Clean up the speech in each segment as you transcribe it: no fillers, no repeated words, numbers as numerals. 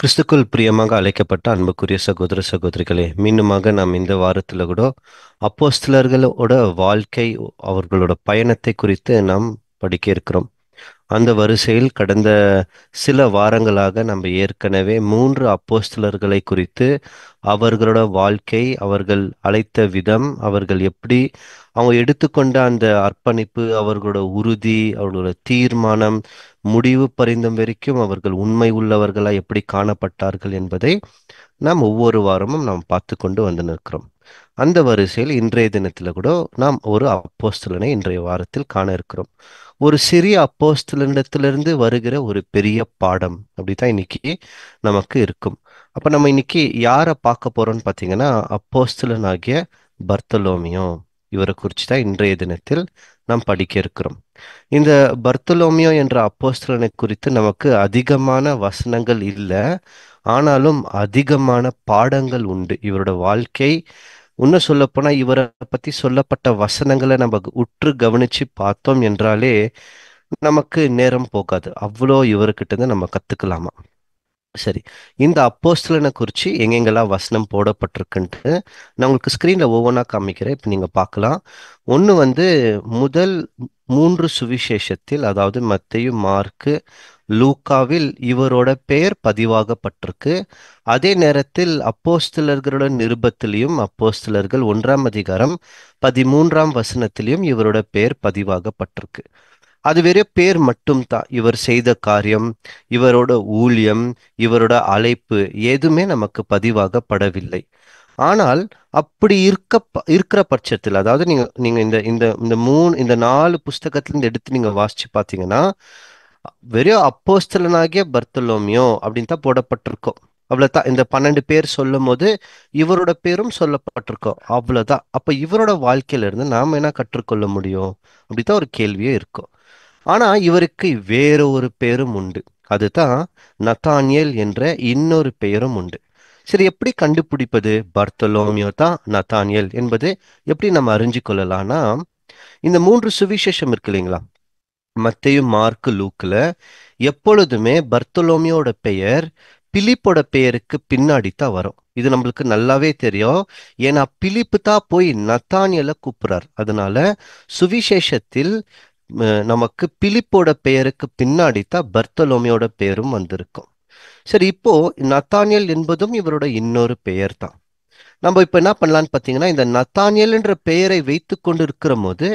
கிறிஸ்துக்குள் பிரியமாக அழைக்கப்பட்ட அன்புக்குரிய சகோதர சகோதரிகளே, மீண்டுமாக நாம் இந்த வாரத்தில் கூட அப்போஸ்தலர்களோட வாழ்க்கை, அவர்களோட பயணத்தை குறித்து நாம் படிக்க இருக்கிறோம். அந்த வரிசையில் கடந்த சில வாரங்களாக நம்ம ஏற்கனவே 3 அப்போஸ்தலர்களை குறித்து, அவர்களோட வாழ்க்கை, அவர்கள் அழைத்த விதம், அவர்கள் எப்படி அவங்க எடுத்துக்கொண்ட அந்த அர்ப்பணிப்பு, அவர்களோட உறுதி, அவர்களோட தீர்மானம், முடிவு பரிந்தும் வரைக்கும் அவர்கள் உண்மை உள்ளவர்களாய் எப்படி காணப்பட்டார்கள் என்பதை நாம் ஒவ்வொரு வாரமும் நாம் பார்த்து கொண்டு வந்து நிற்கிறோம். அந்த வரிசையில் இன்றைய தினத்தில் கூட நாம் ஒரு அப்போஸ்தலனை இன்றைய வாரத்தில் காண இருக்கிறோம். ஒரு சிறிய அப்போஸ்தலனிடத்திலிருந்து வருகிற ஒரு பெரிய பாடம் அப்படித்தான் இன்னைக்கு நமக்கு இருக்கும். அப்ப நம்ம இன்னைக்கு யாரை பார்க்க போறோம்னு பார்த்தீங்கன்னா, அப்போஸ்தலனாகிய பர்த்தலோமியோ, இவரை குறித்து தான் இன்றைய தினத்தில் நாம் படிக்க இருக்கிறோம். இந்த பர்த்தலோமியோ என்ற அப்போஸ்தலனை குறித்து நமக்கு அதிகமான வசனங்கள் இல்லை, ஆனாலும் அதிகமான பாடங்கள் உண்டு. இவரோட வாழ்க்கை, இன்னும் சொல்லப்போனா இவரை பத்தி சொல்லப்பட்ட வசனங்களை நம்ம உற்று கவனிச்சு பார்த்தோம் என்றாலே நமக்கு நேரம் போகாது. அவ்வளோ இவர்கிட்ட இருந்து நம்ம கத்துக்கலாமா. சரி, இந்த அப்போஸ்தலனை குறித்து எங்கெங்கெல்லாம் வசனம் போடப்பட்டிருக்குன்ட்டு நான் உங்களுக்கு ஸ்க்ரீனில் ஒவ்வொன்றா காமிக்கிறேன். இப்போ நீங்கள் பார்க்கலாம். ஒன்று வந்து முதல் 3 சுவிசேஷத்தில், அதாவது மத்தேயு, மார்க்கு, லூக்காவில் இவரோட பெயர் பதிவாகப்பட்டிருக்கு. அதே நேரத்தில் அப்போஸ்தலர்களோட நிருபத்திலையும், அப்போஸ்தலர்கள் 1ஆம் அதிகாரம் 13ஆம் வசனத்திலையும் இவரோட பெயர் பதிவாகப்பட்டிருக்கு. அது வெறும் பேர் மட்டும்தான். இவர் செய்த காரியம், இவரோட ஊழியம், இவரோட அழைப்பு எதுவுமே நமக்கு பதிவாகப்படவில்லை. ஆனால் அப்படி இருக்கிற பட்சத்தில், அதாவது நீங்க நீங்க இந்த இந்த இந்த 4 புஸ்தகத்திலிருந்து எடுத்து நீங்க வாசிச்சு பார்த்தீங்கன்னா, வெறும் அப்போஸ்தலனாகிய பர்த்தலோமியோ அப்படின்னு தான் போடப்பட்டிருக்கோம். அவ்வளவுதான். இந்த 12 பேர் சொல்லும் போது இவரோட பேரும் சொல்லப்பட்டிருக்கோம். அவ்வளவுதான். அப்ப இவரோட வாழ்க்கையில இருந்து நாம என்ன கற்றுக்கொள்ள முடியும் அப்படித்தான் ஒரு கேள்வியே இருக்கும். ஆனா இவருக்கு வேற ஒரு பெயரும் உண்டு. அதுதான் நத்தானியேல் என்ற இன்னொரு பெயரும் உண்டு. சரி, எப்படி கண்டுபிடிப்பது பர்த்தலோமியோ தான் நத்தானியேல் என்பது எப்படி நம்ம அறிஞ்சு கொள்ளலாம்னா, இந்த 3 சுவிசேஷம் இருக்கு இல்லைங்களா, மத்தேயு, மார்க்கு, லூக்ல எப்பொழுதுமே பர்த்தலோமியோட பெயர் பிலிப்போட பெயருக்கு பின்னாடி தான் வரும். இது நம்மளுக்கு நல்லாவே தெரியும். ஏன்னா பிலிப்பு தான் போய் நத்தானியலை கூப்பிடுறார். அதனால சுவிசேஷத்தில் நமக்கு பிலிப்போட பெயருக்கு பின்னாடி தான் பர்த்தலோமியோட பெயரும் வந்திருக்கும். சரி, இப்போ நத்தானியல் என்பதும் இவரோட இன்னொரு பெயர் தான். நம்ம இப்ப என்ன பண்ணலான்னு பாத்தீங்கன்னா, இந்த நத்தானியல் என்ற பெயரை வைத்து கொண்டு இருக்கிற போது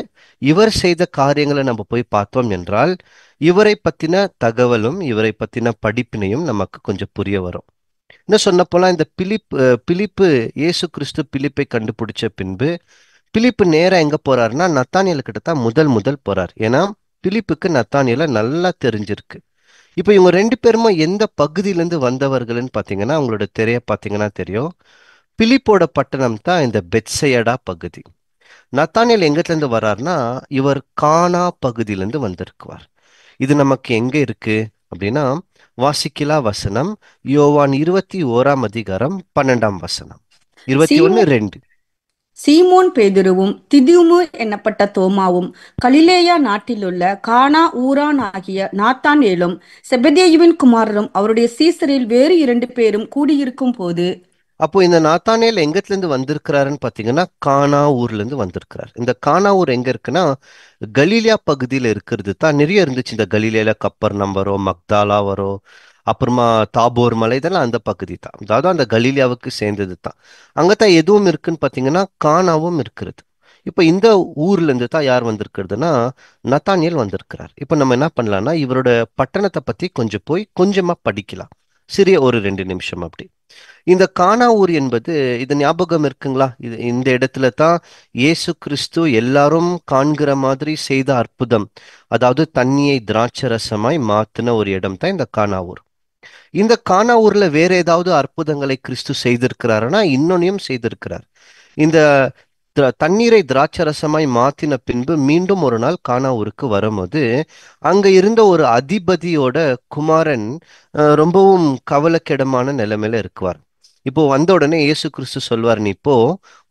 இவர் செய்த காரியங்களை நம்ம போய் பார்த்தோம் என்றால், இவரை பத்தின தகவலும் இவரை பத்தின படிப்பினையும் நமக்கு கொஞ்சம் புரிய வரும். இன்னும் சொன்ன போலாம், இந்த பிலிப்பு இயேசு கிறிஸ்து பிலிப்பை கண்டுபிடிச்ச பின்பு பிலிப்பு நேரா எங்க போறாருன்னா நத்தானியல் கிட்ட தான் முதல் முதல் போறார். ஏன்னா பிலிப்புக்கு நத்தானியலை நல்லா தெரிஞ்சிருக்கு. இப்போ இவங்க 2 பேருமே எந்த பகுதியிலேருந்து வந்தவர்கள்னு பார்த்தீங்கன்னா, அவங்களோட திரைய பார்த்தீங்கன்னா தெரியும். பிலிப்போட பட்டணம் தான் இந்த பெத்சையடா பகுதி. நத்தானியல் எங்கத்துல இருந்து வர்றாருன்னா, இவர் கானா பகுதியிலேருந்து வந்திருக்குவார். இது நமக்கு எங்க இருக்கு அப்படின்னா, வாசிக்கலா வசனம், யோவான் 21ஆம் அதிகாரம் 12ஆம் வசனம், சீமோ 21:2. சீமோன் பேதுருவும் திதுமு என்னப்பட்ட தோமாவும் கலிலேயா நாட்டிலுள்ள கானா ஊரான் ஆகிய நாத்தானேலும் செபதேயுவின் குமாரரும் அவருடைய சீசரில் வேறு 2 பேரும் கூடியிருக்கும் போது. அப்போ இந்த நாத்தானேல் எங்கத்துல இருந்து வந்திருக்கிறாருன்னு பாத்தீங்கன்னா, கானா ஊர்ல இருந்து வந்திருக்கிறார். இந்த கானா ஊர் எங்க இருக்குன்னா, கலீலியா பகுதியில இருக்கிறது தான். நிறைய இருந்துச்சு இந்த கலீலியால. கப்பர்நம் வரும், மக்தாலா வரும், அப்புறமா தாபோர் மலை, இதெல்லாம் அந்த பகுதி தான். அதாவது அந்த கலீலியாவுக்கு சேர்ந்தது தான். அங்கதான் எதுவும் இருக்குன்னு பாத்தீங்கன்னா, கானாவும் இருக்கிறது. இப்ப இந்த ஊர்ல இருந்து தான் யார் வந்திருக்கிறதுனா, நத்தானியேல் வந்திருக்கிறார். இப்ப நம்ம என்ன பண்ணலாம்னா, இவரோட பட்டணத்தை பத்தி கொஞ்சம் போய் கொஞ்சமா படிக்கலாம். சிறிய ஒரு 2 நிமிஷம் அப்படி. இந்த கானா ஊர் என்பது, இது ஞாபகம் இருக்குங்களா? இது இந்த இடத்துல தான் இயேசு கிறிஸ்து எல்லாரும் காண்கிற மாதிரி செய்த அற்புதம், அதாவது தண்ணியை திராட்சரசமாய் மாத்தின ஒரு இடம் தான் இந்த கானா ஊர். இந்த கானா ஊர்ல வேற ஏதாவது அற்புதங்களை கிறிஸ்து செய்திருக்கிறாருன்னா இன்னொன்னையும் செய்திருக்கிறார். இந்த தண்ணீரை திராட்சரசமாய் மாத்தின பின்பு மீண்டும் ஒரு நாள் கானா ஊருக்கு வரும்போது, அங்க இருந்த ஒரு அதிபதியோட குமாரன் ரொம்பவும் கவலைக்கிடமான நிலைமையில இருக்குவார். இப்போ வந்த உடனே இயேசு கிறிஸ்து சொல்வார், நீ போ,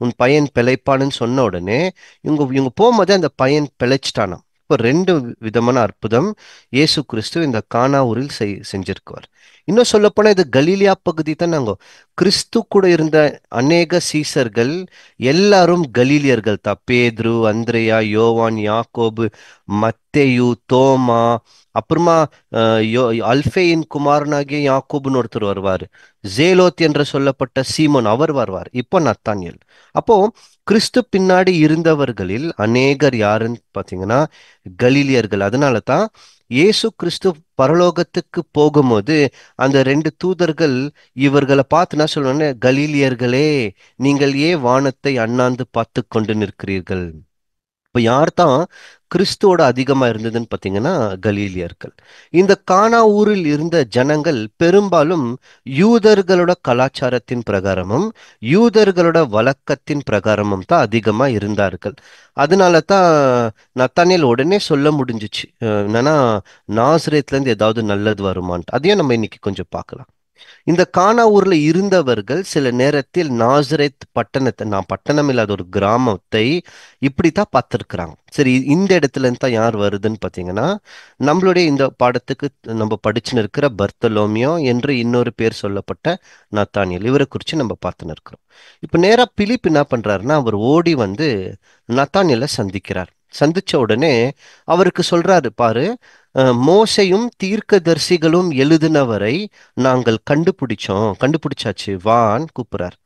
உன் பையன் பிழைப்பான்னு சொன்ன உடனே இவங்க இவங்க போகும்போதே அந்த பையன் பிழைச்சிட்டானாம். இப்போ ரெண்டு விதமான அற்புதம் இயேசு கிறிஸ்து இந்த கானா ஊரில் செஞ்சிருக்குவார். இன்னும் சொல்லப்போனா இது கலீலியா பகுதி தான். நாங்க கிறிஸ்து கூட இருந்த அநேக சீசர்கள் எல்லாரும் கலீலியர்கள் தான். பேதுரு, அந்திரேயா, யோவான், யாக்கோபு, மத்தேயு, தோமா, அப்புறமா அல்ஃபேயின் குமாரனாகிய யாக்கோபுன்னு ஒருத்தர் வருவார். ஜேலோத் என்று சொல்லப்பட்ட சீமோன் அவர் வருவார். இப்போ நத்தானியல். அப்போ கிறிஸ்து பின்னாடி இருந்தவர்களில் அநேகர் யாருன்னு பார்த்தீங்கன்னா கலீலியர்கள். அதனால தான் இயேசு கிறிஸ்து பரலோகத்துக்கு போகும்போது அந்த ரெண்டு தூதர்கள் இவர்களை பார்த்து நான் சொல்லுவேன், கலீலியர்களே, நீங்கள் ஏன் வானத்தை அண்ணாந்து பார்த்து கொண்டு நிற்கிறீர்கள்? இப்ப யார் தான் கிறிஸ்துவோட அதிகமா இருந்ததுன்னு பார்த்தீங்கன்னா கலீலியர்கள். இந்த கானா ஊரில் இருந்த ஜனங்கள் பெரும்பாலும் யூதர்களோட கலாச்சாரத்தின் பிரகாரமும் யூதர்களோட வழக்கத்தின் பிரகாரமும் தான் அதிகமா இருந்தார்கள். அதனால தான் நத்தானியேல் உடனே சொல்ல முடிஞ்சிச்சு, என்னன்னா நாசரேத்ல இருந்து ஏதாவது நல்லது வருமான்ட்டு. அதையும் நம்ம இன்னைக்கு கொஞ்சம் பார்க்கலாம். இந்த கானா ஊர்ல இருந்தவர்கள் சில நேரத்தில் நாசரேத் பட்டணத்தை, நான் பட்டணம் இல்லாத ஒரு கிராமத்தை இப்படித்தான் பார்த்திருக்கிறாங்க. சரி, இந்த இடத்துல இருந்து தான் யார் வருதுன்னு பார்த்தீங்கன்னா நம்மளுடைய இந்த பாடத்துக்கு நம்ம படிச்சுன்னு இருக்கிற பர்த்தலோமியோ என்று இன்னொரு பேர் சொல்லப்பட்ட நத்தானியேல், இவரை குறித்து நம்ம பார்த்துன்னு இருக்கிறோம். இப்போ நேரா பிலிப் என்ன பண்றாருன்னா அவர் ஓடி வந்து நத்தானியேலை சந்திக்கிறார். சந்திச்ச உடனே அவருக்கு சொல்றாரு, பாரு, மோசையும் தீர்க்கதரிசிகளும் எழுதினவரை நாங்கள் கண்டுபிடிச்சாச்சு, வான்னு கூப்பிடுறார்.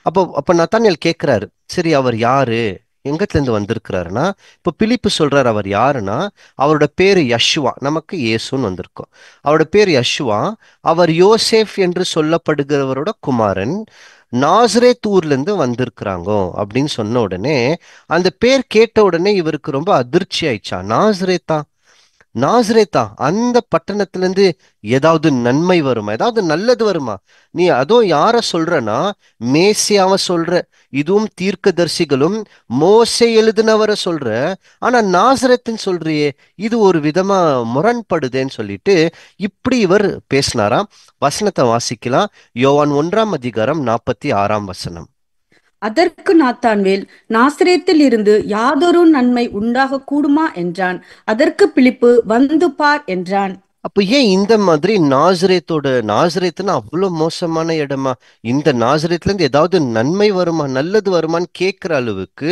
அப்போ அப்ப நத்தானியேல் கேட்கிறாரு, சரி அவர் யாரு, எங்கத்துல இருந்து வந்திருக்கிறாருன்னா, இப்போ பிலிப்பு சொல்றாரு அவர் யாருன்னா அவரோட பேரு யஷுவா, நமக்கு இயேசுன்னு வந்திருக்கோம். அவரோட பேர் யஷுவா, அவர் யோசேப் என்று சொல்லப்படுகிறவரோட குமாரன், நாசரேத் ஊர்ல இருந்து வந்திருக்கிறாங்கோ அப்படின்னு சொன்ன உடனே அந்த பேர் கேட்ட உடனே இவருக்கு ரொம்ப அதிர்ச்சி ஆயிடுச்சா. நாசரேத்தா, நாசரேத்தா, அந்த பட்டணத்துல இருந்து ஏதாவது நன்மை வருமா, ஏதாவது நல்லது வருமா? நீ அதுவும் யார சொல்றனா, மேசியாவை சொல்ற, இதுவும் தீர்க்கதரிசிகளும் மோசே எழுதினவரை சொல்ற, ஆனா நாசரேத்துன்னு சொல்றியே, இது ஒரு விதமா முரண்படுதேன்னு சொல்லிட்டு இப்படி இவர் பேசினாராம். வசனத்தை வாசிக்கலாம். யோவான் 1 அதிகாரம் 46 அதற்கு நாத்தான்வேல், நாசரேத்தில் இருந்து யாதொரு நன்மை உண்டாக கூடுமா என்றான். அதற்கு பிலிப்பு, வந்து பார் என்றான். அப்ப ஏன் இந்த மாதிரி நாசரேத்துன்னா அவ்வளவு மோசமான இடமா? இந்த நாசரேத்ல இருந்து ஏதாவது நன்மை வருமா, நல்லது வருமான்னு கேட்கிற அளவுக்கு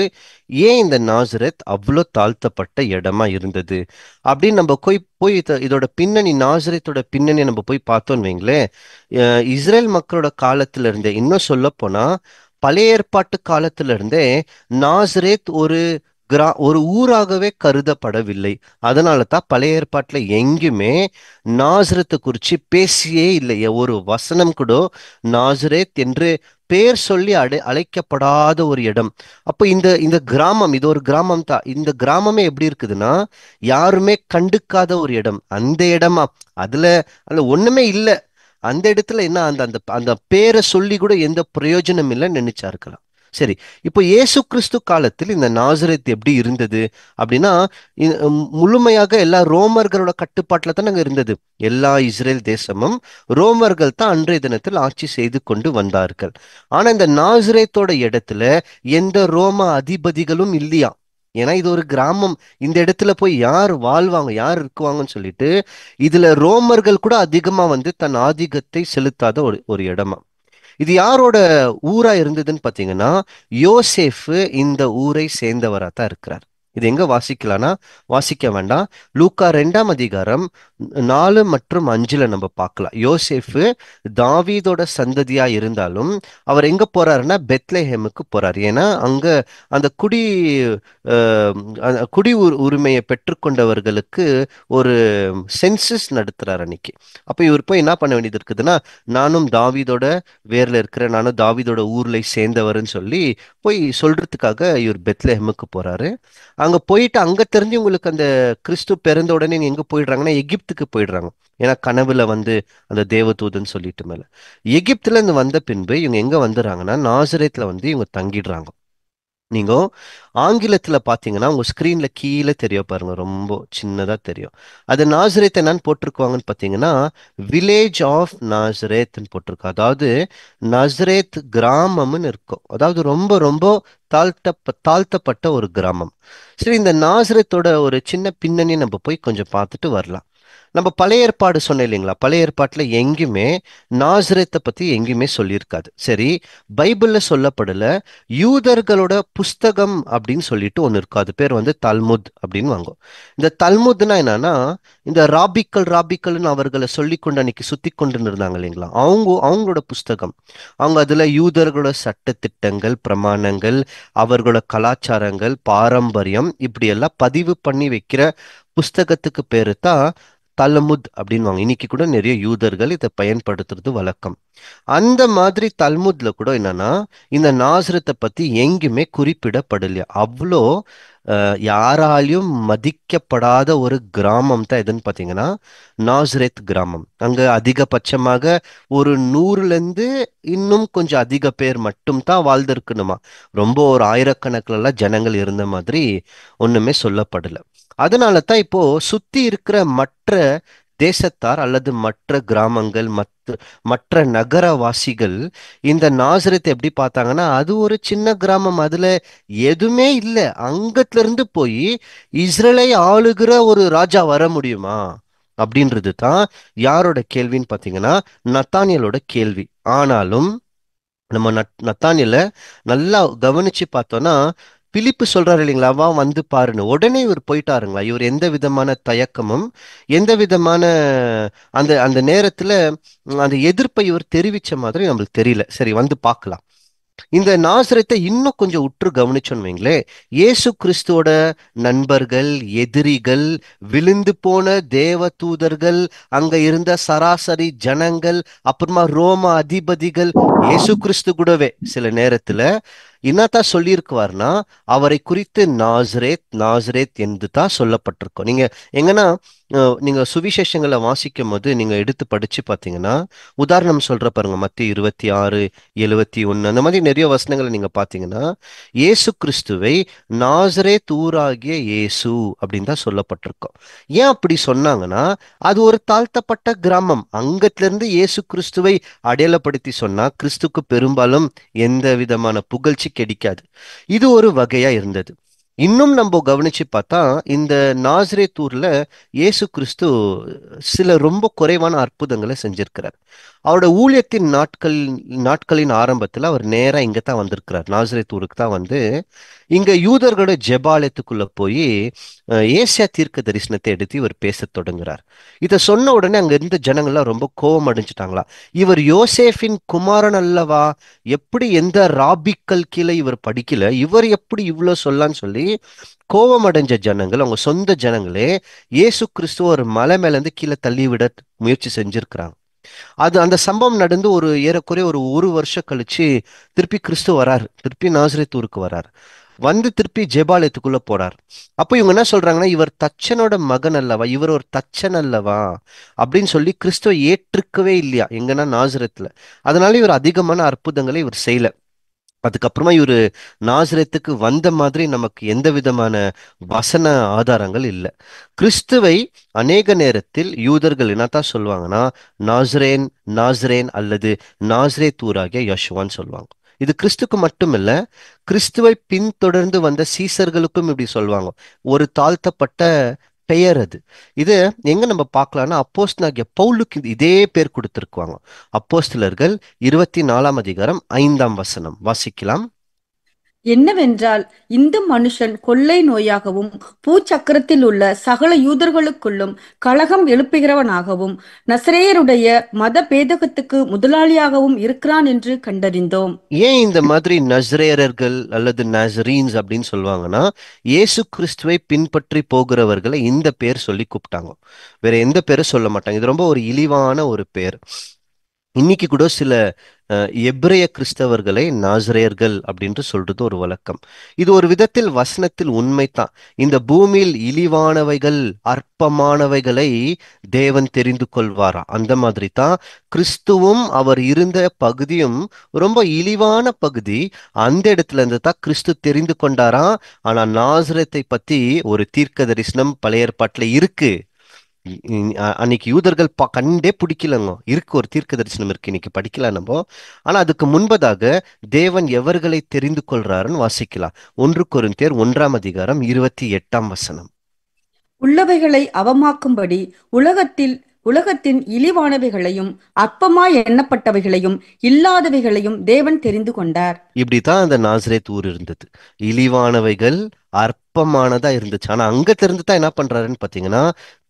ஏன் இந்த நாசரேத் அவ்வளோ தாழ்த்தப்பட்ட இடமா இருந்தது அப்படின்னு நம்ம போய் போய் இதோட பின்னணி, நாசரேத்தோட பின்னணி நம்ம போய் பார்த்தோம்னு வைங்களேன். இஸ்ரேல் மக்களோட காலத்துல இருந்தே, இன்னும் சொல்ல போனா பழைய ஏற்பாட்டு காலத்துல இருந்தே நாசரேத் ஒரு ஊராகவே கருதப்படவில்லை. அதனால தான் பழைய ஏற்பாட்டுல எங்குமே நாசரத்தை குறிச்சு பேசியே இல்லை. ஒரு வசனம் கூட நாசரேத் என்று பேர் சொல்லி அழைக்கப்படாத ஒரு இடம். அப்போ இந்த இந்த கிராமம், இது ஒரு கிராமம் தான். இந்த கிராமமே எப்படி இருக்குதுன்னா யாருமே கண்டுக்காத ஒரு இடம். அந்த இடமா, அதுல அதுல ஒண்ணுமே இல்லை. அந்த இடத்துல என்ன, அந்த அந்த அந்த பேரை சொல்லி கூட எந்த பிரயோஜனம் இல்லைன்னு நினைச்சா இருக்கலாம். சரி, இப்போ இயேசு கிறிஸ்து காலத்தில் இந்த நாசரேத் எப்படி இருந்தது அப்படின்னா, முழுமையாக எல்லா ரோமர்களோட கட்டுப்பாட்டில் தான் அங்க இருந்தது. எல்லா இஸ்ரேல் தேசமும் ரோமர்கள் தான் அன்றைய தினத்தில் ஆட்சி செய்து கொண்டு வந்தார்கள். ஆனா இந்த நாசரேத்தோட இடத்துல எந்த ரோம அதிபதிகளும் இல்லையா. ஏன்னா இது ஒரு கிராமம். இந்த இடத்துல போய் யார் வாழ்வாங்க, யார் இருக்குவாங்கன்னு சொல்லிட்டு இதுல ரோமர்கள் கூட அதிகமா வந்து தன் ஆதிக்கத்தை செலுத்தாத ஒரு ஒரு இடமா. இது யாரோட ஊரா இருந்ததுன்னு பாத்தீங்கன்னா யோசேஃப் இந்த ஊரை சேர்ந்தவரா தான் இருக்கிறார். இது எங்க வாசிக்கலாம்னா, வாசிக்க வேண்டாம், லூக்கா 2 அதிகாரம் 4 மற்றும் 5 நம்ம பார்க்கலாம். யோசேஃப் தாவீதோட சந்ததியா இருந்தாலும் அவர் எங்க போறாருன்னா பெத்லஹேமுக்கு போறாரு. ஏன்னா அங்க அந்த குடி உரிமையை பெற்றுக்கொண்டவர்களுக்கு ஒரு சென்சஸ் நடத்துறாரு அன்னைக்கு. அப்ப இவர் போய் என்ன பண்ண வேண்டியது இருக்குதுன்னா, நானும் தாவீதோட வேர்ல இருக்கிற, நானும் தாவீதோட ஊர்ல சேர்ந்தவர்னு சொல்லி போய் சொல்றதுக்காக இவர் பெத்லஹேமுக்கு போறாரு. அங்க போயிட்டு அங்க தெரிஞ்சு உங்களுக்கு அந்த கிறிஸ்து பிறந்த உடனே எங்க போயிடுறாங்கன்னா எகிப்துக்கு போயிடுறாங்க. ஏன்னா கனவுல வந்து அந்த தேவதூதன் சொல்லிட்டு மேல எகிப்துல இருந்து வந்த பின்பு இவங்க எங்க வந்துடுறாங்கன்னா நாசரேத்ல வந்து இவங்க தங்கிடுறாங்க. நீங்க ஆங்கிலத்துல பாத்தீங்கன்னா உங்க ஸ்கிரீன்ல கீழே தெரியும் பாருங்க, ரொம்ப சின்னதா தெரியும். அது நாசரேத் என்னன்னு போட்டிருக்குவாங்கன்னு பாத்தீங்கன்னா, வில்லேஜ் ஆஃப் நாசரேத்னு போட்டிருக்கு. அதாவது நசரேத் கிராமம்னு இருக்கும். அதாவது ரொம்ப ரொம்ப தாழ்த்தப்பட்ட ஒரு கிராமம். சரி, இந்த நாசரேத்தோட ஒரு சின்ன பின்னணி நம்ம போய் கொஞ்சம் பார்த்துட்டு வரலாம். நம்ம பழைய ஏற்பாடு சொன்னேன் இல்லைங்களா, பழைய ஏற்பாட்டுல எங்கேயுமே நாசரேத்தை பத்தி எங்கேயுமே சொல்லியிருக்காது. சரி, பைபிள்ல சொல்லப்படல. யூதர்களோட புஸ்தகம் அப்படின்னு சொல்லிட்டு ஒன்று இருக்கும். அது பேர் வந்து தல்முத் அப்படின்னு வாங்கும். இந்த தல்முத்னா என்னன்னா, இந்த ராபிக்கள்னு அவர்களை சொல்லி கொண்டு அன்னைக்கு சுத்தி கொண்டு இருந்தாங்க இல்லைங்களா, அவங்களோட புஸ்தகம். அவங்க அதுல யூதர்களோட சட்ட திட்டங்கள், பிரமாணங்கள், அவர்களோட கலாச்சாரங்கள், பாரம்பரியம் இப்படி எல்லாம் பதிவு பண்ணி வைக்கிற புஸ்தகத்துக்கு பேரு தான் தல்முத் அப்படின்வாங்க. இன்னைக்கு கூட நிறைய யூதர்கள் இதை பயன்படுத்துறது வழக்கம். அந்த மாதிரி தல்முத்ல கூட என்னன்னா, இந்த நாசரத்தை பத்தி எங்குமே குறிப்பிடப்படலையா. அவ்வளோ யாராலையும் மதிக்கப்படாத ஒரு கிராமம் தான் எதுன்னு பார்த்தீங்கன்னா நாசரேத் கிராமம். அங்க அதிகபட்சமாக ஒரு 100ல இருந்து இன்னும் கொஞ்சம் அதிக பேர் மட்டும் தான் வாழ்ந்திருக்கணுமா. ரொம்ப ஒரு ஆயிரக்கணக்கில் எல்லாம் ஜனங்கள் இருந்த மாதிரி ஒண்ணுமே சொல்லப்படல. அதனால தான் இப்போ சுத்தி இருக்கிற மற்ற தேசத்தார் அல்லது மற்ற கிராமங்கள், மற்ற நகரவாசிகள் இந்த நாசரத்தை எப்படி பார்த்தாங்கன்னா, அது ஒரு சின்ன கிராமம், அதுல எதுவுமே இல்லை. அங்கத்துல இருந்து போய் இஸ்ரேலை ஆளுகிற ஒரு ராஜா வர முடியுமா அப்படின்றது தான் யாரோட கேள்வின்னு பார்த்தீங்கன்னா நத்தானியலோட கேள்வி. ஆனாலும் நம்ம நத்தானியல நல்லா கவனிச்சு பார்த்தோம்னா, பிலிப்பு சொல்றாரு இல்லைங்களா, வா வந்து பாருன்னு. உடனே இவர் போயிட்டாருங்களா. இவர் எந்த விதமான தயக்கமும், எந்த விதமான அந்த அந்த நேரத்துல அந்த எதிர்ப்பை இவர் தெரிவிச்ச மாதிரி நம்மளுக்கு தெரியல. சரி, வந்து பார்க்கலாம். இந்த நாசரத்தை இன்னும் கொஞ்சம் உற்று கவனிச்சோன்னு வைங்களேன், இயேசு கிறிஸ்துவோட நண்பர்கள், எதிரிகள், விழுந்து போன தேவ தூதர்கள், அங்க இருந்த சராசரி ஜனங்கள், அப்புறமா ரோம அதிபதிகள், இயேசு கிறிஸ்து கூடவே சில நேரத்துல என்னத்தான் சொல்லியிருக்குவார்னா, அவரை குறித்து நாசரேத் நாசரேத் என்று தான் சொல்லப்பட்டிருக்கும். நீங்க எங்கன்னா நீங்க சுவிசேஷங்களை வாசிக்கும் போது நீங்க எடுத்து படிச்சு பார்த்தீங்கன்னா, உதாரணம் சொல்ற பாருங்க, மத்திய 26:71 அந்த மாதிரி நிறைய வசனங்களை நீங்க பார்த்தீங்கன்னா, இயேசு கிறிஸ்துவை நாசரேத் ஊராகிய இயேசு அப்படின்னு தான் சொல்லப்பட்டிருக்கும். ஏன் அப்படி சொன்னாங்கன்னா, அது ஒரு தாழ்த்தப்பட்ட கிராமம். அங்கத்துல இருந்து இயேசு கிறிஸ்துவை அடையாளப்படுத்தி சொன்னா கிறிஸ்துக்கு பெரும்பாலும் எந்த விதமான புகழ்ச்சி கிடைக்காது. இது ஒரு வகையா இருந்தது. இன்னும் நம்ம கவனிச்சு பார்த்தா, இந்த நாசரேத்தூர்ல இயேசு கிறிஸ்து சில ரொம்ப குறைவான அற்புதங்களை செஞ்சிருக்கிறார். அவரோட ஊழியத்தின் நாட்களின் ஆரம்பத்துல அவர் நேரா இங்க தான் வந்திருக்கிறார். நாசரேத்தூருக்கு தான் வந்து இங்க யூதர்களோட ஜெபாலயத்துக்குள்ள போய் ஏசியா தீர்க்க தரிசனத்தை எடுத்து இவர் பேசத் தொடங்குறார். இதை சொன்ன உடனே அங்க இருந்த ஜனங்கள்லாம் ரொம்ப கோபம் அடைஞ்சிட்டாங்களா. இவர் யோசேஃபின் குமாரன் அல்லவா, எப்படி எந்த ராபிக்கள் கீழே இவர் படிக்கல, இவர் எப்படி இவ்வளவு சொல்லான்னு சொல்லி கோபம் அடைஞ்ச ஜனங்கள், அவங்க சொந்த ஜனங்களே இயேசு கிறிஸ்துவ ஒரு மலை மேல இருந்து கீழே தள்ளி விட முயற்சி செஞ்சிருக்கிறாங்க. அது அந்த சம்பவம் நடந்து ஒரு ஏறக்குறைய ஒரு வருஷம் கழிச்சு திருப்பி கிறிஸ்து வராரு. திருப்பி நாசரேத்தூருக்கு வராரு. வந்து திருப்பி ஜெபாலயத்துக்குள்ள போறார். அப்போ இவங்க என்ன சொல்றாங்கன்னா, இவர் தச்சனோட மகன் அல்லவா, இவர் ஒரு தச்சன் அல்லவா அப்படின்னு சொல்லி கிறிஸ்துவ ஏற்றுக்கவே இல்லையா எங்கன்னா நாசரேத்துல. அதனால இவர் அதிகமான அற்புதங்களை இவர் செய்யல. அதுக்கப்புறமா இவரு நாசரேத்துக்கு வந்த மாதிரி நமக்கு எந்த விதமான வசன ஆதாரங்கள் இல்லை. கிறிஸ்துவை அநேக நேரத்தில் யூதர்கள் என்னத்தான் சொல்லுவாங்கன்னா, நாசரேன் நாசரேன் அல்லது நாசரேத் ஊராகிய யெஷுவான்னு சொல்லுவாங்க. இது கிறிஸ்துக்கு மட்டும் இல்ல, கிறிஸ்துவை பின்தொடர்ந்து வந்த சீசர்களுக்கும் இப்படி சொல்லுவாங்க. ஒரு தாழ்த்தப்பட்ட பெயர் அது. இது எங்க நம்ம பார்க்கலாம்னா, அப்போஸ்தலனாகிய பவுலுக்கு இதே பேர் கொடுத்திருக்குவாங்க. அப்போஸ்தலர்கள் 24 அதிகாரம் 5 வசனம் வாசிக்கலாம். என்னவென்றால், இந்த மனுஷன் கொள்ளை நோயாகவும் பூச்சக்கரத்தில் உள்ள சகல யூதர்களுக்குள்ளும் கலகம் எழுப்புகிறவனாகவும் நசரேயருடைய மத பேதகத்துக்கு முதலாளியாகவும் இருக்கிறான் என்று கண்டறிந்தோம். ஏன் இந்த மாதிரி நஸ்ரேயர்கள் அல்லது நசரீன்ஸ் அப்படின்னு சொல்லுவாங்கன்னா, இயேசு கிறிஸ்துவை பின்பற்றி போகிறவர்களை இந்த பேர் சொல்லி கூப்பிட்டாங்க. வேற எந்த பேரும் சொல்ல மாட்டாங்க. இது ரொம்ப ஒரு இழிவான ஒரு பேர். இன்னைக்கு கூட சில எபிரேய கிறிஸ்தவர்களை நாசரேயர்கள் அப்படின்று சொல்றது ஒரு வழக்கம். இது ஒரு விதத்தில் வசனத்தில் உண்மைதான். இந்த பூமியில் இழிவானவைகள் அற்பமானவைகளை தேவன் தெரிந்து கொள்வாரா, அந்த மாதிரி தான் கிறிஸ்துவும் அவர் இருந்த பகுதியும் ரொம்ப இழிவான பகுதி. அந்த இடத்துல இருந்து தான் கிறிஸ்து தெரிந்து கொண்டாரா. ஆனா நாசரேத்தை பத்தி ஒரு தீர்க்க தரிசனம் பழைய ஏற்பாட்டுல இருக்கு. அன்னைக்கு யூதர்கள் கண்டே பிடிக்கலங்க. இருக்கு, ஒரு தீர்க்க தரிசனம் இருக்கு, இன்னைக்கு படிக்கலாம் நம்ம. ஆனா அதுக்கு முன்பதாக தேவன் எவர்களை தெரிந்து கொள்றாருன்னு வாசிக்கலாம். 1 கொரிந்தியர் 1 அதிகாரம் 28 உள்ளவைகளை அவமாக்கும்படி உலகத்தின் இழிவானவைகளையும் அற்பமாய் எண்ணப்பட்டவைகளையும் இல்லாதவைகளையும் தேவன் தெரிந்து கொண்டார். இப்படித்தான் அந்த நாசரேத் ஊர் இருந்தது. இழிவானவைகள் அற்பமானதா இருந்துச்சு. ஆனா அங்க இருந்து தான் என்ன பண்றாருன்னு பாத்தீங்கன்னா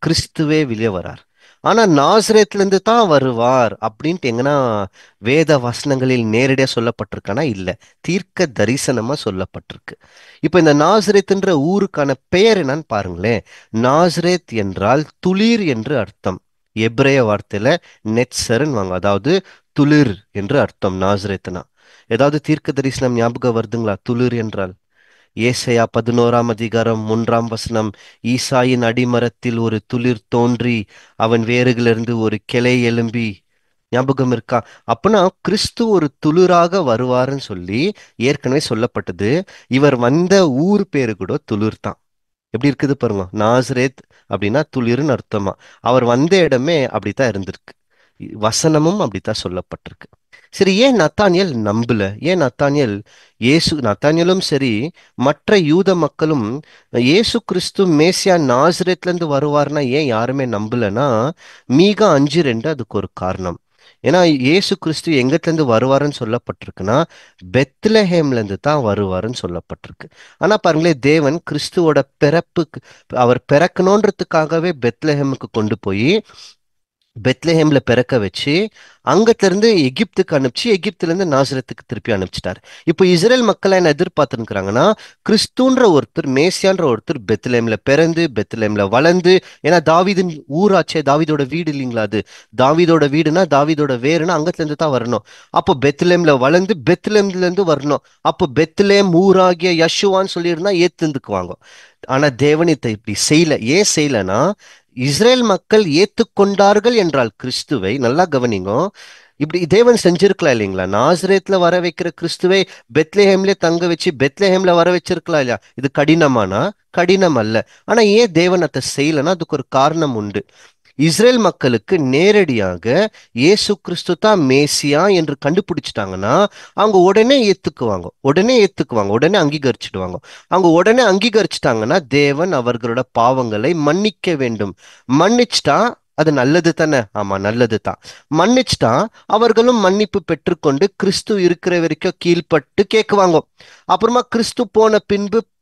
கிறிஸ்துவே வெளியே வரார். ஆனா நாசரேத்ல இருந்து தான் வருவார் அப்படின்ட்டு எங்கன்னா வேத வசனங்களில் நேரடியா சொல்லப்பட்டிருக்கானா? இல்ல, தீர்க்க தரிசனமா சொல்லப்பட்டிருக்கு. இப்ப இந்த நாசரேத்ன்ற ஊருக்கான பெயர் என்னன்னு பாருங்களேன். நாசரேத் என்றால் துளிர் என்று அர்த்தம். எபிரேய வார்த்தையில நெட்சர்ன்னு வாங்க, அதாவது துளிர் என்று அர்த்தம் நாசரேத்னா. ஏதாவது தீர்க்க தரிசனம் ஞாபகம் வருதுங்களா துளிர் என்றால்? ஏசாயா 11 அதிகாரம் 1 ஈசாயின் அடிமரத்தில் ஒரு துளிர் தோன்றி அவன் வேருகளிலிருந்து ஒரு கிளை எழும்பி. ஞாபகம் இருக்கா? அப்பனா கிறிஸ்து ஒரு துளிராக வருவாருன்னு சொல்லி ஏற்கனவே சொல்லப்பட்டது. இவர் வந்த ஊர் பேரு கூட துளிர் தான். எப்படி இருக்குது பாருங்க. நாசரேத் அப்படின்னா துளிர்னு அர்த்தமா. அவர் வந்த இடமே அப்படித்தான் இருந்திருக்கு. வசனமும் அப்படித்தான் சொல்லப்பட்டிருக்கு. சரி, ஏன் நத்தானியேல் நம்பல? ஏன் நத்தானியேலும் சரி, மற்ற யூத மக்களும் இயேசு கிறிஸ்து மேசியா நாசரேத்ல இருந்து வருவார்னா ஏன் யாருமே நம்பலன்னா, மீகா 5:2 அதுக்கு ஒரு காரணம். ஏன்னா இயேசு கிறிஸ்து எங்கிட்ட இருந்து வருவாருன்னு சொல்லப்பட்டிருக்குன்னா பெத்லஹேம்ல இருந்து தான் வருவாருன்னு சொல்லப்பட்டிருக்கு. ஆனா பாருங்களேன், தேவன் கிறிஸ்துவோட பிறப்புக்கு, அவர் பிறக்கணுன்றதுக்காகவே பெத்லஹேமுக்கு கொண்டு போய் பெத்லஹேம்ல பிறக்க வச்சு அங்கத்திலிருந்து எகிப்துக்கு அனுப்பிச்சு எகிப்துல இருந்து நாசரத்துக்கு திருப்பி அனுப்பிச்சிட்டாரு. இப்போ இஸ்ரேல் மக்கள் என்ன எதிர்பார்த்துருக்கிறாங்கன்னா, கிறிஸ்துன்ற ஒருத்தர், மேசியான்ற ஒருத்தர் பெத்லஹேம்ல பிறந்து பெத்லஹேம்ல வளர்ந்து, ஏன்னா தாவீதின் ஊராச்சே, தாவீதோட வீடு இல்லைங்களா அது. தாவீதோட வீடுனா தாவீதோட வேறுனா அங்கத்துல இருந்து தான் வரணும். அப்போ பெத்லஹேம்ல வளர்ந்து பெத்லஹேம்ல இருந்து வரணும். அப்போ பெத்லஹேம் ஊராகிய யஷுவான்னு சொல்லியிருந்தா ஏத்துந்துக்குவாங்க. ஆனா தேவன் இதை இப்படி செய்யல. ஏன் செய்யலன்னா, இஸ்ரேல் மக்கள் ஏத்துக்கொண்டார்கள் என்றால் கிறிஸ்துவை, நல்லா கவனிங்க, இப்படி தேவன் செஞ்சிருக்கலாம் இல்லைங்களா? நாசரேத்ல வர வைக்கிற கிறிஸ்துவை பெத்லஹேம்ல தங்க வச்சு பெத்லஹேம்ல வர வச்சிருக்கலாம் இல்லையா? இது கடினமானா? கடினம் அல்ல. ஆனா ஏன் தேவன் அதை செய்யலன்னா அதுக்கு ஒரு காரணம் உண்டு. இஸ்ரேல் மக்களுக்கு நேரடியாக இயேசு கிறிஸ்து தான் மேசியா என்று கண்டுபிடிச்சிட்டாங்கன்னா அவங்க உடனே அங்கீகரிச்சிடுவாங்க. அவங்க உடனே அங்கீகரிச்சிட்டாங்கன்னா தேவன் அவர்களோட பாவங்களை மன்னிக்க வேண்டும். மன்னிச்சிட்டா அது நல்லது தானே? ஆமா, நல்லது தான். மன்னிச்சிட்டா அவர்களும் மன்னிப்பு பெற்றுக்கொண்டு கிறிஸ்து இருக்கிற வரைக்கும் கீழ்ப்பட்டு கேட்குவாங்க. அப்புறமா கிறிஸ்து போன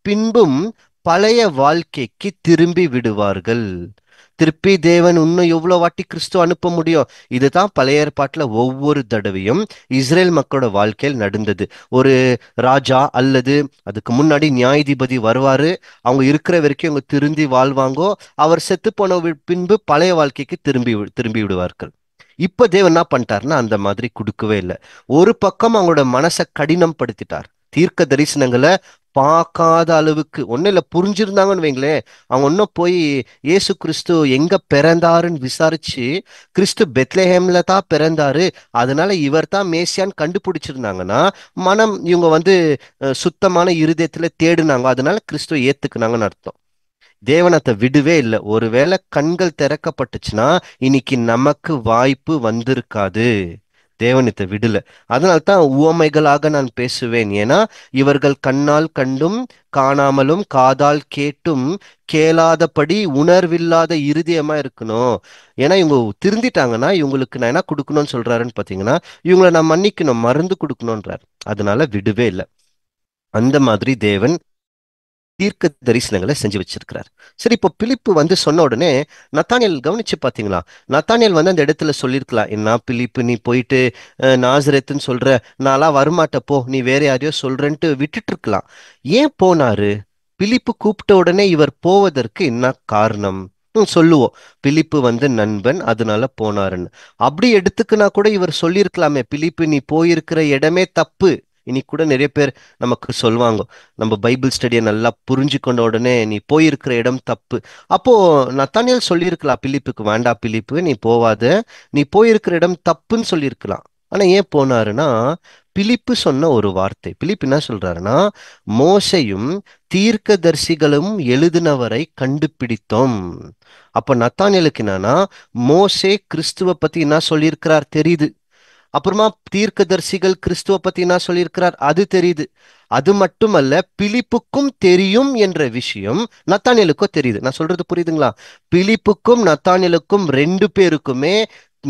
பின்பும் பழைய வாழ்க்கைக்கு திரும்பி விடுவார்கள். திருப்பி தேவன் இன்னும் எவ்வளவு வாட்டி கிறிஸ்து அனுப்ப முடியும்? இதுதான் பழைய ஏற்பாட்டுல ஒவ்வொரு தடவையும் இஸ்ரேல் மக்களோட வாழ்க்கையில் நடந்தது. ஒரு ராஜா அல்லது அதுக்கு முன்னாடி நியாயாதிபதி வருவாரு. அவங்க இருக்கிற வரைக்கும் அவங்க திருந்தி வாழ்வாங்கோ. அவர் செத்து போன பின்பு பழைய வாழ்க்கைக்கு திரும்பி விடுவார்கள். இப்ப தேவன் என்ன பண்ணிட்டாருன்னா அந்த மாதிரி கொடுக்கவே இல்லை. ஒரு பக்கம் அவங்களோட மனசை கடினம் படுத்திட்டார். தீர்க்க தரிசனங்களை பார்க்காத அளவுக்கு ஒன்னும் இல்லை, புரிஞ்சிருந்தாங்கன்னு வைங்களேன், அவங்க ஒன்னும் போய் இயேசு கிறிஸ்து எங்க பிறந்தாருன்னு விசாரிச்சு கிறிஸ்து பெத்லஹேம்ல தான் பிறந்தாரு, அதனால இவர் தான் மேசியான்னு கண்டுபிடிச்சிருந்தாங்கன்னா இவங்க சுத்தமான இருதயத்துல தேடுனாங்க, அதனால கிறிஸ்துவ ஏத்துக்குனாங்கன்னு அர்த்தம். தேவனத்தை விடவே இல்லை. ஒருவேளை கண்கள் திறக்கப்பட்டுச்சுன்னா இன்னைக்கு நமக்கு வாய்ப்பு வந்திருக்காது. தேவனத்தை விடல. அதனால்தான் உவமைகளாக நான் பேசுவேன். ஏன்னா இவர்கள் கண்ணால் கண்டும் காணாமலும் காதால் கேட்டும் கேளாதபடி உணர்வில்லாத இருதயமா இருக்கணும். ஏன்னா இவங்க திருந்திட்டாங்கன்னா இவங்களுக்கு நான் என்ன கொடுக்கணும்னு சொல்றாருன்னு பாத்தீங்கன்னா, இவங்களை நான் மன்னிக்கணும், மருந்து கொடுக்கணும்ன்றார். அதனால விடவே இல்லை. அந்த மாதிரி தேவன் தீர்க்க தரிசனங்களை செஞ்சு வச்சிருக்கிறார். சரி, இப்போ பிலிப்பு சொன்ன உடனே நத்தானியல் கவனிச்சு பாத்தீங்களா? நத்தானியல் அந்த இடத்துல சொல்லியிருக்கலாம், என்ன பிலிப்பு நீ போயிட்டு நாசரேத்துன்னு சொல்ற, நான்லாம் வரமாட்ட போ, நீ வேற யாரையோ சொல்றேன்ட்டு விட்டுட்டு இருக்கலாம். ஏன் போனாரு? பிலிப்பு கூப்பிட்ட உடனே இவர் போவதற்கு என்ன காரணம்? சொல்லுவோம். பிலிப்பு வந்து நண்பன் அதனால போனாருன்னு. அப்படி எடுத்துக்கினா கூட இவர் சொல்லியிருக்கலாமே, பிலிப்பு நீ போயிருக்கிற இடமே தப்பு. இன்னைக்கு கூட நிறைய பேர் நமக்கு சொல்லுவாங்க, நம்ம பைபிள் ஸ்டடியை நல்லா புரிஞ்சு கொண்ட உடனே நீ போயிருக்கிற இடம் தப்பு. அப்போ நத்தானியேல் சொல்லியிருக்கலாம் பிலிப்புக்கு, வேண்டா பிலிப்பு நீ போவாத, நீ போயிருக்கிற இடம் தப்புன்னு சொல்லியிருக்கலாம். ஆனா ஏன் போனாருன்னா, பிலிப்பு சொன்ன ஒரு வார்த்தை. பிலிப்பு என்ன சொல்றாருன்னா, மோசையும் தீர்க்கதரிசிகளும் எழுதினவரை கண்டுபிடித்தோம். அப்ப நத்தானியேலுக்கு என்னன்னா, மோசே கிறிஸ்துவ பத்தி என்ன சொல்லியிருக்கிறார் தெரியுது. அப்புறமா தீர்க்கதரிசிகள் கிறிஸ்துவ பத்தி என்ன சொல்லியிருக்கிறார் அது தெரியுது. அது மட்டுமல்ல, பிலிப்புக்கும் தெரியும் என்ற விஷயம் நத்தானியேலுக்கும் தெரியுது. நான் சொல்றது புரியுதுங்களா? பிலிப்புக்கும் நத்தானியேலுக்கும் ரெண்டு பேருக்குமே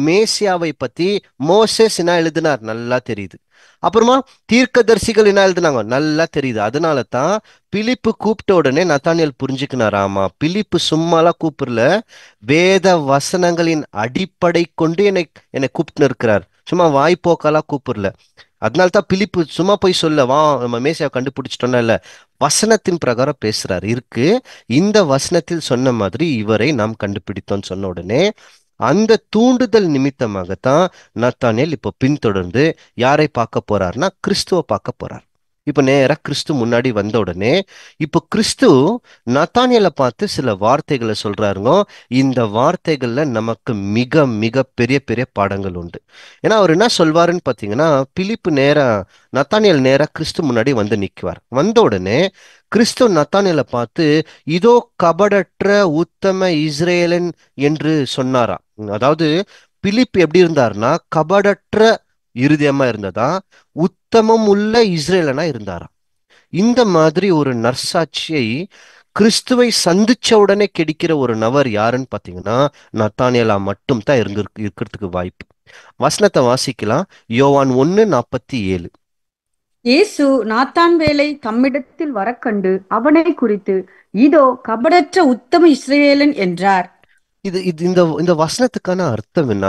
மேசியாவை பத்தி மோசேஸ் என்ன எழுதினார் நல்லா தெரியுது. அப்புறமா தீர்க்கதரிசிகள் என்ன எழுதினாங்க நல்லா தெரியுது. அதனால தான் பிலிப்பு கூப்பிட்ட உடனே நத்தானியேல் புரிஞ்சுக்கினார், ஆமா பிலிப்பு சும்மாலாம் கூப்பிடல, வேத வசனங்களின் அடிப்படை கொண்டு என்னை கூப்பிட்டு இருக்கிறார், சும்மா வாய்ப்போக்காலாம் கூப்பிடல. அதனால தான் பிலிப்பு சும்மா போய் சொல்ல வா நம்ம மேசியாவை கண்டுபிடிச்சிட்டோம்னா இல்ல, வசனத்தின் பிரகாரம் பேசுறாரு இருக்கு. இந்த வசனத்தில் சொன்ன மாதிரி இவரை நாம் கண்டுபிடித்தோம்னு சொன்ன உடனே அந்த தூண்டுதல் நிமித்தமாகத்தான் நத்தானியேல் இப்போ பின்தொடர்ந்து யாரை பார்க்க போறாருன்னா கிறிஸ்துவ பார்க்க போறார். இப்ப நேரா கிறிஸ்து முன்னாடி வந்த உடனே இப்போ கிறிஸ்து நத்தானியேலை பார்த்து சில வார்த்தைகளை சொல்றாருங்க. இந்த வார்த்தைகள்ல நமக்கு மிக மிக பெரிய பெரிய பாடங்கள் உண்டு. ஏன்னா அவர் என்ன சொல்வாருன்னு பாத்தீங்கன்னா, பிலிப்பு நேரா நத்தானியேல் நேரா கிறிஸ்து முன்னாடி வந்து நிக்குவார். வந்த உடனே கிறிஸ்து நத்தானியேலை பார்த்து இதோ கபடற்ற உத்தம இஸ்ரேலன் என்று சொன்னாரா. அதாவது பிலிப் எப்படி இருந்தார்னா கபடற்ற இருதயமா இருந்ததா, உத்தமம் உள்ள இஸ்ரேலனா இருந்தாராம். இந்த மாதிரி ஒரு நற்சாட்சியை கிறிஸ்துவை சந்திச்ச உடனே கிடைக்கிற ஒரு நபர் யாருன்னு பாத்தீங்கன்னா நத்தானியேலா மட்டும் தான் இருக்கிறதுக்கு வாய்ப்பு. வசனத்தை வாசிக்கலாம். யோவான் 1:47. இயேசு நாத்தான்வேலை தம்மிடத்தில் வரக்கண்டு அவனை குறித்து, இதோ கபடற்ற உத்தம இஸ்ரவேலன் என்றார். இது இது இந்த இந்த வசனத்துக்கான அர்த்தம் என்ன?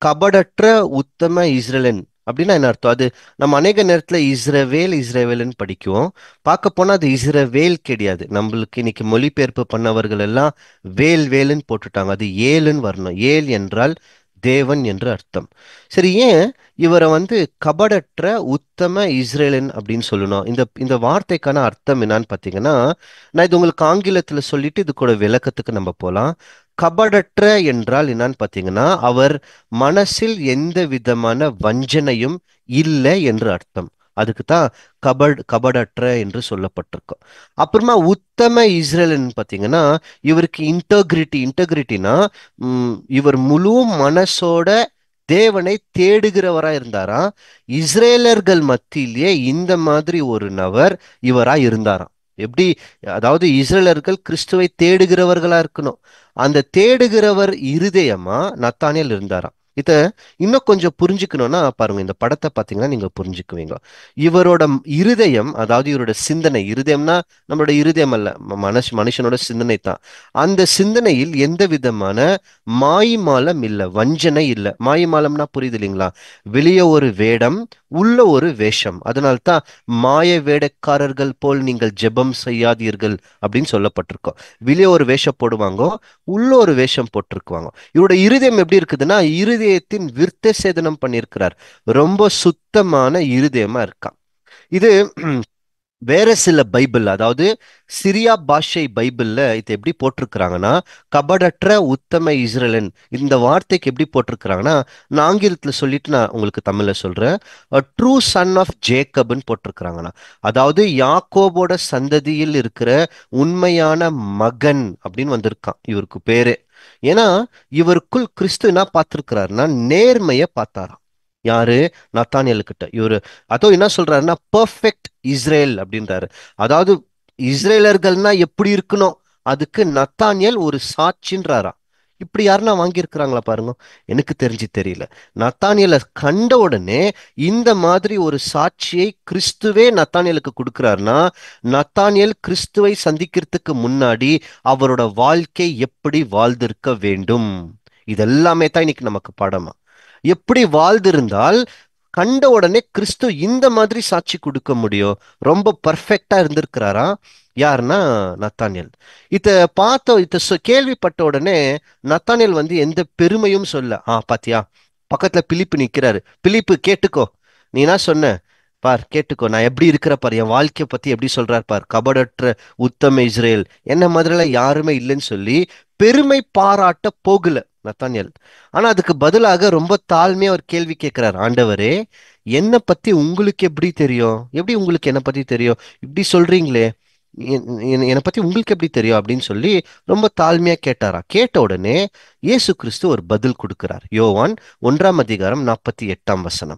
கபடற்ற உத்தம இஸ்ரேலன் அப்படின்னா என்ன அர்த்தம்? அது நம்ம அநேக நேரத்துல இஸ்ரவேல் இஸ்ரவேல்னு படிக்குவோம். பார்க்க போனா அது இஸ்ரவேல் கிடையாது. நம்மளுக்கு இன்னைக்கு மொழிபெயர்ப்பு பண்ணவர்கள் எல்லாம் வேல் வேலுன்னு போட்டுட்டாங்க. அது ஏலுன்னு வரணும். ஏல் என்றால் தேவன் என்று அர்த்தம். சரி, ஏன் இவரை வந்து கபடற்ற உத்தம இஸ்ரேலன் அப்படின்னு சொல்லணும்? இந்த இந்த வார்த்தைக்கான அர்த்தம் என்னன்னு பார்த்தீங்கன்னா, நான் இது உங்களுக்கு ஆங்கிலத்துல சொல்லிட்டு இது கூட விளக்கத்துக்கு நம்ம போலாம். கபடற்ற என்றால் என்னன்னு பார்த்தீங்கன்னா, அவர் மனசில் எந்த விதமான வஞ்சனையும் இல்லை என்று அர்த்தம். அதுக்கு தான் கபடற்ற என்று சொல்லப்பட்டிருக்கும். அப்புறமா உத்தம இஸ்ரேலன் பார்த்தீங்கன்னா, இவருக்கு இன்டெகிரிட்டினா இவர் முழு மனசோட தேவனை தேடுகிறவரா இருந்தாராம். இஸ்ரேலர்கள் மத்தியிலேயே இந்த மாதிரி ஒரு நபர் இவரா இருந்தாராம். எப்படி? அதாவது இஸ்ரேலர்கள் கிறிஸ்துவை தேடுகிறவர்களா இருக்கணும். அந்த தேடுகிறவர் இருதயமா நத்தானியேல் இருந்தாராம். இத இன்னும் கொஞ்சம் புரிஞ்சுக்கணும்னா பாருங்க, இந்த படத்தை பார்த்தீங்கன்னா நீங்க புரிஞ்சுக்குவீங்க. இவரோட இருதயம், அதாவது இவரோட சிந்தனை, இருதயம்னா நம்மளோட இருதயம் அல்ல, மனுஷனோட சிந்தனை தான். அந்த சிந்தனையில் எந்த விதமான மாய்மாலம் இல்லை, வஞ்சனை இல்லை. மாய்மாலம்னா புரியுது இல்லைங்களா? வெளியே ஒரு வேடம், உள்ள ஒரு வேஷம். அதனால்தான் மாய வேடக்காரர்கள் போல் நீங்கள் ஜெபம் செய்யாதீர்கள் அப்படின்னு சொல்லப்பட்டிருக்கோம். வெளியே ஒரு வேஷம் போடுவாங்க, உள்ள ஒரு வேஷம் போட்டிருக்குவாங்க. இவரோட இருதயம் எப்படி இருக்குதுன்னா, இருதயத்தின் விருத்த சேதனம் பண்ணியிருக்கிறார். ரொம்ப சுத்தமான இருதயமா இருக்கான். இது வேற சில பைபிள், அதாவது சிரியா பாஷை பைபிள்ல இது எப்படி போட்டிருக்கிறாங்கன்னா, கபடற்ற உத்தம இஸ்ரேலன் இந்த வார்த்தைக்கு எப்படி போட்டிருக்கிறாங்கன்னா, நான் ஆங்கிலத்துல சொல்லிட்டு நான் உங்களுக்கு தமிழ்ல சொல்றேன். ட்ரூ சன் ஆஃப் ஜேக்கப்னு போட்டிருக்கிறாங்கண்ணா. அதாவது யாக்கோபோட சந்ததியில் இருக்கிற உண்மையான மகன் அப்படின்னு வந்திருக்கான் இவருக்கு பேரு. ஏன்னா இவருக்குள் கிறிஸ்து என்ன பார்த்திருக்கிறாருன்னா, நேர்மையை பார்த்தாராம். யாரு? நத்தானியேல் கிட்ட. இவரு அதோ என்ன சொல்றாருன்னா பெர்ஃபெக்ட் இஸ்ரேல் அப்படின்றாரு. அதாவது இஸ்ரேலர்கள்னா எப்படி இருக்கணும், அதுக்கு நத்தானியேல் ஒரு சாட்சின்றாராம். இப்படி யாருன்னா வாங்கியிருக்கிறாங்களா பாருங்க. எனக்கு தெரிஞ்சு தெரியல. நத்தானியேலை கண்ட உடனே இந்த மாதிரி ஒரு சாட்சியை கிறிஸ்துவே நத்தானியேலுக்கு கொடுக்கிறாருன்னா, நத்தானியேல் கிறிஸ்துவை சந்திக்கிறதுக்கு முன்னாடி அவரோட வாழ்க்கை எப்படி வாழ்ந்திருக்க வேண்டும், இதெல்லாமே தான் இன்னைக்கு நமக்கு பாடமா. எப்படி வாழ்ந்திருந்தால் கண்ட உடனே கிறிஸ்து இந்த மாதிரி சாட்சி கொடுக்க முடியும், ரொம்ப பர்ஃபெக்டா இருந்திருக்கிறாரா? யாருன்னா நத்தானியல். இத கேள்விப்பட்ட உடனே நத்தானியல் வந்து எந்த பெருமையும் சொல்ல. பாத்தியா, பக்கத்துல பிலிப்பு நிக்கிறாரு, பிலிப்பு கேட்டுக்கோ, நீ என்ன சொன்ன பார், கேட்டுக்கோ, நான் எப்படி இருக்கிற பார், என் வாழ்க்கைய பத்தி எப்படி சொல்றார் பார், கபடற்ற உத்தம இஸ்ரேல், என்ன மாதிரிலாம் யாருமே இல்லைன்னு சொல்லி பெருமை பாராட்ட போகல நத்தானியல். ஆனா அதுக்கு பதிலாக ரொம்ப தாழ்மையா ஒரு கேள்வி கேட்கிறார். ஆண்டவரே, என்னை பத்தி உங்களுக்கு எப்படி தெரியும்? எப்படி உங்களுக்கு என்னை பத்தி தெரியும்? இப்படி சொல்றீங்களே, என்னை பத்தி உங்களுக்கு எப்படி தெரியும் அப்படின்னு சொல்லி ரொம்ப தாழ்மையா கேட்டாரா. கேட்ட உடனே இயேசு கிறிஸ்து ஒரு பதில் கொடுக்கிறார். யோவான் 1:48.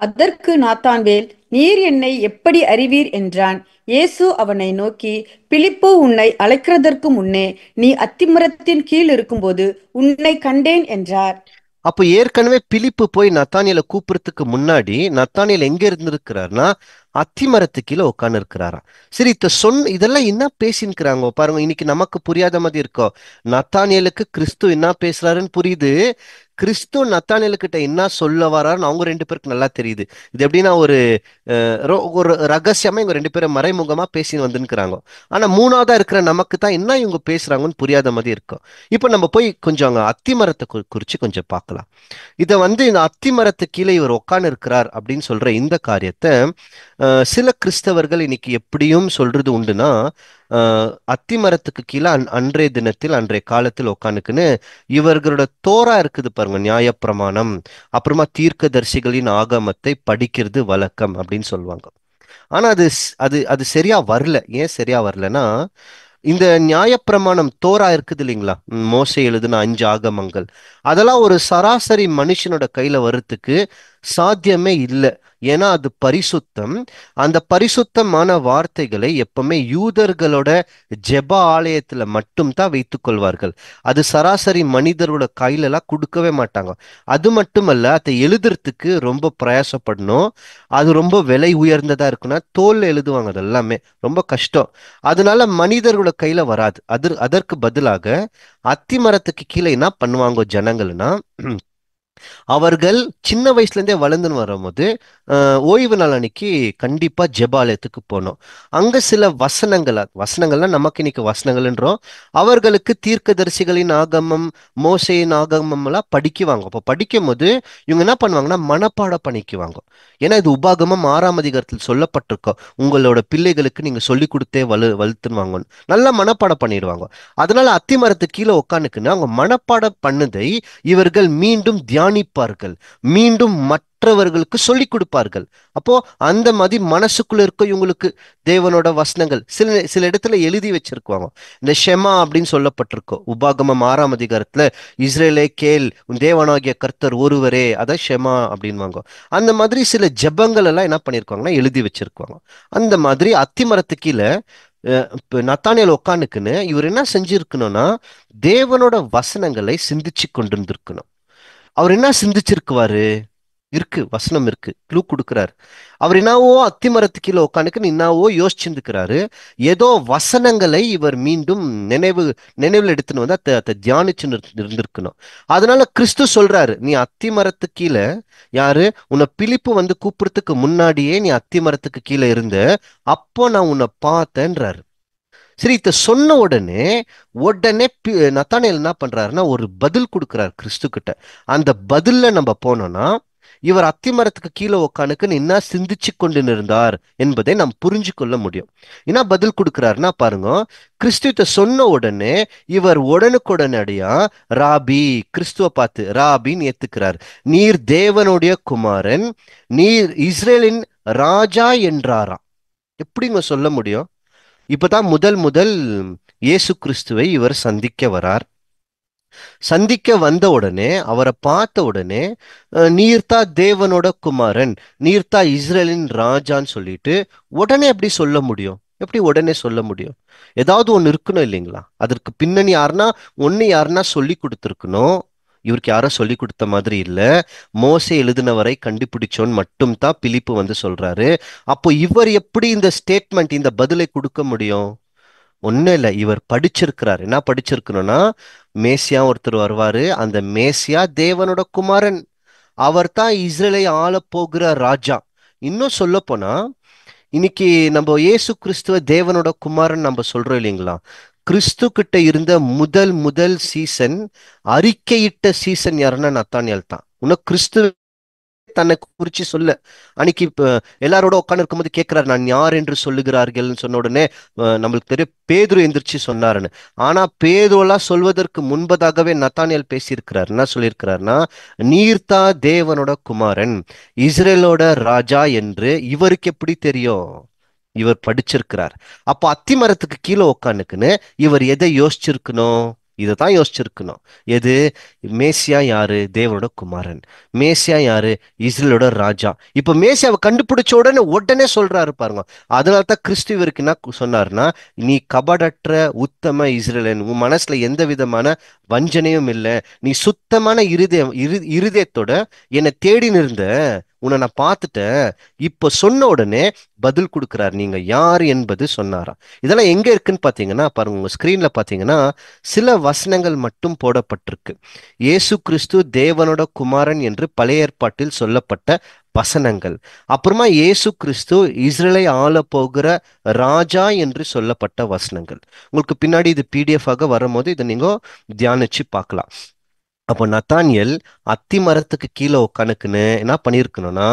அதற்கு நாத்தான்வேல், நீர் என்னை எப்படி அறிவீர் என்றான். இயேசு அவனை நோக்கி, பிலிப்பு உன்னை அழைக்கிறதற்கு முன்னே நீ அத்திமரத்தின் கீழ் இருக்கும்போது உன்னை கண்டேன் என்றார். அப்போ ஏற்கனவே பிலிப்பு போய் நத்தானியலை கூப்பிடுறதுக்கு முன்னாடி நத்தானியல் எங்க இருந்திருக்கிறார்னா அத்திமரத்து கீழே உட்கார்ந்து இருக்கிறாராம். சரி, இதெல்லாம் என்ன பேசின்னுக்கிறாங்க பாருங்க. இன்னைக்கு நமக்கு புரியாத மாதிரி இருக்கோ. நத்தானியலுக்கு கிறிஸ்து என்ன பேசுறாருன்னு புரியுது, கிறிஸ்து நத்தானியலுக்கிட்ட என்ன சொல்ல வராருன்னு அவங்க ரெண்டு பேருக்கு நல்லா தெரியுது. இது எப்படின்னா ஒரு ரகசியமா இவங்க ரெண்டு பேரும் மறைமுகமா பேசின்னு வந்துருக்கிறாங்க. ஆனா மூணாவதா இருக்கிற நமக்கு தான் என்ன இவங்க பேசுறாங்கன்னு புரியாத மாதிரி இருக்கும். இப்போ நம்ம போய் கொஞ்சம் அங்க அத்திமரத்தை குறிச்சு கொஞ்சம் பார்க்கலாம். இதை வந்து இந்த அத்திமரத்து கீழே இவர் உட்கார்ந்து இருக்கிறார் அப்படின்னு சொல்ற இந்த காரியத்தை சில கிறிஸ்தவர்கள் இன்னைக்கு எப்படியும் சொல்றது உண்டுனா, அத்திமரத்துக்கு கீழே அன்றைய தினத்தில் அன்றைய காலத்தில் உட்காந்துக்குன்னு இவர்களோட தோரா இருக்குது பாருங்க, நியாயப்பிரமாணம், அப்புறமா தீர்க்கதரிசிகளின் ஆகமத்தை படிக்கிறது வழக்கம் அப்படின்னு சொல்லுவாங்க. ஆனா அது அது சரியா வரல. ஏன் சரியா வரலன்னா, இந்த நியாயப்பிரமாணம் தோரா இருக்குது இல்லைங்களா, மோசே எழுதுன 5 ஆகமங்கள், அதெல்லாம் ஒரு சராசரி மனுஷனோட கையில வர்றதுக்கு சாத்தியமே இல்லை. ஏன்னா அது பரிசுத்தம். அந்த பரிசுத்தமான வார்த்தைகளை எப்பவுமே யூதர்களோட ஜெப ஆலயத்துல மட்டும் தான் வைத்துக் கொள்வார்கள். அது சராசரி மனிதரோட கையில எல்லாம் கொடுக்கவே மாட்டாங்க. அது மட்டுமல்ல, அதை எழுதுறதுக்கு ரொம்ப பிரயாசப்படணும். அது ரொம்ப விலை உயர்ந்ததா இருக்குன்னா தோல்ல எழுதுவாங்க, அது எல்லாமே ரொம்ப கஷ்டம். அதனால மனிதர்களோட கையில வராது. அதற்கு பதிலாக அத்திமரத்துக்கு கீழே என்ன பண்ணுவாங்க ஜனங்கள்னா, அவர்கள் சின்ன வயசுல இருந்தே வளர்ந்துன்னு வரும்போது ஓய்வு நாள் அன்னைக்கு கண்டிப்பா ஜெபாலயத்துக்கு போனோம். அங்க சில வசனங்கள்னா நமக்கு இன்னைக்கு வசனங்கள்ன்றோம், அவர்களுக்கு தீர்க்கதரிசிகளின் ஆகமம், மோசேயின் ஆகமம் எல்லாம் படிக்குவாங்க. அப்போ படிக்கும் போது இவங்க என்ன பண்ணுவாங்கன்னா மனப்பாடம் பண்ணிக்குவாங்க. ஏன்னா இது உபாகமம் 6 அதிகாரத்தில் சொல்லப்பட்டிருக்கோம், உங்களோட பிள்ளைகளுக்கு நீங்க சொல்லி கொடுத்தே வளர்த்துவாங்கன்னு நல்லா மனப்பாடம் பண்ணிடுவாங்க. அதனால அத்திமரத்து கீழே உட்காந்துக்குன்னு அவங்க மனப்பாடம் பண்ணதை இவர்கள் மீண்டும் தியானிப்பார்கள், மீண்டும் மற்றவர்களுக்கு சொல்லிக் கொடுப்பார்கள். அப்போ அந்த மாதிரி மனசுக்குள்ள இருக்க இவங்களுக்கு தேவனோட வசனங்கள் சில சில இடத்துல எழுதி வச்சிருக்குவாங்க. இந்த ஷெமா அப்படின்னு சொல்லப்பட்டிருக்கோம் உபாகமம் 6 அதிகாரத்துல, இஸ்ரேலே கேள், உன் தேவனாகிய கர்த்தர் ஒருவரே, அதான் ஷெமா அப்படின்வாங்க. அந்த மாதிரி சில ஜெபங்கள் எல்லாம் என்ன பண்ணிருக்காங்கன்னா எழுதி வச்சிருக்குவாங்க. அந்த மாதிரி அத்திமரத்து கீழே நத்தானியல் உட்காந்துக்குன்னு இவர் என்ன செஞ்சிருக்கணும்னா தேவனோட வசனங்களை சிந்திச்சு கொண்டிருந்திருக்கணும். அவர் என்ன சிந்திச்சிருக்குவாரு? இருக்கு, வசனம் இருக்கு, க்ளூ கொடுக்கிறார். அவர் என்னவோ அத்திமரத்து கீழே உட்காந்துக்கு என்னவோ யோசிச்சிருக்கிறாரு. ஏதோ வசனங்களை இவர் மீண்டும் நினைவில் எடுத்துன்னு வந்து அதை தியானிச்சு இருந்திருக்கணும். அதனால கிறிஸ்து சொல்றாரு, நீ அத்திமரத்து கீழே, யாரு உன்னை பிலிப்பு வந்து கூப்பிடுறதுக்கு முன்னாடியே நீ அத்திமரத்துக்கு கீழே இருந்த, அப்போ நான் உன்னை பார்த்தேன்றாரு. சரி, இத சொன்ன உடனே நத்தானியேல் என்ன பண்றாருன்னா ஒரு பதில் கொடுக்கிறார் கிறிஸ்து கிட்ட. அந்த பதில்ல நம்ம போனோம்னா இவர் அத்திமரத்துக்கு கீழே உக்கானுக்கு என்ன சிந்திச்சு கொண்டு இருந்தார் என்பதை நாம் புரிஞ்சு கொள்ள முடியும். என்ன பதில் கொடுக்கிறாருன்னா பாருங்க, கிறிஸ்துவ சொன்ன உடனே இவர் உடனுக்குடனடியா ராபி, கிறிஸ்துவ பார்த்து ராபின்னு ஏத்துக்கிறார். நீர் தேவனுடைய குமாரன், நீர் இஸ்ரேலின் ராஜா என்றாராம். எப்படிங்க சொல்ல முடியும்? இப்பதான் முதல் முதல் இயேசு கிறிஸ்துவை இவர் சந்திக்க வரார். சந்திக்க வந்த உடனே, அவரை பார்த்த உடனே, நீர்த்தா தேவனோட குமாரன், நீர்த்தா இஸ்ரேலின் ராஜான்னு சொல்லிட்டு உடனே எப்படி சொல்ல முடியும்? எப்படி உடனே சொல்ல முடியும்? ஏதாவது ஒண்ணு இருக்கணும் இல்லைங்களா? அதற்கு பின்னணி யாருன்னா சொல்லி கொடுத்துருக்கணும். இவருக்கு யாரோ சொல்லி கொடுத்த மாதிரி இல்ல. மோசே எழுதினவரை கண்டுபிடிச்சோன்னு மட்டும் தான் பிலிப்பு வந்து சொல்றாரு. அப்போ இவர் எப்படி இந்த ஸ்டேட்மெண்ட், இந்த பதிலை கொடுக்க முடியும்? ஒன்னும் இல்லை, இவர் படிச்சிருக்கிறார். என்ன படிச்சிருக்கணும்னா, மேசியா ஒருத்தர் வருவாரு, அந்த மேசியா தேவனோட குமாரன், அவர் தான் இஸ்ரேலை ஆள போகிற ராஜா. இன்னும் சொல்ல போனா இன்னைக்கு நம்ம இயேசு கிறிஸ்துவ தேவனோட குமாரன் நம்ம சொல்றோம் இல்லைங்களா? கிறிஸ்து கிட்ட இருந்த முதல் முதல் சீசன், அறிக்கையிட்ட சீசன் யாருன்னா நத்தானியேல் தான். உனக்கு கிறிஸ்து தன்னை குறிச்சு சொல்ல அன்னைக்கு இப்ப எல்லாரோட உட்கார்ந்து இருக்கும்போது கேட்கிறாரு, நான் யார் என்று சொல்லுகிறார்கள்னு சொன்ன உடனே நம்மளுக்கு தெரியும் பேதுரு எந்திரிச்சு சொன்னாருன்னு. ஆனா பேதுருலாம் சொல்வதற்கு முன்பதாகவே நத்தானியேல் பேசியிருக்கிறார். என்ன சொல்லியிருக்கிறார்னா, நீர்தா தேவனோட குமாரன், இஸ்ரேலோட ராஜா என்று இவருக்கு எப்படி தெரியும்? இவர் படிச்சிருக்கிறார். அப்போ அத்திமரத்துக்கு கீழே உட்காந்துக்குன்னு இவர் எதை யோசிச்சிருக்கணும்? இதை தான் யோசிச்சிருக்கணும். எது? மேசியா யாரு? தேவனோட குமாரன். மேசியா யாரு? இஸ்ரேலோட ராஜா. இப்ப மேசியாவை கண்டுபிடிச்ச உடனே உடனே சொல்றாரு பாருங்க. அதனால தான் கிறிஸ்து இவருக்கு என்ன சொன்னார்னா, நீ கபடற்ற உத்தம இஸ்ரேலன், உன் மனசுல எந்த விதமான வஞ்சனையும் இல்லை, நீ சுத்தமான இருதயத்தோட என்னை தேடி நிறுந்த, உன்னை நான் பார்த்துட்டேன். இப்ப சொன்ன உடனே பதில் கொடுக்கிறார், நீங்க யார் என்பது சொன்னாராம். இதெல்லாம் எங்க இருக்குன்னு பாத்தீங்கன்னா பாருங்க, உங்க ஸ்கிரீன்ல பாத்தீங்கன்னா சில வசனங்கள் மட்டும் போடப்பட்டிருக்கு. இயேசு கிறிஸ்து தேவனோட குமாரன் என்று பழைய ஏற்பாட்டில் சொல்லப்பட்ட வசனங்கள். அப்புறமா இயேசு கிறிஸ்து இஸ்ரேலை ஆள போகிற ராஜா என்று சொல்லப்பட்ட வசனங்கள். உங்களுக்கு பின்னாடி இது பிடிஎஃப் ஆக வரும்போது இதை நீங்க தியானிச்சு பார்க்கலாம். அப்போ நத்தானியேல் அத்தி மரத்துக்கு கீழே உட்காந்துக்குன்னு என்ன பண்ணியிருக்கணும்னா,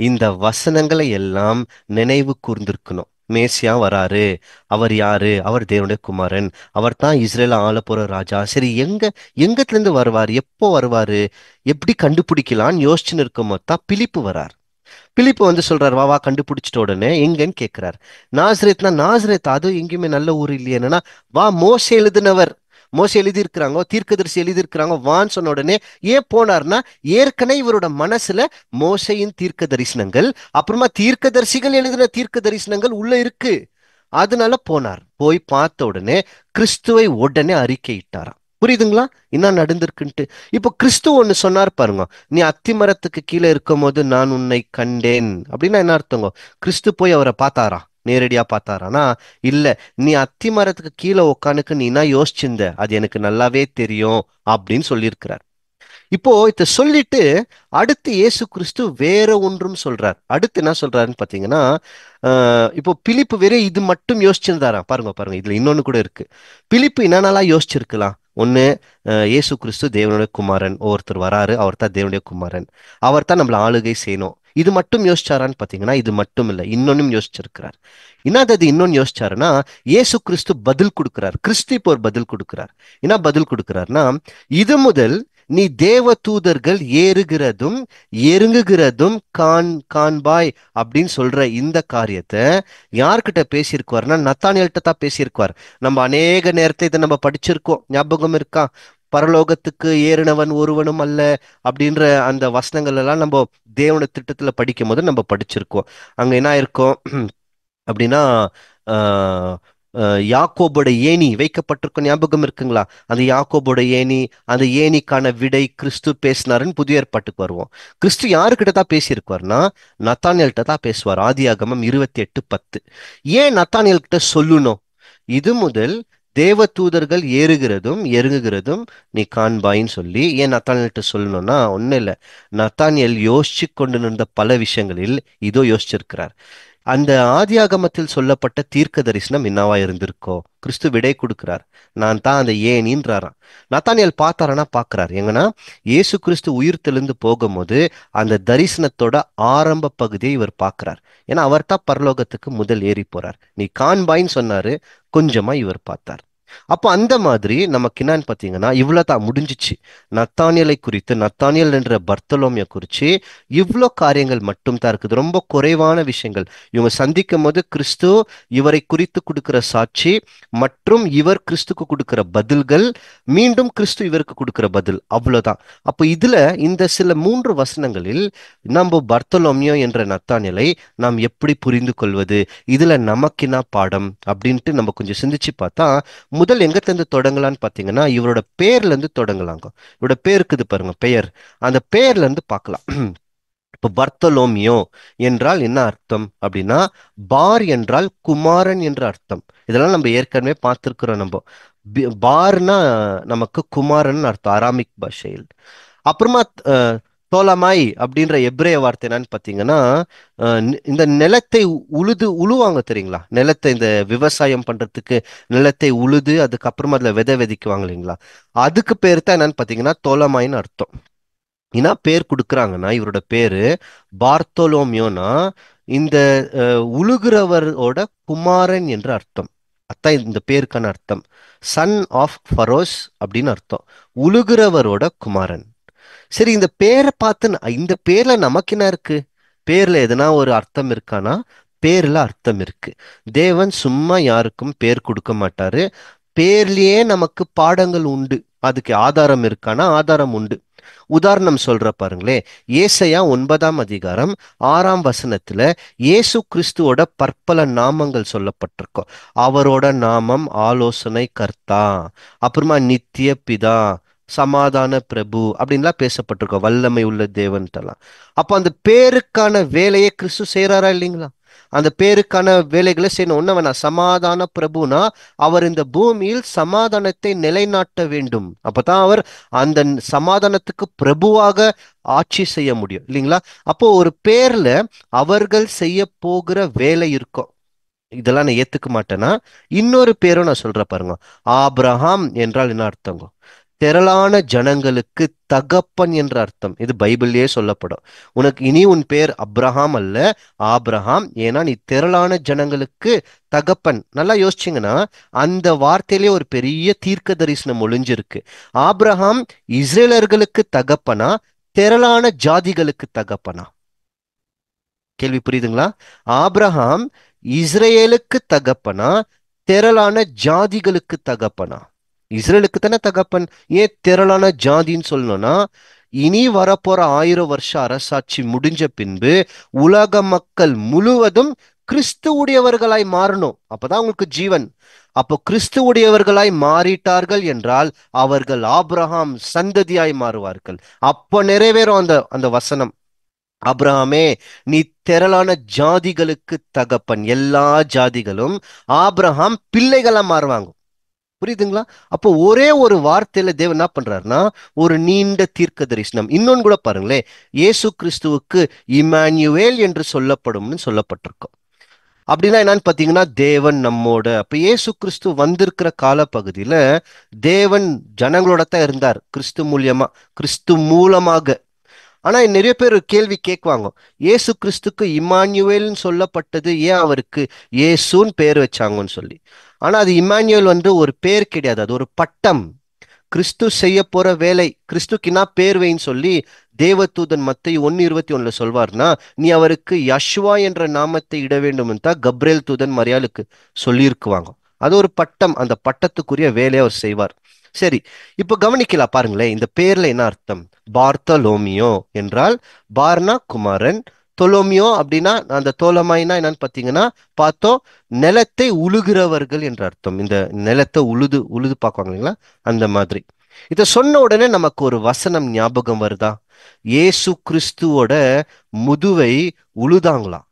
இந்த வசனங்களை எல்லாம் நினைவு கூர்ந்திருக்கணும். மேசியா வராரு, அவர் யாரு? அவர் தேவனுடைய குமாரன், அவர் தான் இஸ்ரேல ஆள போற ராஜா. சரி, எங்கத்துல இருந்து வருவார், எப்போ வருவாரு, எப்படி கண்டுபிடிக்கலான்னு யோசிச்சுன்னு இருக்கும் போது தான் பிலிப்பு வரார். பிலிப்பு வந்து சொல்றாரு, வா வா கண்டுபிடிச்சிட்ட உடனே எங்கன்னு கேட்கிறார். நாசரேத்னா, நாசரேத் அது எங்கேயுமே நல்ல ஊர் இல்லையே. என்னன்னா, வா மோசே எழுதினவர், மோசே எழுதியிருக்கிறாங்க, தீர்க்கதரிசி எழுதியிருக்கிறாங்க, வான்னு சொன்ன உடனே ஏன் போனார்னா, ஏற்கனவே இவரோட மனசுல மோசையின் தீர்க்க தரிசனங்கள், அப்புறமா தீர்க்கதரிசிகள் எழுதின தீர்க்க தரிசனங்கள் உள்ள இருக்கு. அதனால போனார். போய் பார்த்த உடனே கிறிஸ்துவை உடனே அறிக்கையிட்டாராம். புரியுதுங்களா என்ன நடந்திருக்குன்ட்டு? இப்போ கிறிஸ்து ஒண்ணு சொன்னார் பாருங்க, நீ அத்தி மரத்துக்கு கீழே இருக்கும் போது நான் உன்னை கண்டேன் அப்படின்னா என்ன அர்த்தங்க? கிறிஸ்து போய் அவரை பார்த்தாரா? நேரடியா பார்த்தாரானா? இல்ல. நீ அத்தி மரத்துக்கு கீழே உக்கானுக்கு நீ என்ன யோசிச்சிருந்த, அது எனக்கு நல்லாவே தெரியும் அப்படின்னு சொல்லியிருக்கிறார். இப்போ இத சொல்லிட்டு அடுத்து இயேசு கிறிஸ்து வேற ஒன்றும் சொல்றார். அடுத்து என்ன சொல்றாருன்னு பாத்தீங்கன்னா, இப்போ பிலிப்பு வேற இது மட்டும் யோசிச்சிருந்தாரா? பாருங்க பாருங்க, இதுல இன்னொன்னு கூட இருக்கு. பிலிப்பு என்னென்னலாம் யோசிச்சிருக்கலாம்? ஒண்ணு, இயேசு கிறிஸ்து தேவனுடைய குமாரன், ஒருத்தர் வராரு, அவர் தான் தேவனுடைய குமாரன், அவர் தான் நம்மள ஆளுகை செய்யணும். இது மட்டும் யோசிச்சாரான்னு பாத்தீங்கன்னா இது மட்டும் இல்லை, இன்னொன்னும் யோசிச்சிருக்கிறார். என்னது இன்னொன்னு யோசிச்சாருன்னா, இயேசு கிறிஸ்து பதில் கொடுக்கிறார். கிறிஸ்து இப்போ ஒரு பதில் கொடுக்கிறார். என்ன பதில் கொடுக்கிறார்னா, இது முதல் நீ தேவ தூதர்கள் ஏறுகிறதும் இறங்குகிறதும் காண்பாய் அப்படின்னு சொல்ற இந்த காரியத்தை யார்கிட்ட பேசியிருக்குவார்னா நத்தானியேல்கிட்ட தான் பேசியிருக்குவார். நம்ம அநேக நேரத்தை இதை நம்ம படிச்சிருக்கோம், ஞாபகம் இருக்கா? பரலோகத்துக்கு ஏறினவன் ஒருவனும் அல்ல அப்படின்ற அந்த வசனங்கள் எல்லாம் நம்ம தேவன திட்டத்துல படிக்கும் போது நம்ம படிச்சிருக்கோம். அங்க என்ன இருக்கும் அப்படின்னா, ஆஹ் யாக்கோபோட ஏணி வைக்கப்பட்டிருக்கும், ஞாபகம் இருக்குங்களா? அந்த யாக்கோபோட ஏணி, அந்த ஏணிக்கான விடை கிறிஸ்து பேசினாருன்னு புதிய ஏற்பாட்டுக்கு வருவோம். கிறிஸ்து யாருக்கிட்ட தான் பேசியிருக்குவார்னா நத்தானியேல்கிட்ட தான் பேசுவார். ஆதியாகமம் 28:10. ஏன் நத்தானியேல் கிட்ட சொல்லணும்? இது முதல் தேவ தூதர்கள் ஏறுகிறதும் இறங்குகிறதும் நீ காண்பாயின்னு சொல்லி ஏன் நத்தானியேல்கிட்ட சொல்லணும்னா, ஒன்னும் இல்லை, நத்தானியேல் யோசிச்சு கொண்டு நின்ற பல விஷயங்களில் இதோ யோசிச்சிருக்கிறார். அந்த ஆதியாகமத்தில் சொல்லப்பட்ட தீர்க்க தரிசனம் என்னவா இருந்திருக்கோ கிறிஸ்து விடை கொடுக்கிறார். நான் தான் அந்த ஏனின்றாராம். நத்தானியேல் பார்த்தாரனா? பார்க்கிறார். எங்கன்னா இயேசு கிறிஸ்து உயிர் தெழுந்து போகும்போது அந்த தரிசனத்தோட ஆரம்ப பகுதியை இவர் பார்க்கிறார். ஏன்னா அவர் தான் பரலோகத்துக்கு முதல் ஏறி போறார். நீ காண்பாயின்னு சொன்னாரு, கொஞ்சமா இவர் பார்த்தார். அப்போ அந்த மாதிரி நமக்கு என்னன்னு பார்த்தீங்கன்னா இவ்வளவுதான் முடிஞ்சிச்சு. நத்தானியலை குறித்து, நத்தானியல் என்ற பர்த்தலோமிய குறித்து இவ்வளோ காரியங்கள் மட்டும் தான் இருக்குது. ரொம்ப குறைவான விஷயங்கள் இவங்க சந்திக்கும் போது கிறிஸ்து இவரை குறித்து கொடுக்கிற சாட்சி மற்றும் இவர் கிறிஸ்துக்கு கொடுக்கிற பதில்கள், மீண்டும் கிறிஸ்து இவருக்கு கொடுக்கிற பதில், அவ்வளவுதான். அப்போ இதுல இந்த சில 3 வசனங்களில் நம்ம பர்த்தலோமியோ என்ற நத்தானியலை நாம் எப்படி புரிந்து கொள்வது, இதுல நமக்கு என்ன பாடம் அப்படின்ட்டு நம்ம கொஞ்சம் சிந்திச்சு பார்த்தா, முதல் எங்கத்திலிருந்து தொடங்கலான்னு பார்த்தீங்கன்னா இவரோட பேர்ல இருந்து தொடங்கலாங்க. இவரோட பேர் இருக்குது பாருங்க, பெயர். அந்த பெயர்ல இருந்து பார்க்கலாம். இப்போ பர்த்தலோமியோ என்றால் என்ன அர்த்தம் அப்படின்னா, பார் என்றால் குமாரன் என்ற அர்த்தம். இதெல்லாம் நம்ம ஏற்கனவே பார்த்திருக்கிறோம். நம்ம பார்னா நமக்கு குமாரன் அர்த்தம், அராமிக் பாஷையில். அப்புறமா தோலமாய் அப்படின்ற எபிரேய வார்த்தை என்னன்னு பார்த்தீங்கன்னா, இந்த நிலத்தை உழுவாங்க தெரியுங்களா? நிலத்தை இந்த விவசாயம் பண்றதுக்கு நிலத்தை உழுது அதுக்கப்புறமா அதுல விதை விதைக்குவாங்க இல்லைங்களா? அதுக்கு பேர் தான் என்னன்னு பார்த்தீங்கன்னா தோலமாயின்னு அர்த்தம். என்ன பேர் கொடுக்குறாங்கன்னா, இவரோட பேரு பார்த்தோலோமியோனா இந்த உழுகிறவரோட குமாரன் என்று அர்த்தம். அதான் இந்த பேருக்கான அர்த்தம். சன் ஆஃப் ஃபரோஸ் அப்படின்னு அர்த்தம். உழுகிறவரோட குமாரன். சரி, இந்த பேரை பார்த்து இந்த பேர்ல நமக்கு என்ன இருக்கு? பேர்ல எதனா ஒரு அர்த்தம் இருக்கானா? பேர்ல அர்த்தம் இருக்கு. தேவன் சும்மா யாருக்கும் பேர் கொடுக்க மாட்டாரு. பேர்லயே நமக்கு பாடங்கள் உண்டு. அதுக்கு ஆதாரம் இருக்கானா? ஆதாரம் உண்டு. உதாரணம் சொல்ற பாருங்களே, ஏசாயா 9 6 இயேசு கிறிஸ்துவோட பற்பல நாமங்கள் சொல்லப்பட்டிருக்கும். அவரோட நாமம் ஆலோசனை கர்த்தா, அப்புறமா நித்திய பிதா, சமாதான பிரபு அப்படின்லாம் பேசப்பட்டிருக்கோம். வல்லமை உள்ள தேவன்ட்டெல்லாம். அப்போ அந்த பேருக்கான வேலையை கிறிஸ்து செய்யறாரா இல்லைங்களா? அந்த பேருக்கான வேலைகளை செய்யணும். ஒண்ணு வேணா, சமாதான பிரபுனா அவர் இந்த பூமியில் சமாதானத்தை நிலைநாட்ட வேண்டும். அப்பதான் அவர் அந்த சமாதானத்துக்கு பிரபுவாக ஆட்சி செய்ய முடியும் இல்லைங்களா? அப்போ ஒரு பேர்ல அவர்கள் செய்ய போகிற வேலை இருக்கும். இதெல்லாம் நான் ஏத்துக்க மாட்டேன்னா, இன்னொரு பேரும் நான் சொல்ற பாருங்க. ஆபிரகாம் என்றால் என்ன அர்த்தங்க? திரளான ஜனங்களுக்கு தகப்பன் என்ற அர்த்தம். இது பைபிள்லயே சொல்லப்படும். உனக்கு இனி உன் பேர் அப்ரஹாம் அல்ல, ஆபிரகாம். ஏன்னா நீ திரளான ஜனங்களுக்கு தகப்பன். நல்லா யோசிச்சிங்கன்னா அந்த வார்த்தையிலே ஒரு பெரிய தீர்க்க தரிசனம் ஒளிஞ்சிருக்கு. ஆபிரகாம் இஸ்ரேலர்களுக்கு தகப்பனா, திரளான ஜாதிகளுக்கு தகப்பனா? கேள்வி புரியுதுங்களா? ஆபிரகாம் இஸ்ரேலுக்கு தகப்பனா, திரளான ஜாதிகளுக்கு தகப்பனா? இஸ்ரேலுக்கு தானே தகப்பன். ஏன் திரளான ஜாதின்னு சொல்லணும்னா, இனி வரப்போற 1000 வருஷ அரசாட்சி முடிஞ்ச பின்பு உலக மக்கள் முழுவதும் கிறிஸ்துவுடையவர்களாய் மாறணும். அப்பதான் உங்களுக்கு ஜீவன். அப்போ கிறிஸ்துவுடையவர்களாய் மாறிட்டார்கள் என்றால் அவர்கள் ஆபிரகாம் சந்ததியாய் மாறுவார்கள். அப்போ நிறைவேறும் அந்த அந்த வசனம். ஆபிரகாமே, நீ திரளான ஜாதிகளுக்கு தகப்பன். எல்லா ஜாதிகளும் ஆபிரகாம் பிள்ளைகளா மாறுவாங்க. புரியுதுங்களா? அப்போ ஒரே ஒரு வார்த்தையில தேவன் என்ன பண்றாருன்னா ஒரு நீண்ட தீர்க்க தரிசனம். இன்னொன்னு கூட பாருங்களேன், இயேசு கிறிஸ்துவுக்கு இமானுவேல் என்று சொல்லப்படும்னு சொல்லப்பட்டிருக்கும். அப்படின்னா என்னன்னு பாத்தீங்கன்னா தேவன் நம்மோட. அப்ப இயேசு கிறிஸ்து வந்திருக்கிற காலப்பகுதியில தேவன் ஜனங்களோட தான் இருந்தார், கிறிஸ்து மூலியமா, கிறிஸ்து மூலமாக. ஆனா நிறைய பேர் ஒரு கேள்வி கேட்குவாங்க, இயேசு கிறிஸ்துக்கு இம்மானுவேல்னு சொல்லப்பட்டது, ஏன் அவருக்கு இயேசுன்னு பேர் வச்சாங்கன்னு சொல்லி. ஆனா அது இம்மானுவேல் ஒரு பேர் கிடையாது, அது ஒரு பட்டம். கிறிஸ்து செய்ய போற வேலை, கிறிஸ்துக்கு என்ன பேர் வைன்னு சொல்லி தேவதூதன் மத்தேயு 1:21 சொல்வார்னா, நீ அவருக்கு யஷ்வா என்ற நாமத்தை இட வேண்டும் தான் கப்ரேல் தூதன் மரியாளுக்கு சொல்லியிருக்குவாங்க. அது ஒரு பட்டம். அந்த பட்டத்துக்குரிய வேலையை அவர் செய்வார். சரி, இப்ப கவனிக்கலாம் பாருங்களேன், இந்த பேர்ல என்ன அர்த்தம்? பார்த்தலோமியோ என்றால், பார்னா குமாரன், தொலோமியோ அப்படின்னா அந்த தோலமாயினா என்னன்னு பாத்தீங்கன்னா பார்த்தோம், நிலத்தை உழுகிறவர்கள் என்ற அர்த்தம். இந்த நிலத்தை உழுது உழுது பார்க்குவாங்க இல்லைங்களா, அந்த மாதிரி. இதை சொன்ன உடனே நமக்கு ஒரு வசனம் ஞாபகம் வருதா? இயேசு கிறிஸ்துவோட முதுவை உழுதாங்களாம்.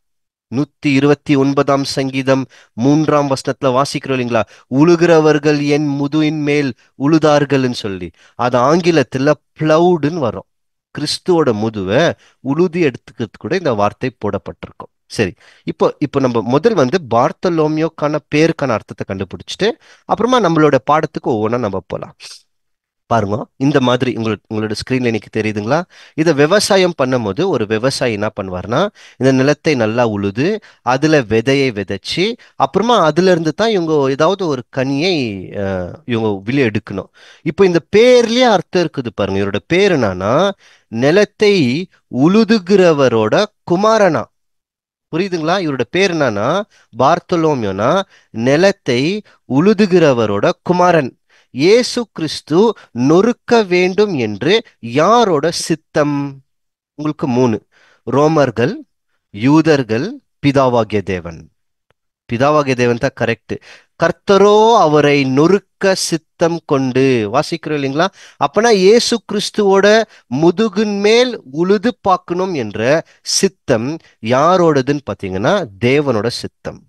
129 3 வாசிக்கிறோம் இல்லைங்களா? உழுகிறவர்கள் என் முதுவின் மேல் உழுதார்கள்னு சொல்லி. அது ஆங்கிலத்துல பிளவுடுன்னு வரும். கிறிஸ்துவோட முதுவை உழுதி எடுத்துக்கிறது கூட இந்த வார்த்தை போடப்பட்டிருக்கும். சரி, இப்போ இப்போ நம்ம முதல் பார்த்தலோமியோக்கான பேருக்கான அர்த்தத்தை கண்டுபிடிச்சிட்டு அப்புறமா நம்மளோட பாடத்துக்கு ஒவ்வொன்றா நம்ம போலாம். பாருங்க, இந்த மாதிரி உங்களோட ஸ்கிரீன்ல இன்னைக்கு தெரியுதுங்களா? இதை விவசாயம் பண்ணும்போது ஒரு விவசாயி என்ன பண்ணுவார்னா, இந்த நிலத்தை நல்லா உழுது அதுல விதையை விதைச்சு அப்புறமா அதுல இருந்து தான் இவங்க ஏதாவது ஒரு கனியை இவங்க வெளியே எடுக்கணும். இப்போ இந்த பேர்லயே அர்த்தம் இருக்குது பாருங்க. இவரோட பேர் என்னன்னா, நிலத்தை உழுதுகிறவரோட குமாரனா. புரியுதுங்களா? இவரோட பேர் என்னன்னா பார்த்தலோமியோனா, நிலத்தை உழுதுகிறவரோட குமாரன். இயேசு கிறிஸ்து நொறுக்க வேண்டும் என்று யாரோட சித்தம்? உங்களுக்கு 3: ரோமர்கள், யூதர்கள், பிதாவாகிய தேவன். பிதாவாகிய தேவன் தான் கரெக்ட். கர்த்தரோ அவரை நொறுக்க சித்தம் கொண்டு, வாசிக்கிறோம் இல்லைங்களா? அப்பனா இயேசு கிறிஸ்துவோட முதுகின் மேல் உழுது பார்க்கணும் என்ற சித்தம் யாரோடதுன்னு பாத்தீங்கன்னா தேவனோட சித்தம்.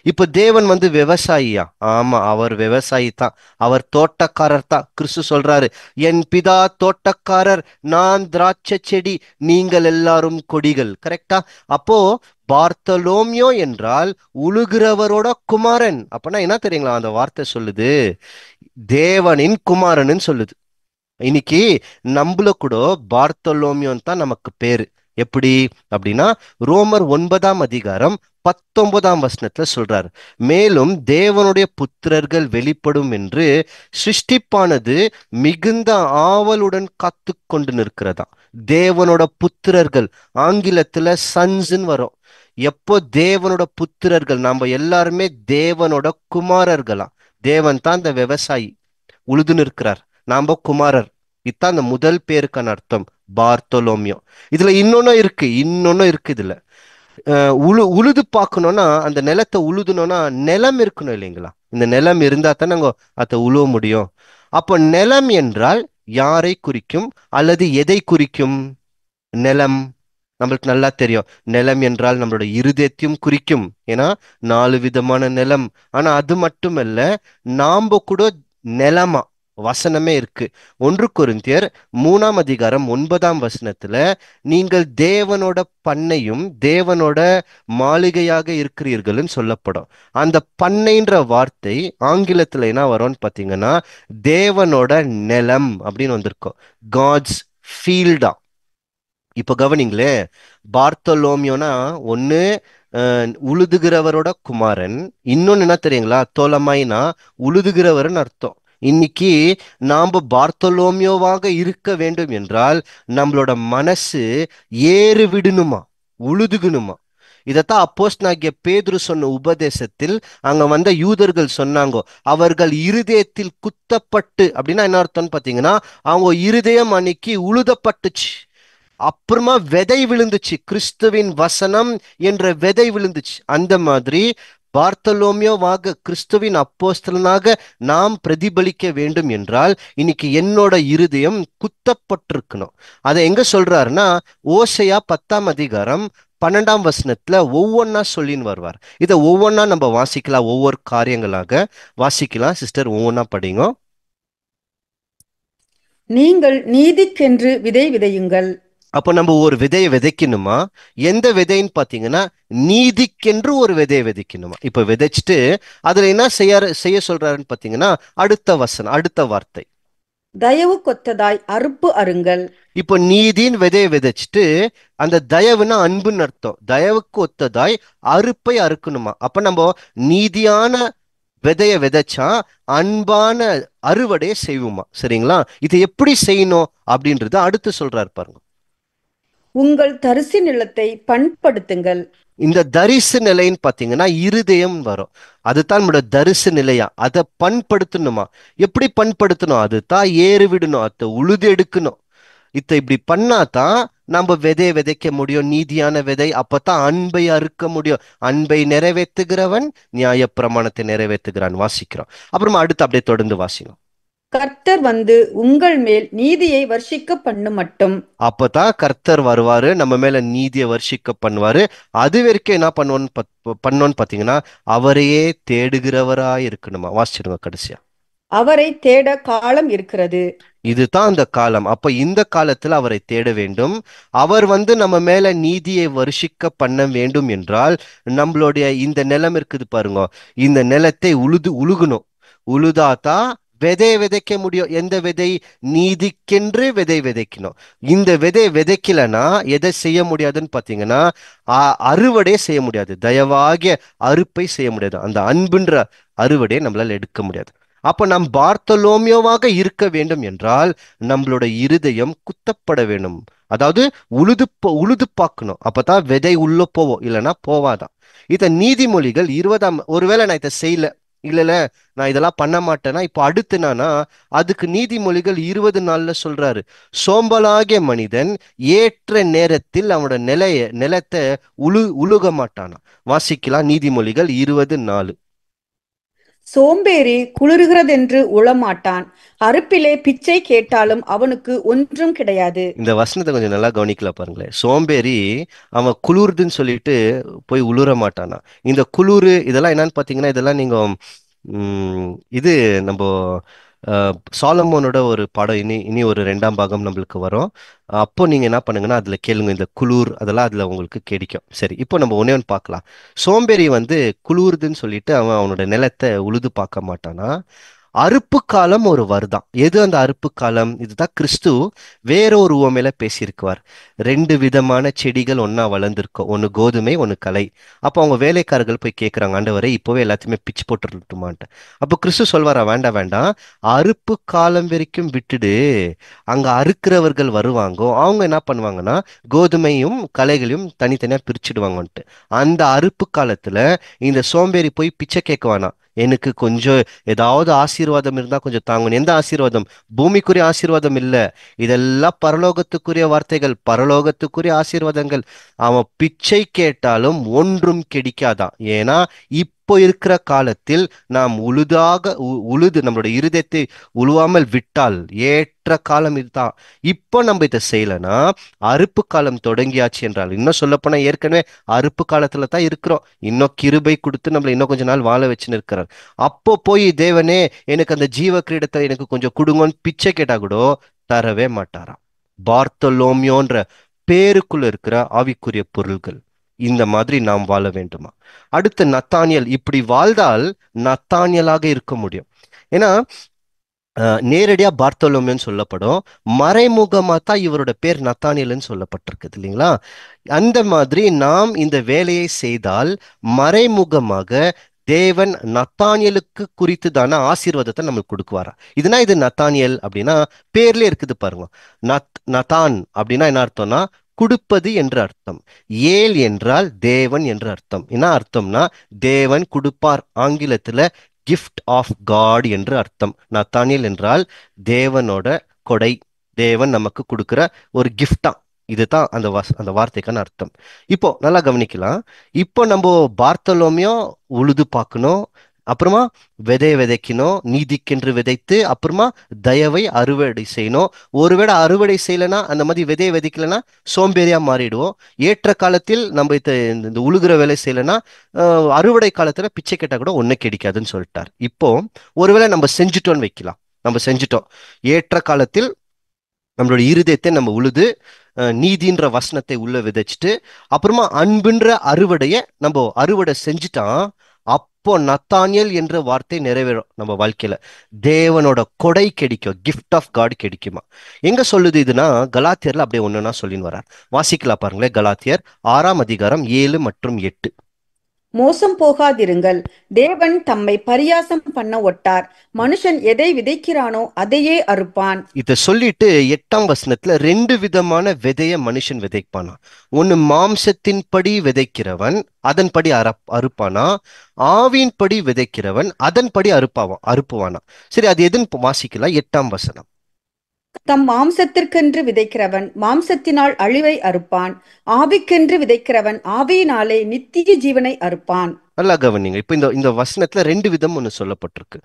இப்ப தேவன் வந்து விவசாயியா? ஆமா, அவர் விவசாயி தான். அவர் தோட்டக்காரர் தான். கிறிஸ்து சொல்றாரு, என் பிதா தோட்டக்காரர், நான் திராட்சை செடி, நீங்கள் எல்லாரும் கொடிகள். கரெக்டா? அப்போ பார்த்தலோமியோ என்றால் உழுகிறவரோட குமாரன். அப்பனா என்ன தெரியுங்களா அந்த வார்த்தை சொல்லுது? தேவனின் குமாரன்னு சொல்லுது. இன்னைக்கு நம்மள கூட பார்த்தலோமியோன் தான் நமக்கு பேரு. எப்படி அப்படின்னா, ரோமர் 9 19 சொல்றாரு, மேலும் தேவனுடைய புத்திரர்கள் வெளிப்படும் என்று சிருஷ்டிப்பானது மிகுந்த ஆவலுடன் காத்து கொண்டு நிற்கிறதா. தேவனோட புத்திரர்கள், ஆங்கிலத்துல சன்ஸ்ன்னு வரும். எப்போ தேவனோட புத்திரர்கள், நாம எல்லாருமே தேவனோட குமாரர்களா. தேவன் தான் அந்த விவசாயி, உழுது நிற்கிறார். நாம குமாரர். இதான் அந்த முதல் பேருக்கான அர்த்தம், பார்த்தோலோமியோ. இதுல இன்னொன்னு இருக்கு இதுல. உழுது பார்க்கணும்னா, அந்த நிலத்தை உழுதுனோம்னா நிலம் இருக்கணும் இல்லைங்களா? இந்த நிலம் இருந்தா தான் நாங்க அதை உழுவ முடியும். அப்போ நிலம் என்றால் யாரை குறிக்கும் அல்லது எதை குறிக்கும்? நிலம் நம்மளுக்கு நல்லா தெரியும். நிலம் என்றால் நம்மளோட இருதயத்தையும் குறிக்கும். ஏன்னா 4 விதமான நிலம். ஆனா அது மட்டுமல்ல, நாம கூட நிலமா வசனமே இருக்கு. 1 கொரிந்தியர் 3 அதிகாரம் 9 நீங்கள் தேவனோட பண்ணையும் தேவனோட மாளிகையாக இருக்கிறீர்கள்னு சொல்லப்படும். அந்த பண்ணைன்ற வார்த்தை ஆங்கிலத்துல என்ன வரும்னு பாத்தீங்கன்னா, தேவனோட நிலம் அப்படின்னு வந்திருக்கும். காட்ஸ் ஃபீல்டா. இப்ப கவனிங்களே, பார்த்தலோமியோனா ஒண்ணு உழுதுகிறவரோட குமாரன். இன்னொன்னு என்ன தெரியுங்களா? தோலமாய்னா உழுதுகிறவர்னு அர்த்தம். இன்னைக்கு நாம பார்த்தலோமியோவாக இருக்க வேண்டும் என்றால் நம்மளோட மனசு ஏறு விடணுமா, உழுதுகணுமா. இதத்தான் அப்போஸ்தலனாகிய பேதுரு சொன்ன உபதேசத்தில் அங்க வந்த யூதர்கள் சொன்னாங்க, அவர்கள் இருதயத்தில் குத்தப்பட்டு. அப்படின்னா என்ன அர்த்தம்னு பாத்தீங்கன்னா, அவங்க இருதயம் அன்னைக்கு உழுதப்பட்டுச்சு. அப்புறமா விதை விழுந்துச்சு, கிறிஸ்துவின் வசனம் என்ற விதை விழுந்துச்சு. அந்த மாதிரி பார்த்தலோமியோவாக, கிறிஸ்துவின் அப்போஸ்தலனாக நாம் பிரதிபலிக்க வேண்டும் என்றால் இன்னைக்கு என்னோட இருதயம் குத்தப்பட்டிருக்கணும். அதை எங்க சொல்றாருன்னா, ஓசையா 10 அதிகாரம் 12 ஒவ்வொன்னா சொல்லின்னு வருவார். இதை ஒவ்வொன்னா நம்ம வாசிக்கலாம், ஒவ்வொரு காரியங்களாக வாசிக்கலாம். சிஸ்டர் ஒவ்வொன்னா படிங்க. நீங்கள் நீதிக்கென்று விதை விதையுங்கள். அப்போ நம்ம ஒரு விதையை விதைக்கணுமா? எந்த விதைன்னு பாத்தீங்கன்னா, நீதிக்கென்று ஒரு விதையை விதைக்கணுமா. இப்ப விதைச்சிட்டு அதுல என்ன செய்ய சொல்றாருன்னு பாத்தீங்கன்னா, அடுத்த வார்த்தை, தயவு கொத்ததாய் அறுப்பு அருங்கள். இப்போ நீதின்னு விதையை விதைச்சிட்டு, அந்த தயவுன்னா அன்புன்னு அர்த்தம். தயவுக்கு ஒத்ததாய் அறுப்பை அறுக்கணுமா. அப்ப நம்ம நீதியான விதைய விதைச்சா அன்பான அறுவடையை செய்வோமா. சரிங்களா? இது எப்படி செய்யணும் அப்படின்றத அடுத்து சொல்றாரு பாருங்க. உங்கள் தரிசு நிலத்தை பண்படுத்துங்கள். இந்த தரிசு நிலைன்னு பாத்தீங்கன்னா இருதயம் வரும். அதுதான் நம்மளோட தரிசு நிலையா. அதை பண்படுத்தணுமா. எப்படி பண்படுத்தணும்? அதுதான் ஏறு விடணும், அதை உழுது எடுக்கணும். இப்படி பண்ணாதான் நம்ம விதையை விதைக்க முடியும், நீதியான விதை. அப்பதான் அன்பை அறுக்க முடியும். அன்பை நிறைவேற்றுகிறவன் நியாய பிரமாணத்தை நிறைவேற்றுகிறான். வாசிக்கிறோம். அப்புறமா அடுத்து அப்படியே தொடர்ந்து வாசிக்கிறோம். கர்த்தர் வந்து உங்கள் மேல் நீதியை வர்ஷிக்க பண்ணு மட்டும். அப்பதான் கர்த்தர் வருவாரு, நம்ம மேல நீதியை வர்ஷிக்க பண்ணுவாரு. அது வரைக்கும் என்ன பண்ணோன்னு பாத்தீங்கன்னா, அவரையே தேடுகிறவராய் இருக்கணுமா. வாசிச்சிடுங்க கடைசியா. அவரை தேட காலம் இருக்கிறது. இதுதான் அந்த காலம். அப்ப இந்த காலத்துல அவரை தேட வேண்டும். அவர் வந்து நம்ம மேல நீதியை வருஷிக்க பண்ண வேண்டும் என்றால், நம்மளுடைய இந்த நிலம் இருக்குது பாருங்க, இந்த நிலத்தை உழுகணும். உழுதாதான் விதையை விதைக்க முடியும். எந்த விதை? நீதிக்கென்று விதை விதைக்கணும். இந்த விதை விதைக்கலன்னா எதை செய்ய முடியாதுன்னு பாத்தீங்கன்னா, அறுவடை செய்ய முடியாது. தயவாகிய அறுப்பை செய்ய முடியாது. அந்த அன்புன்ற அறுவடையை நம்மளால எடுக்க முடியாது. அப்ப நாம் பார்த்தலோமியோவாக இருக்க வேண்டும் என்றால் நம்மளோட இருதயம் குத்தப்பட வேண்டும். அதாவது உழுது பார்க்கணும். அப்பதான் விதை உள்ள போவோம், இல்லைன்னா போவாதான். இத நீதிமொழிகள் 20 ஒருவேளை நான் இதை செய்யல, இல்ல நான் இதெல்லாம் பண்ண மாட்டேன்னா, இப்போ அடுத்து நானா, அதுக்கு நீதிமொழிகள் 20 சொல்றாரு, சோம்பலாகிய மனிதன் ஏற்ற நேரத்தில் அவனோட நிலத்தை உழுக மாட்டானா. வாசிக்கலாம் நீதிமொழிகள் 20:4. சோம்பேறி குளிர்கிறதென்று உளமாட்டான், அறுப்பிலே பிச்சை கேட்டாலும் அவனுக்கு ஒன்றும் கிடையாது. இந்த வசனத்தை கொஞ்சம் நல்லா கவனிக்கல பாருங்களேன். சோம்பேறி அவன் குளிருதுன்னு சொல்லிட்டு போய் உளுர மாட்டானா. இந்த குளிரு இதெல்லாம் என்னன்னு பார்த்தீங்கன்னா, இதெல்லாம் நீங்க இது நம்ம சாலமோனோட ஒரு படம் இனி இனி ஒரு ரெண்டாம் பாகம் நம்மளுக்கு வரும். அப்போ நீங்க என்ன பண்ணுங்கன்னா அதுல கேளுங்க, இந்த குளூர் அதெல்லாம் அதுல உங்களுக்கு கிடைக்கும். சரி, இப்போ நம்ம ஒண்ணே ஒன்று பார்க்கலாம். சோம்பேறி வந்து குளிருதுன்னு சொல்லிட்டு அவன் அவனோட நிலத்தை உழுது பார்க்க மாட்டானா. அறுப்பு காலம் ஒரு வருதான். எது அந்த அறுப்பு காலம்? இதுதான் கிறிஸ்து வேற ஒரு உவமையில பேசியிருக்குவார். ரெண்டு விதமான செடிகள் ஒண்ணா வளர்ந்துருக்கும், ஒன்னு கோதுமை ஒன்னு களை. அப்போ அவங்க வேலைக்காரர்கள் போய் கேட்குறாங்க, ஆண்டவரே இப்போவே எல்லாத்தையுமே பிச்சு போட்டுட்டுமான்ட்டு. அப்போ கிறிஸ்து சொல்வாரா, வேண்டாம் வேண்டாம், அறுப்பு காலம் வரைக்கும் விட்டுடு, அங்க அறுக்கிறவர்கள் வருவாங்க, அவங்க என்ன பண்ணுவாங்கன்னா கோதுமையும் களைகளையும் தனித்தனியா பிரிச்சுடுவாங்கன்ட்டு. அந்த அறுப்பு காலத்துல இந்த சோம்பேறி போய் பிச்சை கேட்க வேணாம், எனக்கு கொஞ்சம் ஏதாவது ஆசீர்வாதம் இருந்தா கொஞ்சம் தாங்கணும். எந்த ஆசீர்வாதம்? பூமிக்குரிய ஆசீர்வாதம் இல்ல, இதெல்லாம் பரலோகத்துக்குரிய வார்த்தைகள், பரலோகத்துக்குரிய ஆசீர்வாதங்கள். அவன் பிச்சை கேட்டாலும் ஒன்றும் கிடைக்காதான். ஏன்னா இப்போ இருக்கிற காலத்தில் நாம் உழுது நம்மளோட இருதயத்தை உழுவாமல் விட்டால் ஏற்ற காலம் இதுதான். இப்போ நம்ம இதை செய்யலைன்னா அறுப்பு காலம் தொடங்கியாச்சு என்றால், இன்னும் சொல்லப்போனா ஏற்கனவே அறுப்பு காலத்துல தான் இருக்கிறோம். இன்னும் கிருபை கொடுத்து நம்மளை இன்னும் கொஞ்ச நாள் வாழ வச்சுன்னு இருக்கிறார். அப்போ போய் தேவனே எனக்கு அந்த ஜீவ கிரீடத்தை எனக்கு கொஞ்சம் கொடுங்கன்னு பிச்சை கேட்டா கூட தரவே மாட்டாராம். பார்த்தலோமியோன்ற பேருக்குள்ள இருக்கிற ஆவிக்குரிய பொருள்கள். இந்த மாதிரி நாம் வாழ வேண்டுமா? அடுத்து நத்தானியல் இப்படி வாழ்ந்தால் நத்தானியலாக இருக்க முடியும். ஏன்னா நேரடியா பார்த்தோலோமேன்னு சொல்லப்படும், மறைமுகமா தான் இவரோட பேர் நத்தானியல்னு சொல்லப்பட்டிருக்குது இல்லைங்களா? அந்த மாதிரி நாம் இந்த வேலையை செய்தால் மறைமுகமாக தேவன் நத்தானியலுக்கு குறித்து தானே ஆசீர்வாதத்தை நம்மளுக்கு கொடுக்குவாரா. இதுனா இது நத்தானியல் அப்படின்னா பேர்ல இருக்குது பாருங்க. நதான் அப்படின்னா என்ன அர்த்தம்னா கொடுப்பது என்று அர்த்தம். ஏல் என்றால் தேவன் என்று அர்த்தம். என்ன அர்த்தம்னா தேவன் கொடுப்பார். ஆங்கிலத்துல கிஃப்ட் ஆஃப் காட் என்று அர்த்தம். நத்தானியல் என்றால் தேவனோட கொடை, தேவன் நமக்கு கொடுக்கிற ஒரு கிஃப்டா. இதுதான் அந்த வார்த்தைக்கான அர்த்தம். இப்போ நல்லா கவனிக்கலாம். இப்போ நம்ம பார்த்தலோமையோ உழுது பார்க்கணும், அப்புறமா விதைக்கணும், நீதிக்கென்று விதைத்து அப்புறமா தயவை அறுவடை செய்யணும். ஒருவேளை அறுவடை செய்யலைன்னா, அந்த மாதிரி விதைக்கலைன்னா சோம்பேறியா மாறிடுவோம். ஏற்ற காலத்தில் நம்ம இந்த உழுகிற வேலை செய்யலைன்னா அறுவடை காலத்துல பிச்சை கேட்டா கூட ஒன்னும் கிடைக்காதுன்னு சொல்லிட்டார். இப்போ ஒருவேளை நம்ம செஞ்சுட்டோம்னு வைக்கலாம், நம்ம செஞ்சுட்டோம், ஏற்ற காலத்தில் நம்மளோட இருதயத்தை நம்ம உழுது நீதின்ற வசனத்தை உள்ள விதைச்சிட்டு அப்புறமா அன்புன்ற அறுவடையை நம்ம அறுவடை செஞ்சுட்டான். அப்போ நத்தானியல் என்ற வார்த்தை நிறைவேறும் நம்ம வாழ்க்கையில. தேவனோட கொடை கிடைக்கும், கிஃப்ட் ஆஃப் காட் கிடைக்குமா. எங்க சொல்லுது இதுனா கலாத்தியர்ல அப்படியே ஒண்ணுன்னா சொல்லின்னு வர்றார். வாசிக்கலாம் பாருங்களேன். கலாத்தியர் 6ஆம் அதிகாரம் 7 மற்றும் 8. மோசம் போகாதிருங்கள், தேவன் தம்மை பரியாசம் பண்ண ஒட்டார், மனுஷன் எதை விதைக்கிறானோ அதையே அறுப்பான். இத சொல்லிட்டு 8ஆம் வசனத்துல ரெண்டு விதமான விதைய மனுஷன் விதைப்பானா. ஒன்னு மாம்சத்தின்படி விதைக்கிறவன் அதன்படி அறுப்பானா, ஆவியின்படி விதைக்கிறவன் அதன்படி அறுப்புவானா. சரி, அது எதுன்னு வாசிக்கலாம். 8ஆம் வசனம். தம் மாம்சத்திற்கென்று விதைக்கிறவன் மாம்சத்தினால் அழிவை அறுப்பான், ஆவிக்கென்று விதைக்கிறவன் ஆவியினாலே நித்திய ஜீவனை அறுப்பான். நல்லா கவனிங்க. இப்ப இந்த வசனத்துல ரெண்டு விதம் ஒண்ணு சொல்லப்பட்டிருக்கு.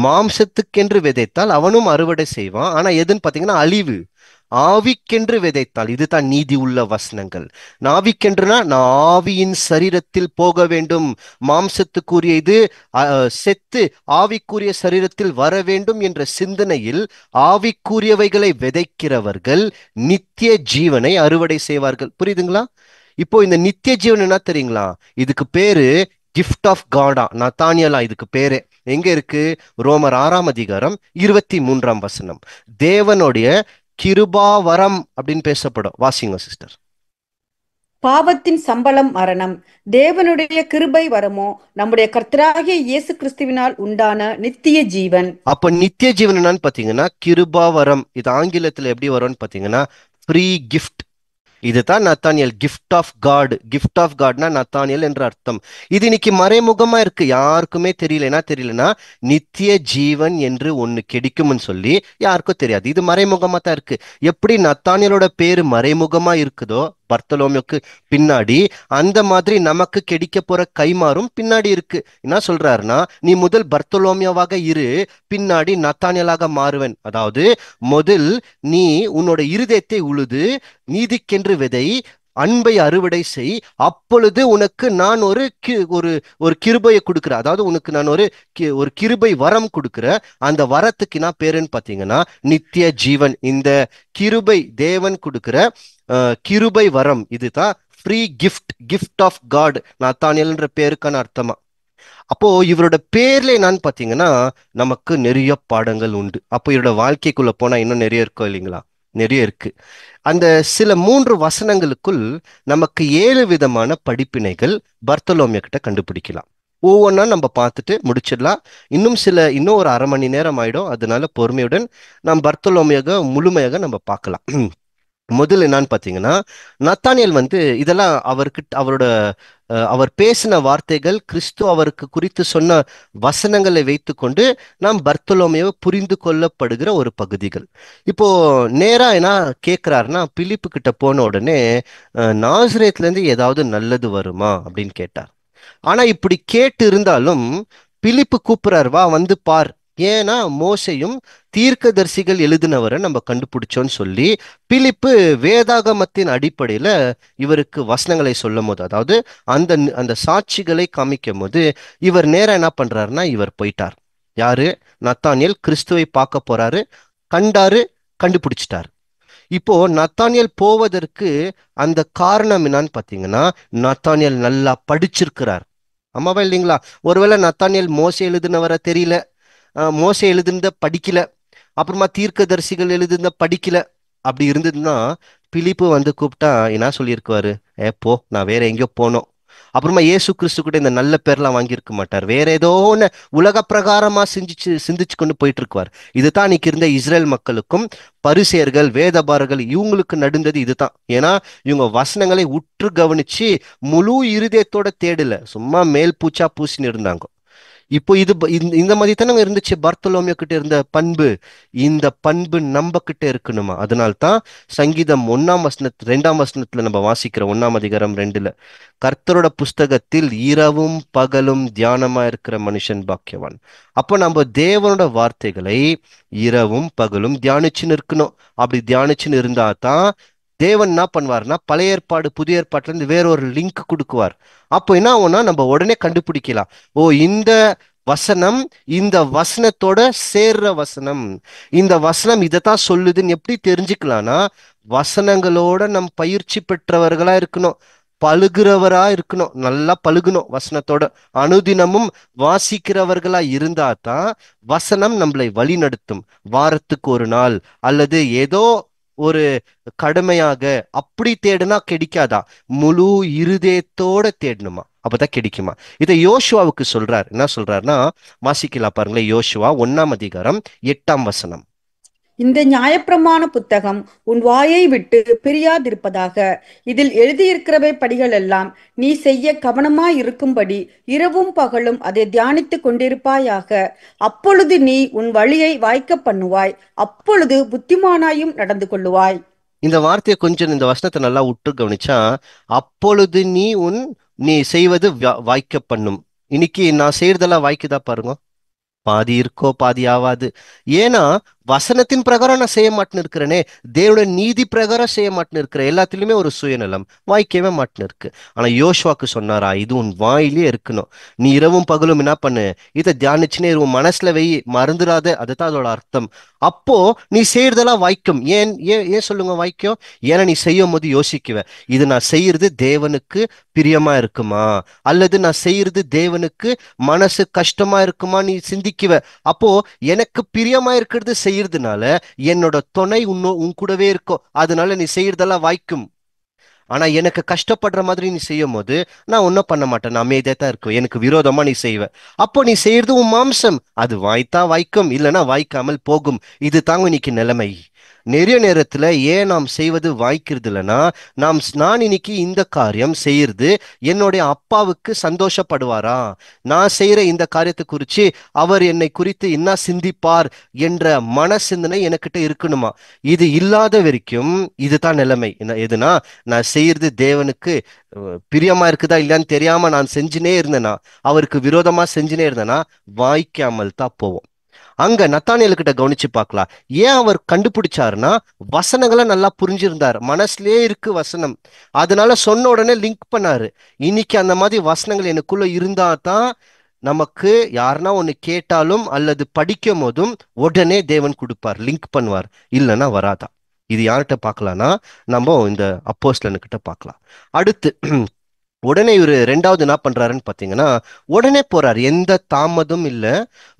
மாம்சத்துக்கென்று விதைத்தால் அவனும் அறுவடை செய்வான், ஆனா எதுன்னு பாத்தீங்கன்னா அழிவு. ஆவிக்கென்று விதைத்தால், இதுதான் நீதி உள்ள வசனங்கள். ஆவிக்கென்றுனா நான் ஆவியின் சரீரத்தில் போக வேண்டும், மாம்சத்துக்குரிய இது செத்து ஆவிக்குரிய சரீரத்தில் வர வேண்டும் என்ற சிந்தனையில் ஆவிக்குரியவைகளை விதைக்கிறவர்கள் நித்திய ஜீவனை அறுவடை செய்வார்கள். புரியுதுங்களா? இப்போ இந்த நித்திய ஜீவன் என்ன தெரியுங்களா? இதுக்கு பேரு கிஃப்ட் ஆஃப் காடா, நத்தானியலா இதுக்கு பேரு. எங்க இருக்கு? ரோமர் 6ஆம் அதிகாரம் 23ஆம் வசனம். தேவனுடைய கிருபாவரம் அப்படின்னு பேசப்படும். வாசிங்க சிஸ்டர். பாவத்தின் சம்பளம் மரணம், தேவனுடைய கிருபை வரமோ நம்முடைய கர்த்தராகிய இயேசு கிறிஸ்துவினால் உண்டான நித்திய ஜீவன். அப்ப நித்திய ஜீவன் என்னன்னு பாத்தீங்கன்னா கிருபாவரம். இது ஆங்கிலத்துல எப்படி வரும்னு பாத்தீங்கன்னா ஃப்ரீ கிஃப்ட். இதுதான் Nathaniel, gift of God. Gift of காட்னா நத்தானியல் என்ற அர்த்தம். இது இன்னைக்கு மறைமுகமா இருக்கு, யாருக்குமே தெரியல. என்ன தெரியலனா நித்திய ஜீவன் என்று ஒண்ணு கிடைக்கும்னு சொல்லி யாருக்கும் தெரியாது. இது மறைமுகமா தான் இருக்கு. எப்படி நத்தானியலோட பேரு மறைமுகமா இருக்குதோ பர்த்தலோமியோக்கு பின்னாடி, அந்த மாதிரி நமக்கு கிடைக்க போற கைமாறும் பின்னாடி இருக்கு. என்ன சொல்றாருன்னா, நீ முதல் பர்த்தலோமியோவாக இரு, பின்னாடி நத்தானியலாக மாறுவேன். அதாவது முதல் நீ உன்னோட இருதயத்தை உழுது நீதிக்கென்று விதை, அன்பை அறுவடை செய், அப்பொழுது உனக்கு நான் ஒரு கிருபையை கொடுக்குறேன். அதாவது உனக்கு நான் ஒரு கிருபை வரம் கொடுக்குறேன். அந்த வரத்துக்கு நான் பேருன்னு பார்த்தீங்கன்னா நித்திய ஜீவன். இந்த கிருபை தேவன் கொடுக்குற கிருபை வரம், இதுதான் free gift, gift of God. நாத்தானியல்ன்ற பேருக்கான அர்த்தமா. அப்போ இவரோட பேர்ல என்னன்னு பாத்தீங்கன்னா நமக்கு நிறைய பாடங்கள் உண்டு. அப்போ இவரோட வாழ்க்கைக்குள்ள போனா இன்னும் நிறைய இருக்கும் இல்லைங்களா? நிறைய இருக்கு. அந்த சில 3 வசனங்களுக்குள் நமக்கு 7 விதமான படிப்பினைகள் பர்த்தலோமியோ கிட்ட கண்டுபிடிக்கலாம். ஒவ்வொன்றா நம்ம பார்த்துட்டு முடிச்சிடலாம். இன்னும் ஒரு அரை மணி நேரம் ஆயிடும். அதனால பொறுமையுடன் நாம் பர்த்தலோமியோக முழுமையாக நம்ம பார்க்கலாம். முதல்ல என்னன்னு பார்த்தீங்கன்னா, நத்தானியல் இதெல்லாம் அவர் பேசின வார்த்தைகள், கிறிஸ்து அவருக்கு குறித்து சொன்ன வசனங்களை வைத்துக்கொண்டு நாம் பர்த்தலோமியோவை புரிந்து கொள்ளப்படுகிற ஒரு பகுதிகள். இப்போ நேரா என்ன கேட்கிறாருன்னா, பிலிப்பு கிட்ட போன உடனே நாசரேத்ல இருந்து ஏதாவது நல்லது வருமா அப்படின்னு கேட்டார். ஆனா இப்படி கேட்டு இருந்தாலும் பிலிப்பு கூப்பிடுறார், வா வந்து பார். ஏன்னா மோசையும் தீர்க்கதரிசிகள் எழுதினவரை நம்ம கண்டுபிடிச்சோன்னு சொல்லி பிலிப்பு வேதாகமத்தின் அடிப்படையில இவருக்கு வசனங்களை சொல்லும் போது, அதாவது அந்த அந்த சாட்சிகளை காமிக்கும் போது இவர் நேரம் என்ன பண்றாருன்னா, இவர் போயிட்டார். யாரு? நத்தானியல் கிறிஸ்துவை பார்க்க போறாரு, கண்டாரு, கண்டுபிடிச்சிட்டார். இப்போ நத்தானியல் போவதற்கு அந்த காரணம் என்னன்னு பாத்தீங்கன்னா, நத்தானியல் நல்லா படிச்சிருக்கிறார். ஆமாவா இல்லைங்களா? ஒருவேளை நத்தானியல் மோசே எழுதினவரை தெரியல, மோசே எழுதுனத படிக்கல, அப்புறமா தீர்க்கதரிசிகள் எழுதுனத படிக்கல, அப்படி இருந்ததுன்னா பிலிப்பு கூப்பிட்டா என்ன சொல்லியிருக்குவாரு? போ, நான் வேற எங்கேயோ போனோம். அப்புறமா இயேசு கிறிஸ்து கூட இந்த நல்ல பேர்லாம் வாங்கியிருக்க மாட்டார். வேற ஏதோ ஒன்று உலக பிரகாரமா சிந்திச்சு கொண்டு போயிட்டு இருக்குவார். இதுதான் இன்னைக்கு இருந்த இஸ்ரேல் மக்களுக்கும் பரிசேயர்கள் வேதபாரர்கள் இவங்களுக்கு நடந்தது இதுதான். ஏன்னா இவங்க வசனங்களை உற்று கவனிச்சு முழு இருதயத்தோட தேடல, சும்மா மேல் பூச்சா பூசின்னு இருந்தாங்க. இப்போ இந்த மாதிரி தானே இருந்துச்சு பர்த்தலோமியோ கிட்ட இருந்த பண்பு. இந்த பண்பு நம்ம கிட்ட இருக்கணுமா? அதனால்தான் சங்கீதம் 1:2 நம்ம வாசிக்கிற 1 அதிகாரம் 2, கர்த்தரோட புஸ்தகத்தில் இரவும் பகலும் தியானமா இருக்கிற மனுஷன் பாக்கியவான். அப்போ நம்ம தேவனோட வார்த்தைகளை இரவும் பகலும் தியானிச்சுன்னு இருக்கணும். அப்படி தியானிச்சுன்னு இருந்தா தான் தேவன் என்ன பண்ணுவார்னா, பழைய ஏற்பாடு புதிய ஏற்பாட்டுல இருந்து வேற ஒரு லிங்க் கொடுக்குவார். அப்போ என்ன ஆகும்னா, நம்ம உடனே கண்டுபிடிக்கலாம், ஓ இந்த வசனம் இந்த வசனத்தோட சேர்ற வசனம், இந்த வசனம் இதைத்தான் சொல்லுதுன்னு எப்படி தெரிஞ்சுக்கலாம்னா, வசனங்களோட நம் பயிற்சி பெற்றவர்களா இருக்கணும், பழுகிறவரா இருக்கணும், நல்லா பழுகணும் வசனத்தோட, அனுதினமும் வாசிக்கிறவர்களா இருந்தா தான் வசனம் நம்மளை வழி நடத்தும். வாரத்துக்கு ஒரு நாள் அல்லது ஏதோ ஒரு கடுமையாக அப்படி தேடுனா கிடைக்காதா? முழு இருதயத்தோட தேடணுமா? அப்பதான் கிடைக்குமா? இதை யோசுவாவுக்கு சொல்றார். என்ன சொல்றாருன்னா, வாசிக்கலாம் பாருங்களேன். யோசுவா 1 அதிகாரம் 8 இந்த நியாயப்பிரமாண புத்தகம் உன் வாயை விட்டு பிரியாதிருப்பதாக. இதில் எழுதியிருக்கிறவை படிகள் எல்லாம் நீ செய்ய கவனமாயிருக்கும்படி இரவும் பகலும் அதை தியானித்துக் கொண்டிருப்பாயாக. அப்பொழுது நீ உன் வழியை வாய்க்க பண்ணுவாய், அப்பொழுது புத்திமானாயும் நடந்து கொள்ளுவாய். இந்த வார்த்தையை கொஞ்சம், இந்த வசனத்தை நல்லா உற்று கவனிச்சா, அப்பொழுது நீ செய்வது வாய்க்க பண்ணும். இன்னைக்கு நான் செய்யறதெல்லாம் வாய்க்குதா பாருங்க. பாதி இருக்கோ பாதி ஆவாது. ஏன்னா வசனத்தின் பிரகாரம் நான் செய்ய மாட்டேன்னு இருக்கிறேனே, தேவனுடைய நீதி பிரகாரம் செய்ய மாட்டேன்னு இருக்கிறேன். எல்லாத்துலயுமே ஒரு சுயநலம், வாய்க்கவே மாட்டேன்னு இருக்கு. ஆனா யோசுவாக்கு சொன்னாரா, இது உன் வாயிலே இருக்கணும். நீ இரவும் பகலும் என்ன பண்ணு, இதை தியானிச்சுனே உன் மனசுல வெயி, மறந்துடாத. அதுதான் அதோட அர்த்தம். அப்போ நீ செய்யறதெல்லாம் வாய்க்கும். ஏன் ஏன் ஏன் சொல்லுங்க வாய்க்கும்? ஏன்னா நீ செய்யும் போது யோசிக்குவ, இது நான் செய்யறது தேவனுக்கு பிரியமா இருக்குமா, அல்லது நான் செய்யறது தேவனுக்கு மனசு கஷ்டமா இருக்குமா, நீ சிந்திக்குவ. அப்போ எனக்கு பிரியமா இருக்கிறது செய்யறதுனால என்னோட துணை உன் கூடவே இருக்கும். அதனால நீ செய்யறதெல்லாம் வாய்க்கும். ஆனா எனக்கு கஷ்டப்படுற மாதிரி நீ செய்யும் போது நான் ஒன்னும் பண்ண மாட்டேன், நான் அமைதியா தான் இருக்கும். எனக்கு விரோதமா நீ செய்வ. அப்போ நீ செய்யறது உன் மாம்சம், அது வாய்த்தா வாய்க்கும், இல்லைன்னா வாய்க்காமல் போகும். இது தாங்க இன்னைக்கு நிலைமை. நிறைய நேரத்துல ஏன் நாம் செய்வது வாய்க்கிறது இல்லைன்னா, நான் இன்னைக்கு இந்த காரியம் செய்யறது என்னுடைய அப்பாவுக்கு சந்தோஷப்படுவாரா, நான் செய்யற இந்த காரியத்தை குறித்து அவர் என்னை குறித்து என்ன சிந்திப்பார் என்ற மன சிந்தனை எனக்கிட்ட இருக்கணுமா. இது இல்லாத வரைக்கும் இதுதான் நிலைமை. எதுனா, நான் செய்யறது தேவனுக்கு பிரியமா இருக்குதா இல்லையான்னு தெரியாம நான் செஞ்சுனே இருந்தேனா, அவருக்கு விரோதமா செஞ்சுனே இருந்தேனா, வாய்க்காமல் தான் போவோம். அங்க நத்தானியேல் கிட்ட கவனிச்சு பார்க்கலாம். ஏன் அவர் கண்டுபிடிச்சாருன்னா, வசனங்களை நல்லா புரிஞ்சிருந்தார், மனசுலயே இருக்கு வசனம். அதனால சொன்ன உடனே லிங்க் பண்ணாரு. இன்னைக்கு அந்த மாதிரி வசனங்கள் எனக்குள்ள இருந்தா தான் நமக்கு யாருன்னா ஒண்ணு கேட்டாலும் அல்லது படிக்கும் போதும் உடனே தேவன் கொடுப்பார், லிங்க் பண்ணுவார். இல்லைன்னா வராதா. இது யார்கிட்ட பார்க்கலாம்னா, நம்ம இந்த அப்போஸ்தலனுக்கிட்ட பார்க்கலாம். அடுத்து உடனே இவரு ரெண்டாவது என்ன பண்றாருன்னு பாத்தீங்கன்னா, உடனே போறாரு, எந்த தாமதம் இல்ல.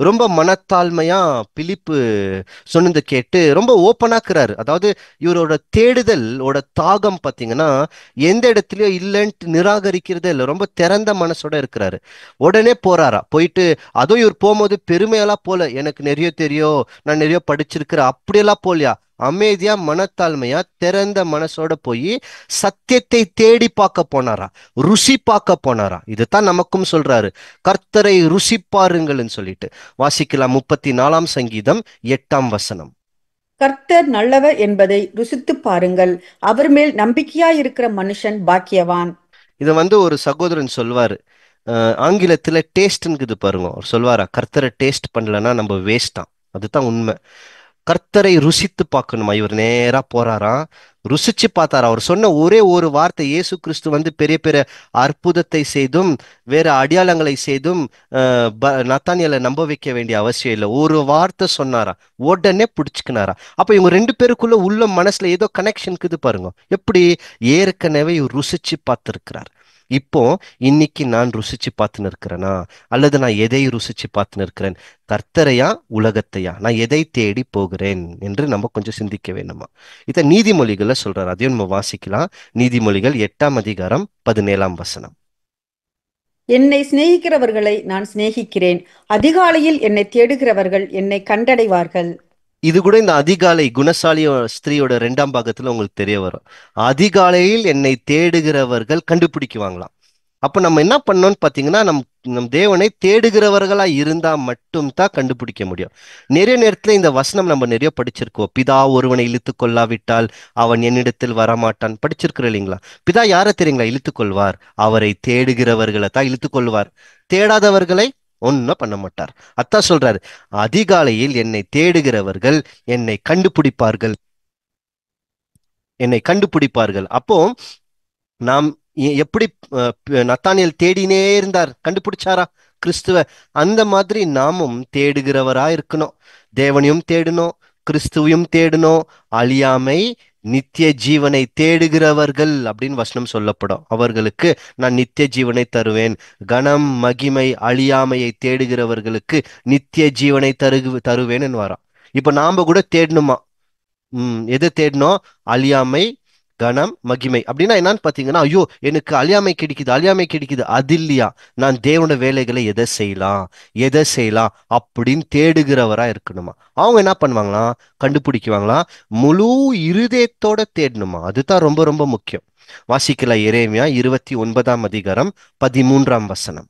ரொம்ப மனத்தாழ்மையா பிலிப்பு சொன்னதை கேட்டு ரொம்ப ஓப்பனாக்குறாரு. அதாவது இவரோட தேடுதல் தாகம் பாத்தீங்கன்னா எந்த இடத்துலயோ இல்லைன்ட்டு நிராகரிக்கிறதே இல்லை, ரொம்ப திறந்த மனசோட இருக்கிறாரு. உடனே போறாரா, போயிட்டு அதுவும் இவர் போகும்போது பெருமையெல்லாம் போல, எனக்கு நிறைய தெரியும், நான் நிறைய படிச்சிருக்கிறேன் அப்படியெல்லாம் போலியா. அமைதியா மனத்தாழ்மையா திறந்த மனசோட போய் சத்தியத்தை தேடி பார்க்க போனாரா, ருசி பார்க்க போனாரா. இதுதான் நமக்கும் சொல்றாரு, கர்த்தரை ருசி பாருங்கள்னு சொல்லிட்டு. வாசிக்கலாம் 34ஆம் சங்கீதம் 8ஆம் வசனம். கர்த்தர் நல்லவர் என்பதை ருசித்துப் பாருங்கள், அவர் மேல் நம்பிக்கையாயிருக்கிற மனுஷன் பாக்கியவான். இதை ஒரு சகோதரன் சொல்வாரு, ஆங்கிலத்துல டேஸ்ட்ங்குது பாருங்க. அவர் சொல்வாரா, கர்த்தரை டேஸ்ட் பண்ணலன்னா நம்ம வேஸ்ட் தான். அதுதான் உண்மை. கர்த்தரை ருசித்து பார்க்கணுமா. இவர் நேரா போறாராம், ருசிச்சு பார்த்தாரா. அவர் சொன்ன ஒரே ஒரு வார்த்தை, இயேசு கிறிஸ்து பெரிய பெரிய அற்புதத்தை செய்தும் வேற அடையாளங்களை செய்தும் நத்தானியேலை நம்ப வைக்க வேண்டிய அவசியம் இல்லை. ஒரு வார்த்தை சொன்னாரா, உடனே பிடிச்சுக்கினாரா. அப்ப இவங்க ரெண்டு பேருக்குள்ள உள்ள மனசுல ஏதோ கனெக்ஷன் இருக்குது பாருங்க. எப்படி, ஏற்கனவே இவர் ருசிச்சு பார்த்திருக்கிறார். இப்போ இன்னைக்கு நான் ருசிச்சு பார்த்துன்னு இருக்கிறேனா, அல்லது நான் எதை ருசிச்சு பார்த்துன்னு இருக்கிறேன், கர்த்தரையா உலகத்தையா, நான் எதை தேடி போகிறேன் என்று நம்ம கொஞ்சம் சிந்திக்க வேண்டுமா. இதை நீதிமொழிகள்ல சொல்றாரு, அதையும் நம்ம வாசிக்கலாம். நீதிமொழிகள் 8ஆம் அதிகாரம் 17ஆம் வசனம். என்னை சிநேகிக்கிறவர்களை நான் சிநேகிக்கிறேன், அதிகாலையில் என்னை தேடுகிறவர்கள் என்னை கண்டடைவார்கள். இது கூட இந்த அதிகாலை குணசாலி ஸ்திரீயோட 2ஆம் பாகத்துல உங்களுக்கு தெரிய வரும். அதிகாலையில் என்னை தேடுகிறவர்கள் கண்டுபிடிக்குவாங்களாம். அப்ப நம்ம என்ன பண்ணோம்னு பாத்தீங்கன்னா, நம் தேவனை தேடுகிறவர்களா இருந்தா மட்டும் தான் கண்டுபிடிக்க முடியும். நிறைய நேரத்துல இந்த வசனம் நம்ம நிறைய படிச்சிருக்கோம். பிதா ஒருவனை இழுத்து கொள்ளாவிட்டால் அவன் என்னிடத்தில் வரமாட்டான், படிச்சிருக்கிற இல்லைங்களா. பிதா யாரை தெரியுங்களா இழுத்து கொள்வார், அவரை தேடுகிறவர்களை தான் இழுத்து கொள்வார், தேடாதவர்களை ஒன்னும் பண்ண மாட்டார். அதான் சொல்றாரு, அதிகாலையில் என்னை தேடுகிறவர்கள் என்னை கண்டுபிடிப்பார்கள், என்னை கண்டுபிடிப்பார்கள். அப்போ நாம் எப்படி நத்தானியேல் தேடினே இருந்தார், கண்டுபிடிச்சாரா கிறிஸ்துவ, அந்த மாதிரி நாமும் தேடுகிறவரா இருக்கணும். தேவனையும் தேடணும், கிறிஸ்துவையும் தேடணும். அழியாமை நித்திய ஜீவனை தேடுகிறவர்கள் அப்படின்னு வசனம் சொல்லப்படும். அவர்களுக்கு நான் நித்திய ஜீவனை தருவேன். கனம் மகிமை அழியாமையை தேடுகிறவர்களுக்கு நித்திய ஜீவனை தருவேன்னு வரான். இப்ப நாம கூட தேடணுமா. எது தேடணும், அழியாமை கனம் மகிமை. அப்படின்னா என்னன்னு பாத்தீங்கன்னா, ஐயோ எனக்கு அழியாமை கிடைக்குது, அழியாமை கிடைக்குது, அது இல்லையா. நான் தேவனோட வேலைகளை எதை செய்யலாம், எதை செய்யலாம் அப்படின்னு தேடுகிறவரா இருக்கணுமா. அவங்க என்ன பண்ணுவாங்களாம், கண்டுபிடிக்குவாங்களாம். முழு இருதயத்தோட தேடணுமா, அதுதான் ரொம்ப ரொம்ப முக்கியம். வாசிக்கலாம் எரேமியா 29ஆம் அதிகாரம் 13ஆம் வசனம்.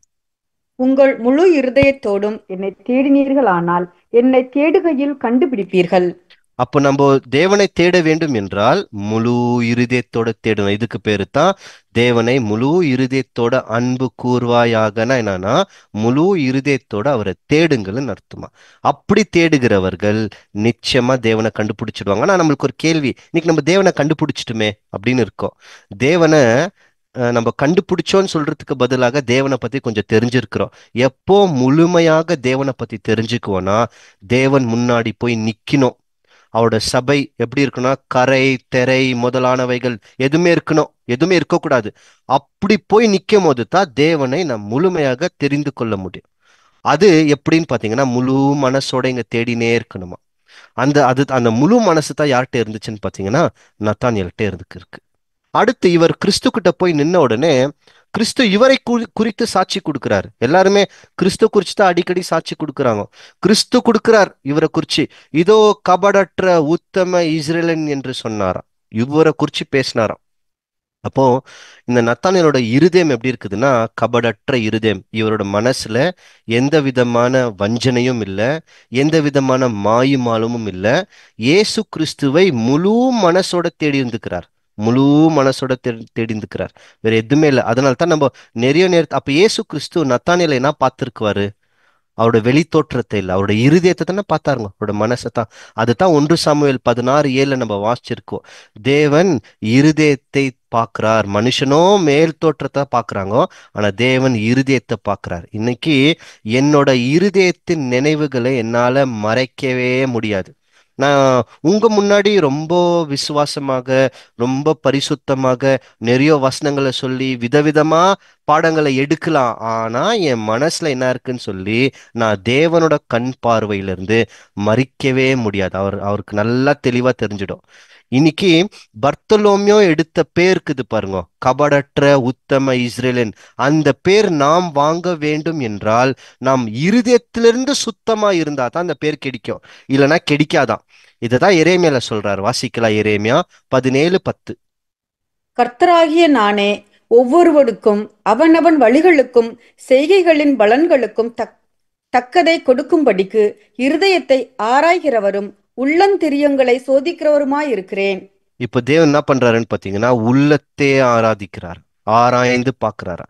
உங்கள் முழு இருதயத்தோடும் என்னை தேடினீர்களானால் என்னை தேடுகையில் கண்டுபிடிப்பீர்கள். அப்போ நம்ம தேவனை தேட வேண்டும் என்றால் முழு இருதயத்தோட தேடணும். இதுக்கு பேரு தான் தேவனை முழு இருதயத்தோட அன்பு கூர்வாயாகனா என்னன்னா, முழு இருதயத்தோட அவரை தேடுங்கள்னு அர்த்தமா. அப்படி தேடுகிறவர்கள் நிச்சயமா தேவனை கண்டுபிடிச்சிடுவாங்க. ஆனா நம்மளுக்கு ஒரு கேள்வி, இன்னைக்கு நம்ம தேவனை கண்டுபிடிச்சிட்டுமே அப்படின்னு இருக்கோம். தேவனை நம்ம கண்டுபிடிச்சோன்னு சொல்றதுக்கு பதிலாக தேவனை பத்தி கொஞ்சம் தெரிஞ்சிருக்கிறோம். எப்போ முழுமையாக தேவனை பத்தி தெரிஞ்சுக்குவோம்னா, தேவன் முன்னாடி போய் நிக்கணும். அவரோட சபை எப்படி இருக்குன்னா, கரை தெரை முதலானவைகள் எதுவுமே இருக்கணும், எதுவுமே இருக்கக்கூடாது. அப்படி போய் நிற்கும் போது தான் தேவனை நாம் முழுமையாக தெரிந்து கொள்ள முடியும். அது எப்படின்னு பாத்தீங்கன்னா, முழு மனசோட இங்க தேடினே இருக்கணுமா. அந்த முழு மனசு தான் யார்கிட்ட இருந்துச்சுன்னு பாத்தீங்கன்னா, நத்தானியேல்கிட்ட இருக்கு. அடுத்து இவர் கிறிஸ்து கிட்ட போய் நின்ன உடனே கிறிஸ்து இவரை குறித்து சாட்சி கொடுக்கிறார். எல்லாருமே கிறிஸ்து குறித்து தான் அடிக்கடி சாட்சி கொடுக்குறாங்க. கிறிஸ்து கொடுக்கிறார் இவரை குறிச்சு, இதோ கபடற்ற உத்தம இஸ்ரேலன் என்று சொன்னாராம். இவரை குறிச்சு பேசினாராம். அப்போ இந்த நத்தானியலோட இருதயம் எப்படி இருக்குதுன்னா, கபடற்ற இருதயம். இவரோட மனசுல எந்த விதமான வஞ்சனையும் இல்லை, எந்த விதமான மாயுமாலமும் இல்லை. இயேசு கிறிஸ்துவை முழு மனசோட தேடி இருந்துக்கிறார். முழு மனசோட தேடி இருந்துக்கிறார். வேற எதுவுமே இல்லை. அதனால தான் நம்ம நிறைய நேரத்து அப்ப இயேசு கிறிஸ்து நத்தானியலை என்ன பார்த்திருக்குவாரு? அவரோட வெளி தோற்றத்தை இல்லை, அவரோட இருதயத்தை தானே பார்த்தாருங்க, அவரோட மனசை தான். அதுதான் 1 சாமுவேல் 16:7 நம்ம வாசிச்சிருக்கோம். தேவன் இருதயத்தை பார்க்கிறார். மனுஷனோ மேல் தோற்றத்தை பார்க்கறாங்க, ஆனா தேவன் இருதயத்தை பார்க்கிறார். இன்னைக்கு என்னோட இருதயத்தின் நினைவுகளை என்னால மறைக்கவே முடியாது. நான் உங்க முன்னாடி ரொம்ப விசுவாசமாக, ரொம்ப பரிசுத்தமாக நிறைய வசனங்களை சொல்லி விதவிதமா பாடங்களை எடுக்கலாம். ஆனா என் மனசுல என்ன இருக்குன்னு சொல்லி நான் தேவனோட கண் பார்வையிலிருந்து மறிக்கவே முடியாது. அவருக்கு நல்லா தெளிவா தெரிஞ்சிடும். இன்னைக்கு பர்த்தலோமியோ எடுத்த பேர் இருக்குது பாருங்க, கபடற்ற உத்தம இஸ்ரேலன். அந்த பேர் நாம் வாங்க வேண்டும் என்றால் நாம் இருதயத்திலிருந்து சுத்தமா இருந்தா தான் அந்த பேர் கிடைக்கும், இல்லைன்னா கிடைக்காதான். இததான் எரேமியால சொல்றாரு. வாசிக்கலாம், எரேமியா 17:10. கர்த்தராகிய நானே ஒவ்வொருவருக்கும் அவனவன் வழிகளுக்கும் செய்கைகளின் பலன்களுக்கும் தக்கதை கொடுக்கும்படிக்கு இருதயத்தை ஆராய்கிறவரும் உள்ளந்திரியங்களை சோதிக்கிறவருமாயிருக்கிறேன். இப்ப தேவன் என்ன பண்றாருன்னு பாத்தீங்கன்னா, உள்ளத்தே ஆராதிக்கிறார், ஆராய்ந்து பாக்குறாரா.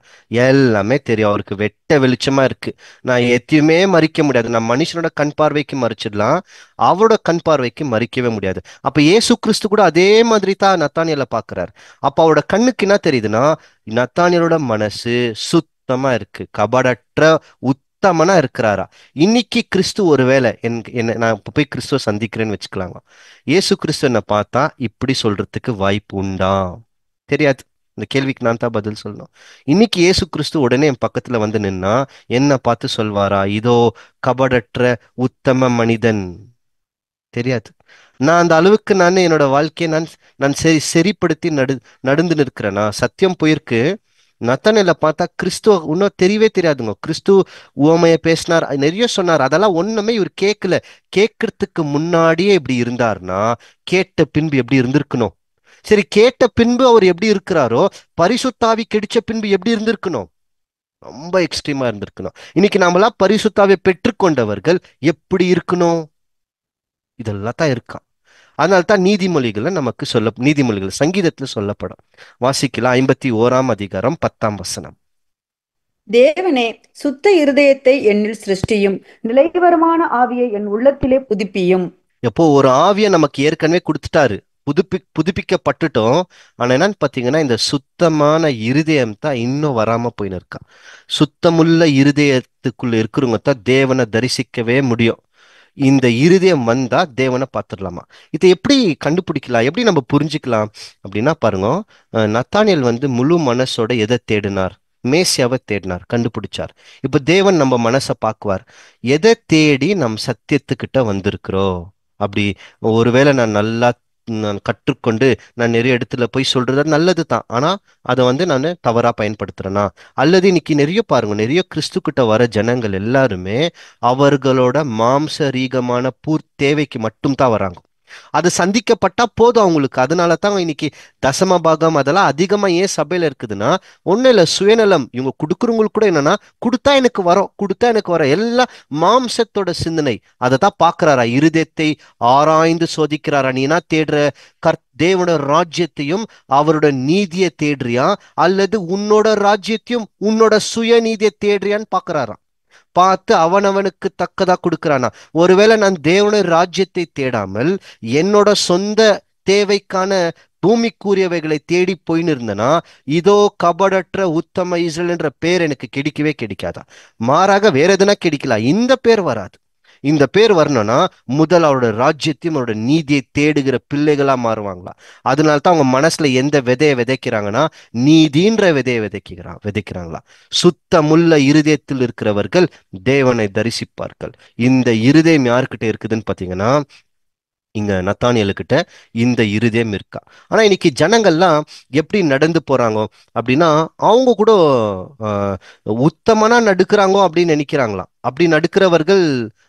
எல்லாமே தெரியும், அவருக்கு வெட்ட வெளிச்சமா இருக்கு. நான் எத்தையுமே மறிக்க முடியாது. நான் மனுஷனோட கண் பார்வைக்கு மறிச்சிடலாம், அவரோட கண் பார்வைக்கு மறிக்கவே முடியாது. அப்ப இயேசு கிறிஸ்து கூட அதே மாதிரி தான் நத்தானியலை பாக்குறாரு. அப்ப அவரோட கண்ணுக்கு என்ன தெரியுதுன்னா, நத்தானியலோட மனசு சுத்தமா இருக்கு, கபடற்ற உத்தமனா இருக்கிறாரா. இன்னைக்கு கிறிஸ்து ஒருவேளை என்ன நான் இப்ப போய் கிறிஸ்துவ சந்திக்கிறேன்னு வச்சுக்கலாங்க, இயேசு கிறிஸ்து என்னை பார்த்தா இப்படி சொல்றதுக்கு வாய்ப்பு உண்டா? தெரியாது. இந்த கேள்விக்கு நான் தான் பதில் சொல்லணும். இன்னைக்கு இயேசு கிறிஸ்து உடனே என் பக்கத்துல வந்து நின்னா என்ன பார்த்து சொல்வாரா, இதோ கபடற்ற உத்தம மனிதன்? தெரியாது. நான் அந்த அளவுக்கு நான் என்னோட வாழ்க்கையை நான் சரிப்படுத்தி நடந்து நிற்கிறேனா? சத்தியம் போயிருக்கு. நத்தனில பார்த்தா கிறிஸ்துவ இன்னும் தெரியவே தெரியாதுங்க. கிறிஸ்து உவமைய பேசினார், நிறைய சொன்னார், அதெல்லாம் ஒண்ணுமே இவர் கேட்கல. கேட்கறதுக்கு முன்னாடியே இப்படி இருந்தார்னா கேட்ட பின்பு எப்படி இருந்திருக்கணும்? சரி, கேட்ட பின்பு அவர் எப்படி இருக்கிறாரோ, பரிசுத்தாவி கிடைச்ச பின்பு எப்படி இருந்திருக்கணும்? ரொம்ப எக்ஸ்ட்ரீமா இருந்திருக்கணும். இன்னைக்கு நாமெல்லாம் பரிசுத்தாவை பெற்றுக்கொண்டவர்கள் எப்படி இருக்கணும்? இதெல்லாம் தான் இருக்கான். அதனால தான் நீதிமொழிகளை நமக்கு நீதிமொழிகள் சங்கீதத்துல சொல்லப்படும். வாசிக்கலாம், 51 அதிகாரம் 10 வசனம். தேவனே, சுத்த இருதயத்தை என்னில் சிருஷ்டியும், நிலைவரமான ஆவியை என் உள்ளத்திலே புதுப்பியும். எப்போ ஒரு ஆவியை நமக்கு ஏற்கனவே கொடுத்துட்டாரு, புதுப்பிக்கப்பட்டுட்டோம். ஆனா என்னன்னு பாத்தீங்கன்னா, இந்த சுத்தமான இருதயம் தான் இன்னும் வராம போயின்னு இருக்கா. சுத்தமுள்ள இருதயத்துக்குள்ள இருக்கிறவங்க தான் தேவனை தரிசிக்கவே முடியும். இந்த இருதயம் வந்தா தேவனை பார்த்துடலாமா? இதை எப்படி கண்டுபிடிக்கலாம், எப்படி நம்ம புரிஞ்சுக்கலாம் அப்படின்னா பாருங்க, நத்தானியல் முழு மனசோட எதை தேடினார்? மேசியாவை தேடினார், கண்டுபிடிச்சார். இப்ப தேவன் நம்ம மனசை பார்க்குவார். எதை தேடி நம் சத்தியத்துக்கிட்ட வந்திருக்கிறோம்? அப்படி ஒருவேளை நான் கற்றுக்கொண்டு நான் நிறைய இடத்துல போய் சொல்றது நல்லது தான், ஆனா அதை நான் தவறா பயன்படுத்துறேனா? அல்லது இன்னைக்கு நிறைய பாருங்க, நிறைய கிறிஸ்து கிட்ட வர ஜனங்கள் எல்லாருமே அவர்களோட மாம்சரீகமான தேவைக்கு மட்டும் தான் வராங்க. அது சந்திக்கப்பட்டா போதும் அவங்களுக்கு. அதனால தான் இன்னைக்கு தசம பாகம் அதெல்லாம் அதிகமா ஏன் சபையில இருக்குதுன்னா, ஒன்னும் இல்லை, சுயநலம். இவங்க கொடுக்குறவங்களுக்கு கூட என்னன்னா, கொடுத்தா எனக்கு வரும், கொடுத்தா எனக்கு வரும், எல்லாம் மாம்சத்தோட சிந்தனை. அதை தான் பாக்குறாரா? இருதயத்தை ஆராய்ந்து சோதிக்கிறாரா? நீ என்ன தேடுற? தேவனோட ராஜ்யத்தையும் அவரோட நீதியை தேடுறியா, அல்லது உன்னோட ராஜ்யத்தையும் உன்னோட சுயநீதியை தேடுறியான்னு பாக்குறாராம். பார்த்து அவனவனுக்கு தக்கதா கொடுக்கிறானா? ஒருவேளை நான் தேவனுடைய ராஜ்யத்தை தேடாமல் என்னோட சொந்த தேவைக்கான பூமிக்குரியவைகளை தேடி போயின்னு இருந்தனா, இதோ கபடற்ற உத்தம இஸ்ரேல் என்ற பேர் எனக்கு கிடைக்கவே கிடைக்காதா? மாறாக வேற எதுனா கிடைக்கலாம், இந்த பேர் வராது. இந்த பேர் வரணும்னா முதல் அவரோட ராஜ்யத்தையும் அவரோட நீதியை தேடுகிற பிள்ளைகளா மாறுவாங்களா? அதனால தான் அவங்க மனசுல எந்த விதையை விதைக்கிறாங்கன்னா, நீதின்ற விதையை விதைக்கிறாங்களா? சுத்தமுள்ள இருதயத்தில் இருக்கிறவர்கள் தேவனை தரிசிப்பார்கள். இந்த இருதயம் யாருக்கிட்ட இருக்குதுன்னு பாத்தீங்கன்னா, இங்க நத்தானியலுக்கிட்ட இந்த இருதயம் இருக்கா? ஆனா இன்னைக்கு ஜனங்கள்லாம் எப்படி நடந்து போறாங்க அப்படின்னா, அவங்க கூட ஆஹ், உத்தமனா நடுக்கிறாங்க அப்படின்னு நினைக்கிறாங்களாம். அப்படி நடுக்கிறவர்கள்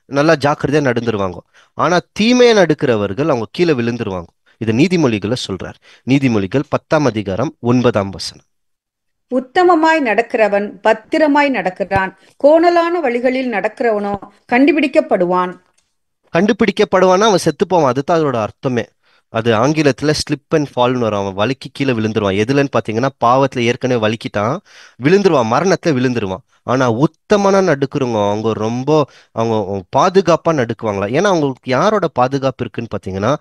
நல்லா ஜாக்கிரதையா நடந்துருவாங்க. ஆனா தீமையா நடுக்கிறவர்கள் அவங்க கீழே விழுந்துருவாங்க. இது நீதிமொழிகளை சொல்றார். நீதிமொழிகள் 10 அதிகாரம் 9 வசனம். உத்தமமாய் நடக்கிறவன் பத்திரமாய் நடக்கிறான், கோணலான வழிகளில் நடக்கிறவனோ கண்டுபிடிக்கப்படுவான். கண்டுபிடிக்கப்படுவான்னா அவன் செத்து போவான். அதுதான் அதோட அர்த்தமே. அது ஆங்கிலத்துல ஸ்லிப் அண்ட் ஃபால்னு வரும். அவன் வழுக்கி கீழே விழுந்துருவான். எதுலன்னு பாத்தீங்கன்னா, பாவத்துல ஏற்கனவே வலிக்கிட்டான், விழுந்துருவான், மரணத்துல விழுந்துருவான். ஆனா உத்தமனா நடுக்குறவங்க அவங்க ரொம்ப அவங்க பாதுகாப்பா நடுக்குவாங்களா. ஏன்னா அவங்களுக்கு யாரோட பாதுகாப்பு இருக்குன்னு பாத்தீங்கன்னா,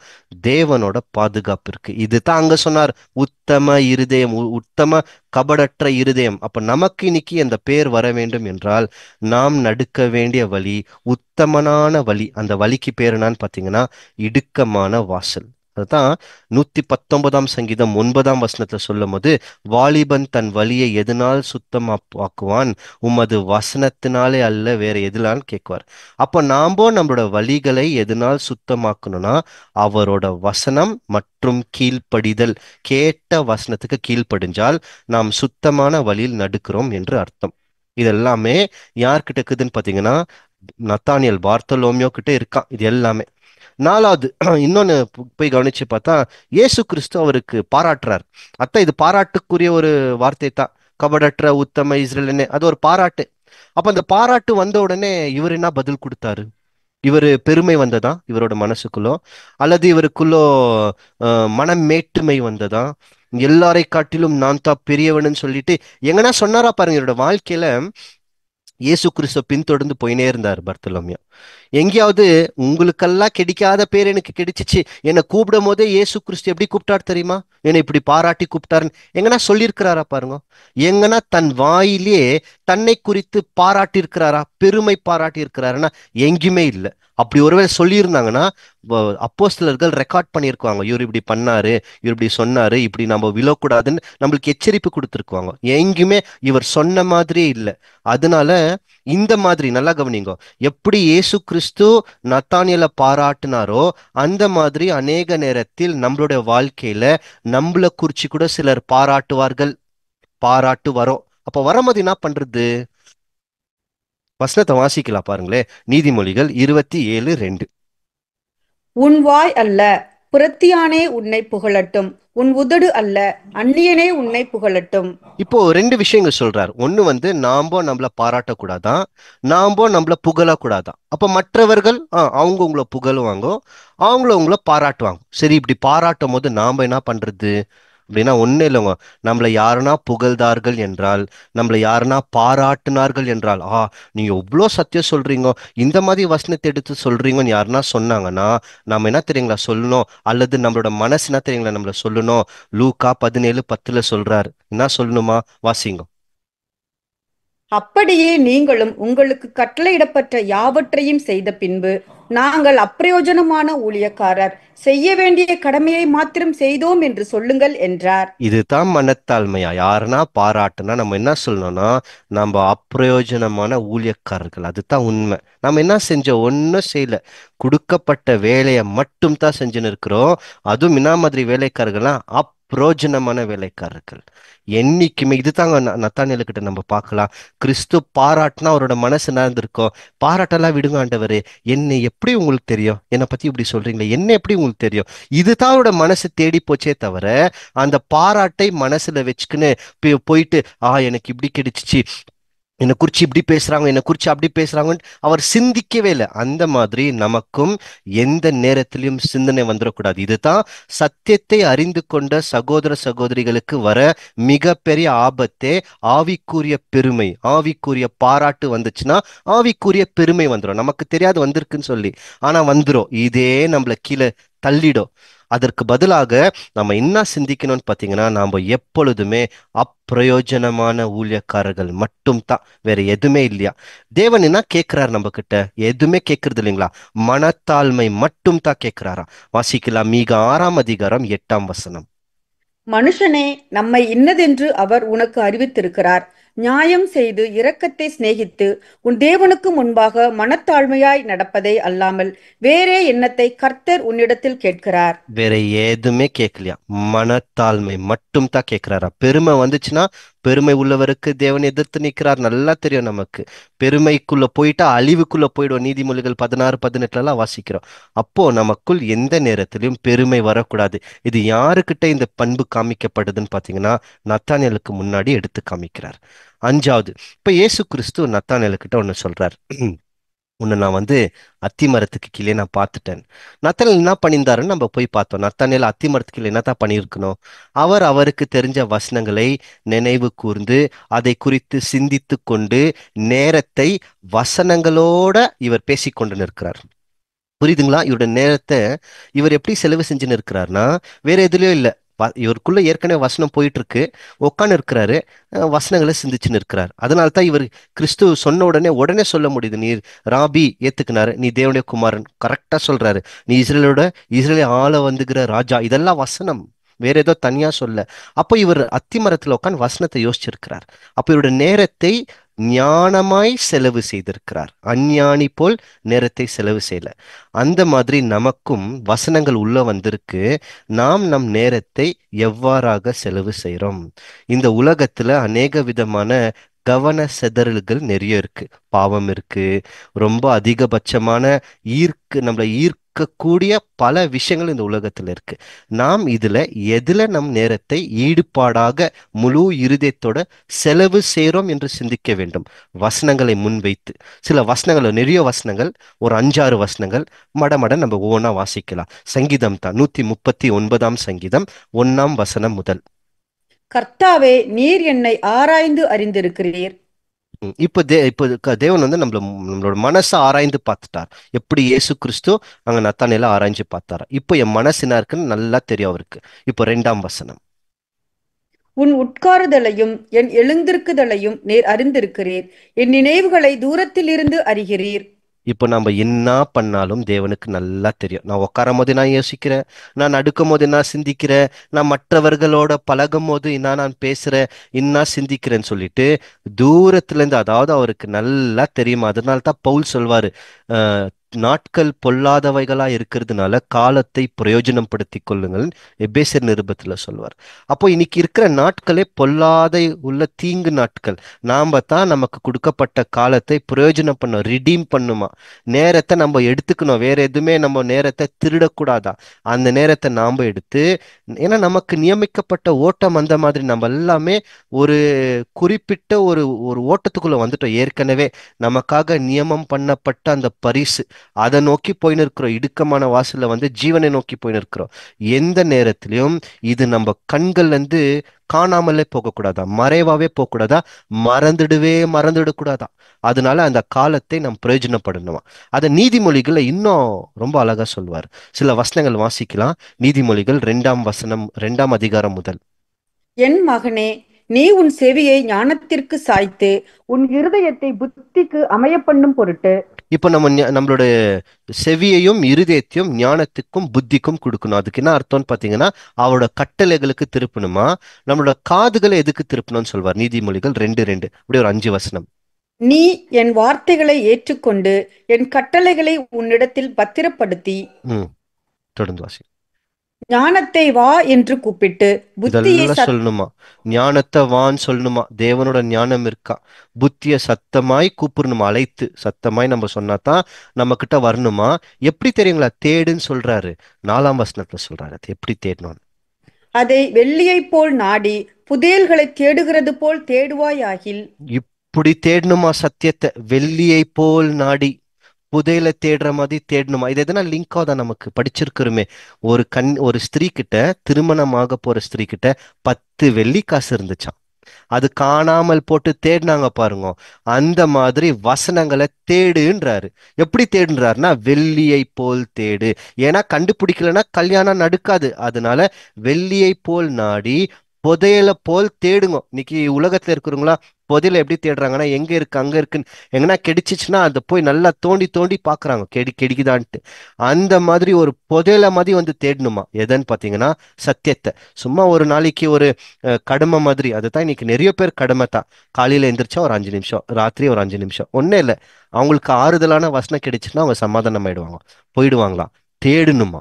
தேவனோட பாதுகாப்பு இருக்கு. இதுதான் அங்க சொன்னார், உத்தம இருதயம், உத்தம கபடற்ற இருதயம். அப்ப நமக்கு இன்னைக்கு அந்த பேர் வர வேண்டும் என்றால், நாம் நடுக்க வேண்டிய வழி உத்தமனான வழி. அந்த வழிக்கு பேர் என்னன்னு பாத்தீங்கன்னா, இடுக்கமான வாசல். அதுதான் 119 சங்கீதம் 9 வசனத்துல சொல்லும் போது, வாலிபன் தன் வழியை எதனால் சுத்தமாக்குவான், உமது வசனத்தினாலே அல்ல வேற எதுலான்னு கேட்குவார். அப்ப நாம நம்மளோட வழிகளை எதனால் சுத்தமாக்கணும்னா, அவரோட வசனம் மற்றும் கீழ்ப்படிதல். கேட்ட வசனத்துக்கு கீழ்ப்படிஞ்சால் நாம் சுத்தமான வழியில் நடுக்கிறோம் என்று அர்த்தம். இதெல்லாமே யார்கிட்ட இருக்குதுன்னு பாத்தீங்கன்னா, நத்தானியல் பார்த்தலோமியோ கிட்ட இருக்கான் இது எல்லாமே. நாலாவது இன்னொன்னு போய் கவனிச்சு பார்த்தா, இயேசு கிறிஸ்து அவருக்கு பாராட்டுறார். அதான் இது பாராட்டுக்குரிய ஒரு வார்த்தை தான். கபடற்ற உத்தம இஸ்ரேல்னு அது ஒரு பாராட்டு. அப்ப அந்த பாராட்டு வந்த உடனே இவர் என்ன பதில் கொடுத்தாரு? இவர் பெருமை வந்ததா இவரோட மனசுக்குள்ளோ, அல்லது இவருக்குள்ளோ மனமேட்டுமை வந்ததா, எல்லாரை காட்டிலும் நான் தான் பெரியவனுன்னு சொல்லிட்டு எங்கன்னா சொன்னாரா பாருங்க. இவரோட வாழ்க்கையில இயேசு கிறிஸ்துவ பின்தொடர்ந்து போயினே இருந்தார் பர்த்தலோமியோ. எங்கேயாவது உங்களுக்கெல்லாம் கிடைக்காத பேர் எனக்கு கிடைச்சிச்சு, என்னை கூப்பிடும் போதே இயேசு கிறிஸ்து எப்படி கூப்பிட்டாரு தெரியுமா, என்னை இப்படி பாராட்டி கூப்பிட்டாருன்னு எங்கன்னா சொல்லியிருக்கிறாரா பாருங்க. எங்கன்னா தன் வாயிலே தன்னை குறித்து பாராட்டி இருக்கிறாரா, பெருமை பாராட்டி இருக்கிறாருன்னா எங்கேயுமே இல்லை. அப்படி ஒருவேளை சொல்லியிருந்தாங்கன்னா அப்போஸ்தலர்கள் ரெக்கார்ட் பண்ணியிருக்குவாங்க, இவர் இப்படி பண்ணாரு, இவர் இப்படி சொன்னாரு, இப்படி நம்ம விழக்கூடாதுன்னு நம்மளுக்கு எச்சரிப்பு கொடுத்துருக்குவாங்க. எங்கேயுமே இவர் சொன்ன மாதிரியே இல்லை. அதனால இந்த மாதிரி நல்லா கவனிங்க, எப்படி இயேசு கிறிஸ்து நத்தானியலை பாராட்டினாரோ அந்த மாதிரி அநேக நேரத்தில் நம்மளுடைய வாழ்க்கையில நம்மள குறிச்சு கூட சிலர் பாராட்டுவார்கள், பாராட்டு வரோம். அப்ப வரும்போது என்ன பண்றது? வசனத்தை வாசிக்கலாம் பாருங்களேன். நீதிமொழிகள் 27:2. உன் வாய் அல்ல, புறத்தியானே உன்னை புகழட்டும், உன் உதடு அல்ல, அந்நியனே உன்னை புகழட்டும். இப்போ ரெண்டு விஷயங்கள் சொல்றார். ஒண்ணு நாம நம்மள பாராட்டக்கூடாதான், நாம நம்மள புகழக்கூடாதான். அப்ப மற்றவர்கள் அவங்க உங்களை புகழுவாங்க, அவங்கள உங்களை பாராட்டுவாங்க. சரி, இப்படி பாராட்டும் போது நாம என்ன பண்றது அப்படின்னா, ஒண்ணு இல்லைங்க. நம்மளை யாருன்னா புகழ்ந்தார்கள் என்றால், நம்மளை யாருன்னா பாராட்டினார்கள் என்றால், நீங்க எவ்வளோ சத்தியம் சொல்றீங்க, இந்த மாதிரி வசனத்தை எடுத்து சொல்றீங்கன்னு யாருன்னா சொன்னாங்கன்னா, நம்ம என்ன தெரியுங்களா சொல்லணும்? அல்லது நம்மளோட மனசு என்ன தெரியுங்களா நம்மள சொல்லணும்? லூக்கா 17:10 சொல்றார். என்ன சொல்லணுமா? வாசிங்க. அப்படியே நீங்களும் உங்களுக்கு கட்டளையிடப்பட்ட யாவற்றையும் செய்த பின்பு, நாங்கள் அப்பிரயோஜனமான ஊழியக்காரர், செய்ய வேண்டிய கடமையை மாத்திரம் செய்தோம் என்று சொல்லுங்கள் என்றார். இதுதான் மனத்தாழ்மையா? யாருன்னா பாராட்டுனா நம்ம என்ன சொல்லணும்னா, நம்ம அப்பிரயோஜனமான ஊழியக்காரர்கள். அதுதான் உண்மை. நம்ம என்ன செஞ்சோம்? ஒன்றும் செய்யல. கொடுக்கப்பட்ட வேலையை மட்டும் தான் செஞ்சுன்னு இருக்கிறோம். அதுவும் என்ன மாதிரி வேலைக்காரர்கள்லாம்? அப்பிரோஜனமான வேலைக்காரர்கள். என்னைக்குமே இதுதாங்க நத்தானியலுக்கிட்ட நம்ம பார்க்கலாம். கிறிஸ்து பாராட்டினா அவரோட மனசு என்ன இருந்திருக்கோம்? பாராட்டெல்லாம் விடுங்க ஆண்டவரே, என்னை எப்படி உங்களுக்கு தெரியும், என்னை பத்தி இப்படி சொல்றீங்களே, என்ன எப்படி உங்களுக்கு தெரியும்? இதுதான் அவரோட மனசு தேடி போச்சே தவிர, அந்த பாராட்டை மனசுல வச்சுக்கின்னு போயிட்டு எனக்கு இப்படி கிடைச்சிச்சு, என்னை குறிச்சு இப்படி பேசுறாங்க, என்னை குறிச்சு அப்படி பேசுறாங்கன்னு அவர் சிந்திக்கவே இல்லை. அந்த மாதிரி நமக்கும் எந்த நேரத்திலையும் சிந்தனை வந்துடக்கூடாது. இதுதான் சத்தியத்தை அறிந்து கொண்ட சகோதர சகோதரிகளுக்கு வர மிகப்பெரிய ஆபத்தே. ஆவிக்குரிய பெருமை, ஆவிக்குரிய பாராட்டு வந்துச்சுன்னா ஆவிக்குரிய பெருமை வந்துடும். நமக்கு தெரியாது வந்திருக்குன்னு சொல்லி, ஆனா வந்துடும். இதே நம்மள கீழே தள்ளிடும். அதற்கு பதிலாக நம்ம என்ன சிந்திக்கணும்னு பார்த்தீங்கன்னா, நாம் எப்பொழுதுமே அப்பிரயோஜனமான ஊழியக்காரர்கள் மட்டும் தான், வேற எதுவுமே இல்லையா. தேவன் என்ன கேட்கிறார் நம்ம கிட்ட? எதுவுமே கேட்கறது இல்லைங்களா, மனத்தாழ்மை மட்டும் தான் கேட்கிறாரா. வாசிக்கலாம், மீக 6 அதிகாரம் 8 வசனம். மனுஷனே, நம்மை இன்னதென்று அவர் உனக்கு அறிவித்திருக்கிறார். நியாயம் செய்து இரக்கத்தை சிநேகித்து உன் தேவனுக்கு முன்பாக மனத்தாழ்மையாய் நடப்பதை அல்லாமல் வேறே எண்ணத்தை கர்த்தர் உன்னிடத்தில் கேட்கிறார். வேற எதுவுமே கேட்கலையா? மனத்தாழ்மை மட்டும் தான் கேட்கிறாரா? பெருமை வந்துச்சுன்னா, பெருமை உள்ளவருக்கு தேவன் எதிர்த்து நிற்கிறார், நல்லா தெரியும் நமக்கு. பெருமைக்குள்ள போயிட்டா அழிவுக்குள்ள போயிடும். நீதிமொழிகள் 16-18 வாசிக்கிறோம். அப்போ நமக்குள் எந்த நேரத்திலும் பெருமை வரக்கூடாது. இது யாருக்கிட்ட இந்த பண்பு காமிக்கப்படுதுன்னு பாத்தீங்கன்னா, நத்தானியலுக்கு முன்னாடி எடுத்து காமிக்கிறார். அஞ்சாவது, இப்ப இயேசு கிறிஸ்து நத்தானியலுக்கிட்ட ஒண்ணு சொல்றார். உன்னை நான் அத்தி மரத்துக்கு கீழே நான் பார்த்துட்டேன். நத்தானியேல் என்ன பண்ணியிருந்தாருன்னு நம்ம போய் பார்த்தோம். நத்தானியேல் அத்தி மரத்துக்கு கீழே என்னத்தான் பண்ணியிருக்கணும்? அவருக்கு தெரிஞ்ச வசனங்களை நினைவு கூர்ந்து அதை குறித்து சிந்தித்து கொண்டு நேரத்தை வசனங்களோட இவர் பேசிக்கொண்டு நிற்கிறார். புரியுதுங்களா? இவருடைய நேரத்தை இவர் எப்படி செலவு செஞ்சுன்னு இருக்கிறார்னா, வேற எதுலயும் இல்லை. இவருக்குள்ள ஏற்கனவே வசனம் போயிட்டு இருக்கு, உட்காந்து இருக்கிறாரு, வசனங்களை சிந்திச்சுன்னு இருக்கிறார். அதனால தான் இவர் கிறிஸ்து சொன்ன உடனே சொல்ல முடியுது. நீ ராபி ஏத்துக்கினாரு, நீ தேவனுடைய குமாரன், கரெக்டா சொல்றாரு. நீ இஸ்ரேலை ஆள வந்துகிற ராஜா, இதெல்லாம் வசனம், வேற ஏதோ தனியா சொல்ல. அப்போ இவர் அத்திமரத்துல உட்காந்து வசனத்தை யோசிச்சிருக்கிறார். அப்ப இவருடைய நேரத்தை ஞானமாய் செலவு செய்திருக்கிறார். அஞ்ஞானி போல் நேரத்தை செலவு செய்யல. அந்த மாதிரி நமக்கும் வசனங்கள் உள்ள வந்திருக்கு. நாம் நம் நேரத்தை எவ்வாறாக செலவு செய்கிறோம்? இந்த உலகத்துல அநேக விதமான கவன சிதறல்கள் நிறைய இருக்கு. பாவம் இருக்கு, ரொம்ப அதிகபட்சமான நம்மளை ஈர்க்கக்கூடிய பல விஷயங்கள் இந்த உலகத்துல இருக்கு. நாம் எதுல நம் நேரத்தை ஈடுபாடாக முழு இருதயத்தோட செலவு செய்கிறோம் என்று சிந்திக்க வேண்டும். வசனங்களை முன்வைத்து, சில வசனங்கள், நிறைய வசனங்கள், ஒரு 5-6 வசனங்கள் மடமட நம்ம ஒவ்வொன்றா வாசிக்கலாம். சங்கீதம் தான், 139 சங்கீதம் 1 வசனம் முதல். கர்த்தாவே, நீர் என்னை ஆராய்ந்து அறிந்திருக்கிறீர். இப்போ தேவன் நம்மளோட மனசை ஆராய்ந்து பார்த்துட்டார். எப்படி இயேசு கிறிஸ்து அங்க நத்தானியேல ஆராய்ஞ்சு பார்த்தாரா? இப்போ என் மனசு என்ன இருக்குன்னு நல்லா தெரியும் அவருக்கு. இப்போ 2 வசனம். உன் உட்காருதலையும் என் எழுந்திருக்குதலையும் நீர் அறிந்திருக்கிறீர். என் நினைவுகளை தூரத்திலிருந்து அறிகிறீர். இப்போ நம்ம என்ன பண்ணாலும் தேவனுக்கு நல்லா தெரியும். நான் உட்காரும் போது நான் யோசிக்கிறேன், நான் அடுக்கும் போது என்ன சிந்திக்கிறேன், நான் மற்றவர்களோட பழகும் போது என்ன நான் பேசுறேன், என்ன சிந்திக்கிறேன்னு சொல்லிட்டு தூரத்துல இருந்து, அதாவது அவருக்கு நல்லா தெரியுமா. அதனால தான் பவுல் சொல்வாரு, நாட்கள் பொல்லாதவைகளா இருக்கிறதுனால காலத்தை பிரயோஜனப்படுத்தி கொள்ளுங்கள், எபேசியர் நிருபத்துல சொல்வார். அப்போ இன்னைக்கு இருக்கிற நாட்களே பொல்லாத உள்ள தீங்கு நாட்கள். நாம தான் நமக்கு கொடுக்கப்பட்ட காலத்தை பிரயோஜனம் பண்ணோம், ரிடீம் பண்ணுமா. நேரத்தை நம்ம எடுத்துக்கணும். வேற எதுவுமே நம்ம நேரத்தை திருடக்கூடாதா. அந்த நேரத்தை நாம எடுத்து, ஏன்னா நமக்கு நியமிக்கப்பட்ட ஓட்டம் அந்த மாதிரி நம்ம எல்லாமே ஒரு குறிப்பிட்ட ஒரு ஒரு ஓட்டத்துக்குள்ள வந்துட்டோம். ஏற்கனவே நமக்காக நியமம் பண்ணப்பட்ட அந்த பரிசு, அதை நோக்கி போயின்னு இருக்கிறோம். இடுக்கமான வாசல்ல ஜீவனை நோக்கி போயின்னு இருக்கிறோம். எந்த நேரத்திலையும் இது நம்ம கண்கள்ல இருந்து காணாமலே போகக்கூடாதா, மறைவாவே போகக்கூடாதா, மறந்துடக்கூடாதா. அதனால அந்த காலத்தை நாம் பிரயோஜனப்படணுமா. அதை நீதிமொழிகளை இன்னும் ரொம்ப அழகா சொல்வார். சில வசனங்கள் வாசிக்கலாம். நீதிமொழிகள் 2 அதிகாரம் முதல். என் மகனே, நீ உன் செவியை ஞானத்திற்கு சாய்த்து உன் இருதயத்தை புத்திக்கு அமைய பண்ணும் பொருட்டு. இப்போ நம்மளோட செவியையும் இருதயத்தையும் ஞானத்துக்கும் புத்திக்கும் கொடுக்கணும். அதுக்கு என்ன அர்த்தம்னு பாத்தீங்கன்னா, அவரோட கட்டளைகளுக்கு திருப்பணுமா. நம்மளோட காதுகளை எதுக்கு திருப்பணும்னு சொல்வார். நீதிமொழிகள் 2:2 அப்படி ஒரு 5 வசனம். நீ என் வார்த்தைகளை ஏற்றுக்கொண்டு என் கட்டளைகளை உன்னிடத்தில் பத்திரப்படுத்தி தொடர்ந்து வாசி. ஞானத்தை வா என்று கூப்பிட்டு புத்தியை இதெல்லாம் சொல்லணுமா, ஞானத்தை வான்னு சொல்லணுமா. தேவனோட ஞானம் இருக்கா. புத்திய சத்தமாய் கூப்பிடணுமா, அழைத்து சத்தமாய் நம்ம சொன்னாதான் நம்ம கிட்ட வரணுமா. எப்படி தெரியுங்களா? தேடுன்னு சொல்றாரு. 4 வசனத்துல சொல்றாரு அது எப்படி தேடணும். அதை வெள்ளியை போல் நாடி புதையல்களை தேடுகிறது போல் தேடுவாயாகில். இப்படி தேடணுமா சத்தியத்தை? வெள்ளியை போல் நாடி புதையல தேடுற மாதிரி தேடணுமா? இது எதனா லிங்கா தான் நமக்கு படிச்சிருக்கிறோமே. ஒரு ஸ்திரீ கிட்ட, திருமணமாக போற ஸ்திரீ கிட்ட 10 வெள்ளி காசு இருந்துச்சாம். அது காணாமல் போட்டு தேடினாங்க பாருங்க. அந்த மாதிரி வசனங்களை தேடுன்றாரு. எப்படி தேடுன்றாருன்னா, வெள்ளியை போல் தேடு. ஏன்னா கண்டுபிடிக்கலன்னா கல்யாணம் நடக்காது. அதனால வெள்ளியை போல் நாடி புதையலை போல் தேடுங்க. இன்னைக்கு உலகத்துல இருக்கிறவங்களா புதையலை எப்படி தேடுறாங்கன்னா எங்க இருக்கு அங்க இருக்குன்னு, எங்கன்னா கிடைச்சிச்சுன்னா அதை போய் நல்லா தோண்டி தோண்டி பாக்குறாங்க, கிடைக்குதான்ட்டு. அந்த மாதிரி ஒரு புதையலை மாதிரி வந்து தேடணுமா. எதுன்னு பாத்தீங்கன்னா சத்தியத்தை. சும்மா ஒரு நாளைக்கு ஒரு கடமை மாதிரி, அதுதான் இன்னைக்கு நிறைய பேர் கடமை தான். காலையில எந்திரிச்சா ஒரு 5 நிமிஷம், ராத்திரி ஒரு 5 நிமிஷம், ஒன்னே இல்லை. அவங்களுக்கு ஆறுதலான வசனம் கிடைச்சுன்னா அவங்க சமாதானம் ஆயிடுவாங்க, போயிடுவாங்களாம். தேடணுமா.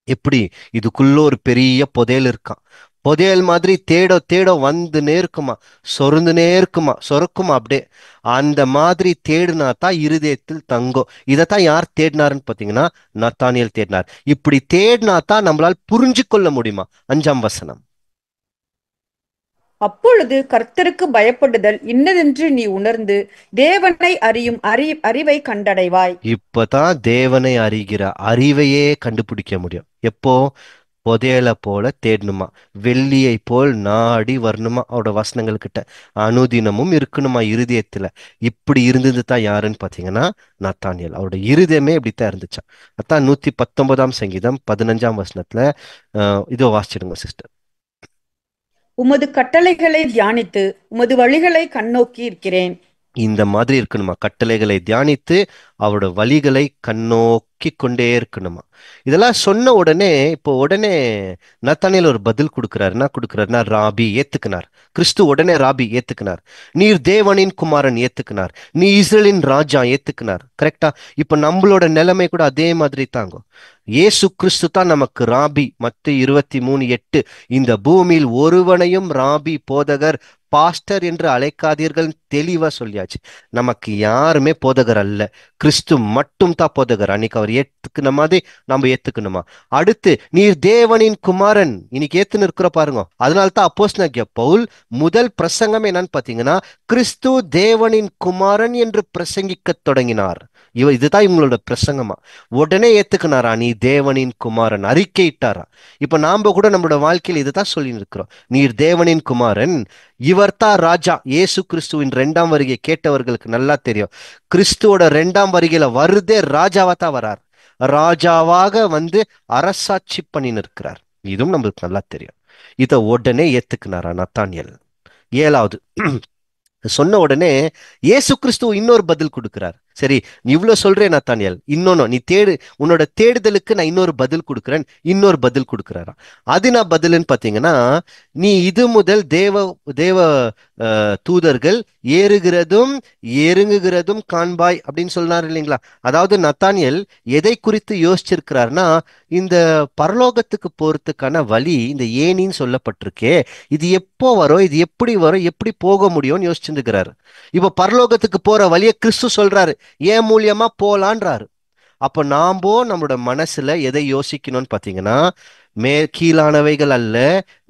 எப்படி? இதுக்குள்ள ஒரு பெரிய புதையல் இருக்கான். புதையல் மாதிரி தேட தேட வந்துனே இருக்குமா, சொருந்துனே இருக்குமா, சொரக்குமா அப்படியே. அந்த மாதிரி தேடினா தான் இருதயத்தில் தங்கும். இதைத்தான் யார் தேடினாருன்னு பாத்தீங்கன்னா நத்தானியேல் தேடினார். இப்படி தேடினா தான் நம்மளால் புரிஞ்சு கொள்ள முடியுமா. 5ஆம் வசனம். அப்பொழுது கர்த்தருக்கு பயப்படுதல் இன்னதென்று நீ உணர்ந்து தேவனை அறியும் அறிவை கண்டடைவாய். இப்பதான் தேவனை அறிகிற அறிவையே கண்டுபிடிக்க முடியும். எப்போ? புதையலை போல தேடணுமா, வெள்ளியை போல் நாடி வரணுமா அவரோட வசனங்கள் கிட்ட. அனுதினமும் இருக்கணுமா இருதயத்துல. இப்படி இருந்தது தான் யாருன்னு பாத்தீங்கன்னா நத்தானியேல். அவரோட இருதயமே இப்படித்தான் இருந்துச்சான். அதான் 119ஆம் சங்கீதம் 15ஆம் வசனத்துல இதோ வாசிச்சிடுங்க சிஸ்டர். உமது கட்டளைகளை தியானித்து உமது வழிகளை கண்ணோக்கி இருக்கிறேன். இந்த மாதிரி இருக்கணுமா, கட்டளைகளை தியானித்து அவரோட வழிகளை கண்ணோக்கி கொண்டே இருக்கணுமா. இதெல்லாம் சொன்ன உடனே இப்போ உடனே நத்தானியேல் ஒரு பதில் கொடுக்கிறாரு. என்ன கொடுக்கிறாருன்னா ராபி ஏத்துக்கினார். கிறிஸ்து உடனே ராபி ஏத்துக்கினார். நீர் தேவனின் குமாரன் ஏத்துக்கினார். நீ இஸ்ரேலின் ராஜா ஏத்துக்கினார். கரெக்டா? இப்ப நம்மளோட நிலைமை கூட அதே மாதிரி தாங்க. இயேசு கிறிஸ்து தான் நமக்கு ராபி. மத்தேயு 23:8. இந்த பூமியில் ஒருவனையும் ராபி, போதகர், பாஸ்டர் என்று அழைக்காதீர்கள் தெளிவா சொல்லியாச்சு. நமக்கு யாருமே போதகர் அல்ல, கிறிஸ்து மட்டும் தான் போதகர். அன்னைக்கு அவர் ஏத்துக்கின மாதிரி நம்ம ஏத்துக்கணுமா. அடுத்து நீர் தேவனின் குமாரன், இன்னைக்கு ஏத்துன்னு இருக்கிற பாருங்க. அதனால தான் அப்போஸ்தலனாகிய பவுல் முதல் பிரசங்கமே என்னன்னு பாத்தீங்கன்னா கிறிஸ்து தேவனின் குமாரன் என்று பிரசங்கிக்க தொடங்கினார். இதுதான் இவங்களோட பிரசங்கமா. உடனே ஏத்துக்கினாரா, நீ தேவனின் குமாரன், அறிக்கையிட்டாரா. இப்ப நாம கூட நம்மளோட வாழ்க்கையில் இதுதான் சொல்லி இருக்கிறோம். நீர் தேவனின் குமாரன், இவர்தான் ராஜா. இயேசு கிறிஸ்துவின் 2ஆம் வருகை கேட்டவர்களுக்கு நல்லா தெரியும். கிறிஸ்துவோட 2ஆம் வருகையில வருதே ராஜாவா தான் வரார். ராஜாவாக வந்து அரசாட்சி பண்ணி நிற்கிறார். இதுவும் நம்மளுக்கு நல்லா தெரியும். இத உடனே ஏத்துக்கினாரா நத்தானியேல். 7வது சொன்ன உடனே இயேசு கிறிஸ்து இன்னொரு பதில் கொடுக்கிறார். சரி, நீ இவ்வளவு சொல்றேன் நத்தானியேல், இன்னொன்னு நீ தேடு, உன்னோட தேடுதலுக்கு நான் இன்னொரு பதில் கொடுக்கிறேன். இன்னொரு பதில் கொடுக்கிறாராம். அது நான் பதிலுன்னு பாத்தீங்கன்னா, நீ இது முதல் தேவ தேவ தூதர்கள் ஏறுகிறதும் இறங்குகிறதும் காண்பாய் அப்படின்னு சொன்னார் இல்லைங்களா. அதாவது நத்தானியேல் எதை குறித்து யோசிச்சிருக்கிறார்னா, இந்த பரலோகத்துக்கு போறதுக்கான வழி இந்த ஏணின்னு சொல்லப்பட்டிருக்கே, இது எப்போ வரும், இது எப்படி வரும், எப்படி போக முடியும்னு யோசிச்சிருக்கிறாரு. இப்ப பரலோகத்துக்கு போற வழியை கிறிஸ்து சொல்றாரு, ஏன் மூலியமா போலான்றாரு. அப்ப நாமோ நம்மளோட மனசுல எதை யோசிக்கணும்னு பாத்தீங்கன்னா, கீழானவைகள் அல்ல,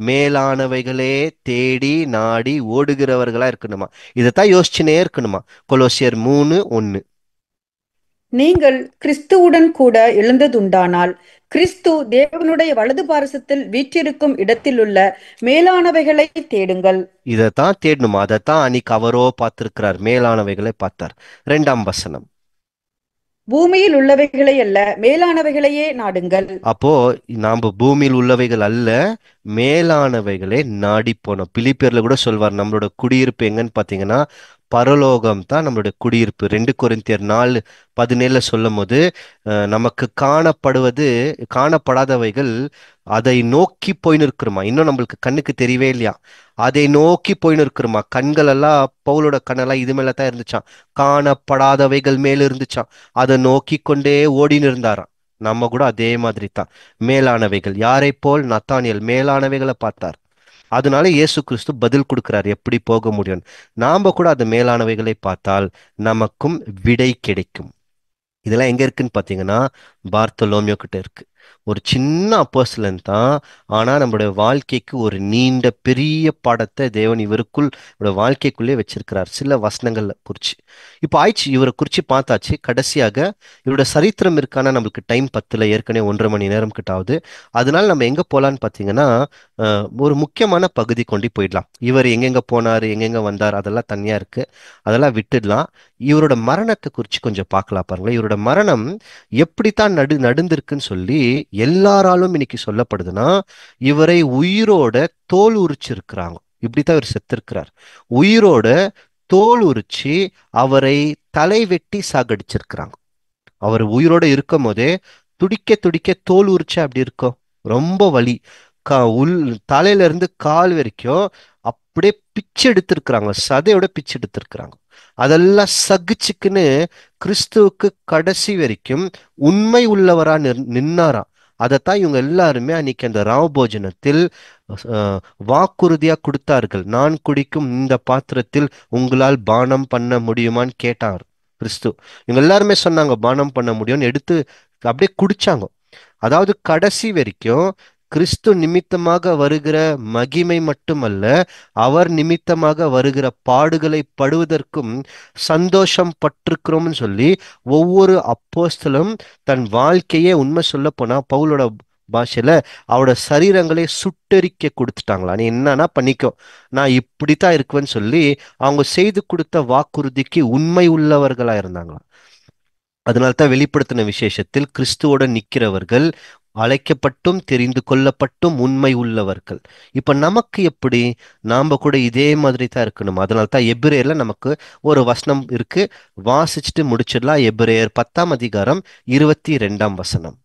மேலானவைகளே தேடி நாடி ஓடுகிறவர்களா இருக்கணுமா. இதைத்தான் யோசிச்சுனே இருக்கணுமா. கொலோசியர் 3:1. நீங்கள் கிறிஸ்துவுடன் கூட எழுந்ததுண்டானால் கிறிஸ்து தேவனுடைய வலது பாரசத்தில் வீற்றிருக்கும் இடத்திலுள்ள மேலானவைகளை தேடுங்கள். இதைத்தான் தேடணுமா. அதைத்தான் அன்னைக்கு அவரோ பார்த்திருக்கிறார், மேலானவைகளை பார்த்தார். 2ஆம் வசனம். பூமியில் உள்ளவைகளை அல்ல மேலானவைகளையே நாடுங்கள். அப்போ நாம பூமியில் உள்ளவைகள் அல்ல, மேலானவைகளே நாடி போனோம். பிலிப்பியர்ல கூட சொல்வார், நம்மளோட குடியிருப்பு எங்கன்னு பாத்தீங்கன்னா பரலோகம் தான் நம்மளுடைய குடியிருப்பு. 2 கொரிந்தியர் 4:17 சொல்லும் போது நமக்கு காணப்படாதவைகள் அதை நோக்கி போய் நிற்கிறோமா. இன்னும் நம்மளுக்கு கண்ணுக்கு தெரியவே இல்லையா, அதை நோக்கி போய் நிற்கிறோமா. கண்கள் எல்லாம், பவுலோட கண்ணெல்லாம் இது மேல தான் இருந்துச்சான், காணப்படாதவைகள் மேல இருந்துச்சான். அதை நோக்கி கொண்டே ஓடின்னு இருந்தாராம். நம்ம கூட அதே மாதிரி தான். மேலானவைகள் யாரை போல் நத்தானியேல் மேலானவைகளை பார்த்தார். அதனால இயேசு கிறிஸ்து பதில் கொடுக்கிறார் எப்படி போக முடியும். நாம கூட அந்த மேலானவைகளை பார்த்தால் நமக்கும் விடை கிடைக்கும். இதெல்லாம் எங்க இருக்குன்னு பாத்தீங்கன்னா பார்த்தோலோமியோ கிட்ட இருக்கு. ஒரு சின்ன அப்போஸ்தலன் தான், ஆனா நம்மளுடைய வாழ்க்கைக்கு ஒரு நீண்ட பெரிய பாடத்தை தேவன் இவருக்குள் வாழ்க்கைக்குள்ளே வச்சிருக்கிறார், சில வசனங்கள்ல குறிச்சு. இப்போ ஆயிடுச்சு, இவரை குறிச்சு பார்த்தாச்சு. கடைசியாக இவரோட சரித்திரம் இருக்கானா நம்மளுக்கு டைம் பத்துல, ஏற்கனவே 1.5 மணி நேரம் கிட்ட ஆகுது. அதனால நம்ம எங்க போலான்னு பாத்தீங்கன்னா ஒரு முக்கியமான பகுதி கொண்டு போயிடலாம். இவர் எங்கெங்க போனாரு, எங்கெங்க வந்தார், அதெல்லாம் தனியா இருக்கு, அதெல்லாம் விட்டுடலாம். இவரோட மரணத்தை குறித்து கொஞ்சம் பார்க்கலாம் பாருங்களேன். இவரோட மரணம் எப்படித்தான் நடந்திருக்குன்னு சொல்லி எல்லாராலும் இன்னைக்கு சொல்லப்படுதுன்னா, இவரை உயிரோட தோல் உரிச்சிருக்கிறாங்க. இப்படித்தான் இவர் செத்திருக்கிறார். உயிரோட தோல் உரிச்சு அவரை தலை வெட்டி சாகடிச்சிருக்கிறாங்க. அவர் உயிரோட இருக்கும் போதே துடிக்க துடிக்க தோல் உரிச்சா அப்படி இருக்கும், ரொம்ப வலி. உள் தலையில இருந்து கால் வரைக்கும் அப்படியே பிச்சு எடுத்திருக்கிறாங்க, சதையோட பிச்சு எடுத்திருக்கிறாங்க. அதெல்லாம் சகிச்சுக்குன்னு கிறிஸ்துவுக்கு கடைசி வரைக்கும் உண்மை உள்ளவரா நின்னாராம். அதைத்தான் இவங்க எல்லாருமே அன்னைக்கு அந்த ராவபோஜனத்தில் வாக்குறுதியா கொடுத்தார்கள். நான் குடிக்கும் இந்த பாத்திரத்தில் உங்களால் பானம் பண்ண முடியுமான்னு கேட்டார் கிறிஸ்து. இவங்க எல்லாருமே சொன்னாங்க பானம் பண்ண முடியும்னு, எடுத்து அப்படியே குடிச்சாங்க. அதாவது கடைசி வரைக்கும் கிறிஸ்து நிமித்தமாக வருகிற மகிமை மட்டுமல்ல, அவர் நிமித்தமாக வருகிற பாடுகளை படுவதற்கும் சந்தோஷம் பட்டிருக்கிறோம்னு சொல்லி ஒவ்வொரு அப்போஸ்தலும் தன் வாழ்க்கையே, உண்மை சொல்ல போனா பவுலோட பாஷையில, அவரோட சரீரங்களை சுட்டெரிக்க கொடுத்துட்டாங்களா. நீ என்னன்னா பண்ணிக்கோ, நான் இப்படித்தான் இருக்குவேன்னு சொல்லி அவங்க செய்து கொடுத்த வாக்குறுதிக்கு உண்மை உள்ளவர்களா இருந்தாங்களா. அதனால்தான் வெளிப்படுத்தின விசேஷத்தில் கிறிஸ்துவோட நிக்கிறவர்கள் அழைக்கப்பட்டும் தெரிந்து கொள்ளப்பட்டும் உண்மை உள்ளவர்கள். இப்ப நமக்கு எப்படி? நாம கூட இதே மாதிரி தான் இருக்கணும். அதனால்தான் எபிரேயர்ல நமக்கு ஒரு வசனம் இருக்கு, வாசிச்சுட்டு முடிச்சிடலாம். எபிரேயர் 10 22.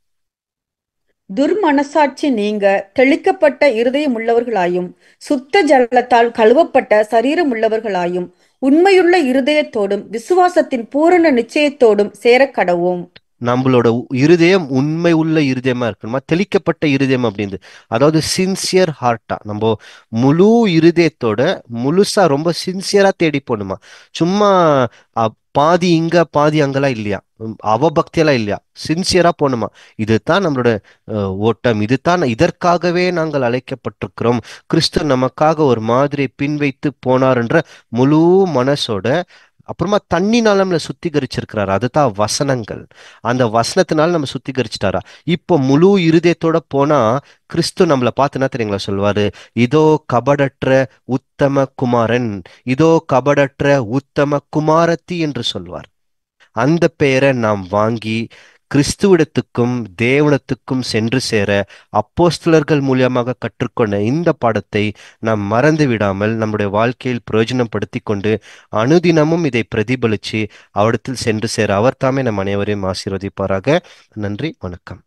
துர்மனசாட்சி நீங்க தெளிக்கப்பட்ட இருதயமுள்ளவர்களாயும் சுத்த ஜலத்தால் கழுவப்பட்ட சரீரமுள்ளவர்களாயும் உண்மையுள்ள இருதயத்தோடும் விசுவாசத்தின் பூரண நிச்சயத்தோடும் சேரக் கடவோம். நம்மளோட இருதயம் உண்மை உள்ள இருதயமா இருக்கணுமா, தெளிக்கப்பட்ட இருதயம் அப்படின்னு. அதாவது சின்சியர் ஹார்ட்டா, நம்ம முழு இருதயத்தோட முழுசா ரொம்ப சின்சியரா தேடி போகணுமா. சும்மா பாதி இங்க பாதி அங்கெல்லாம் இல்லையா, அவபக்தியெல்லாம் இல்லையா, சின்சியரா போகணுமா. இதுதான் நம்மளோட ஓட்டம், இதுதான், இதற்காகவே நாங்கள் அழைக்கப்பட்டிருக்கிறோம். கிறிஸ்து நமக்காக ஒரு மாதிரி பின் வைத்து போனார்ன்ற முழு மனசோட, அப்புறமா தண்ணினால நம்மளை சுத்திகரிச்சிருக்கிறாரு. அதுதான் வசனங்கள். அந்த வசனத்தினால நம்ம சுத்திகரிச்சிட்டாரா. இப்போ முழு இருதயத்தோட போனா கிறிஸ்து நம்மளை பார்த்துனா தெரியுங்களா சொல்வாரு, இதோ கபடற்ற உத்தம குமாரன், இதோ கபடற்ற உத்தம குமாரத்தி என்று சொல்வார். அந்த பெயரை நாம் வாங்கி கிறிஸ்துவிடத்துக்கும் தேவனத்துக்கும் சென்று சேர அப்போஸ்தலர்கள் மூலியமாக கற்றுக்கொண்ட இந்த பாடத்தை நாம் மறந்து விடாமல் நம்முடைய வாழ்க்கையில் பிரயோஜனப்படுத்தி கொண்டு அனுதினமும் இதை பிரதிபலிச்சு அவரிடத்தில் சென்று சேர அவர் தாமே நம் அனைவரையும் ஆசீர்வதிப்பாராக. நன்றி, வணக்கம்.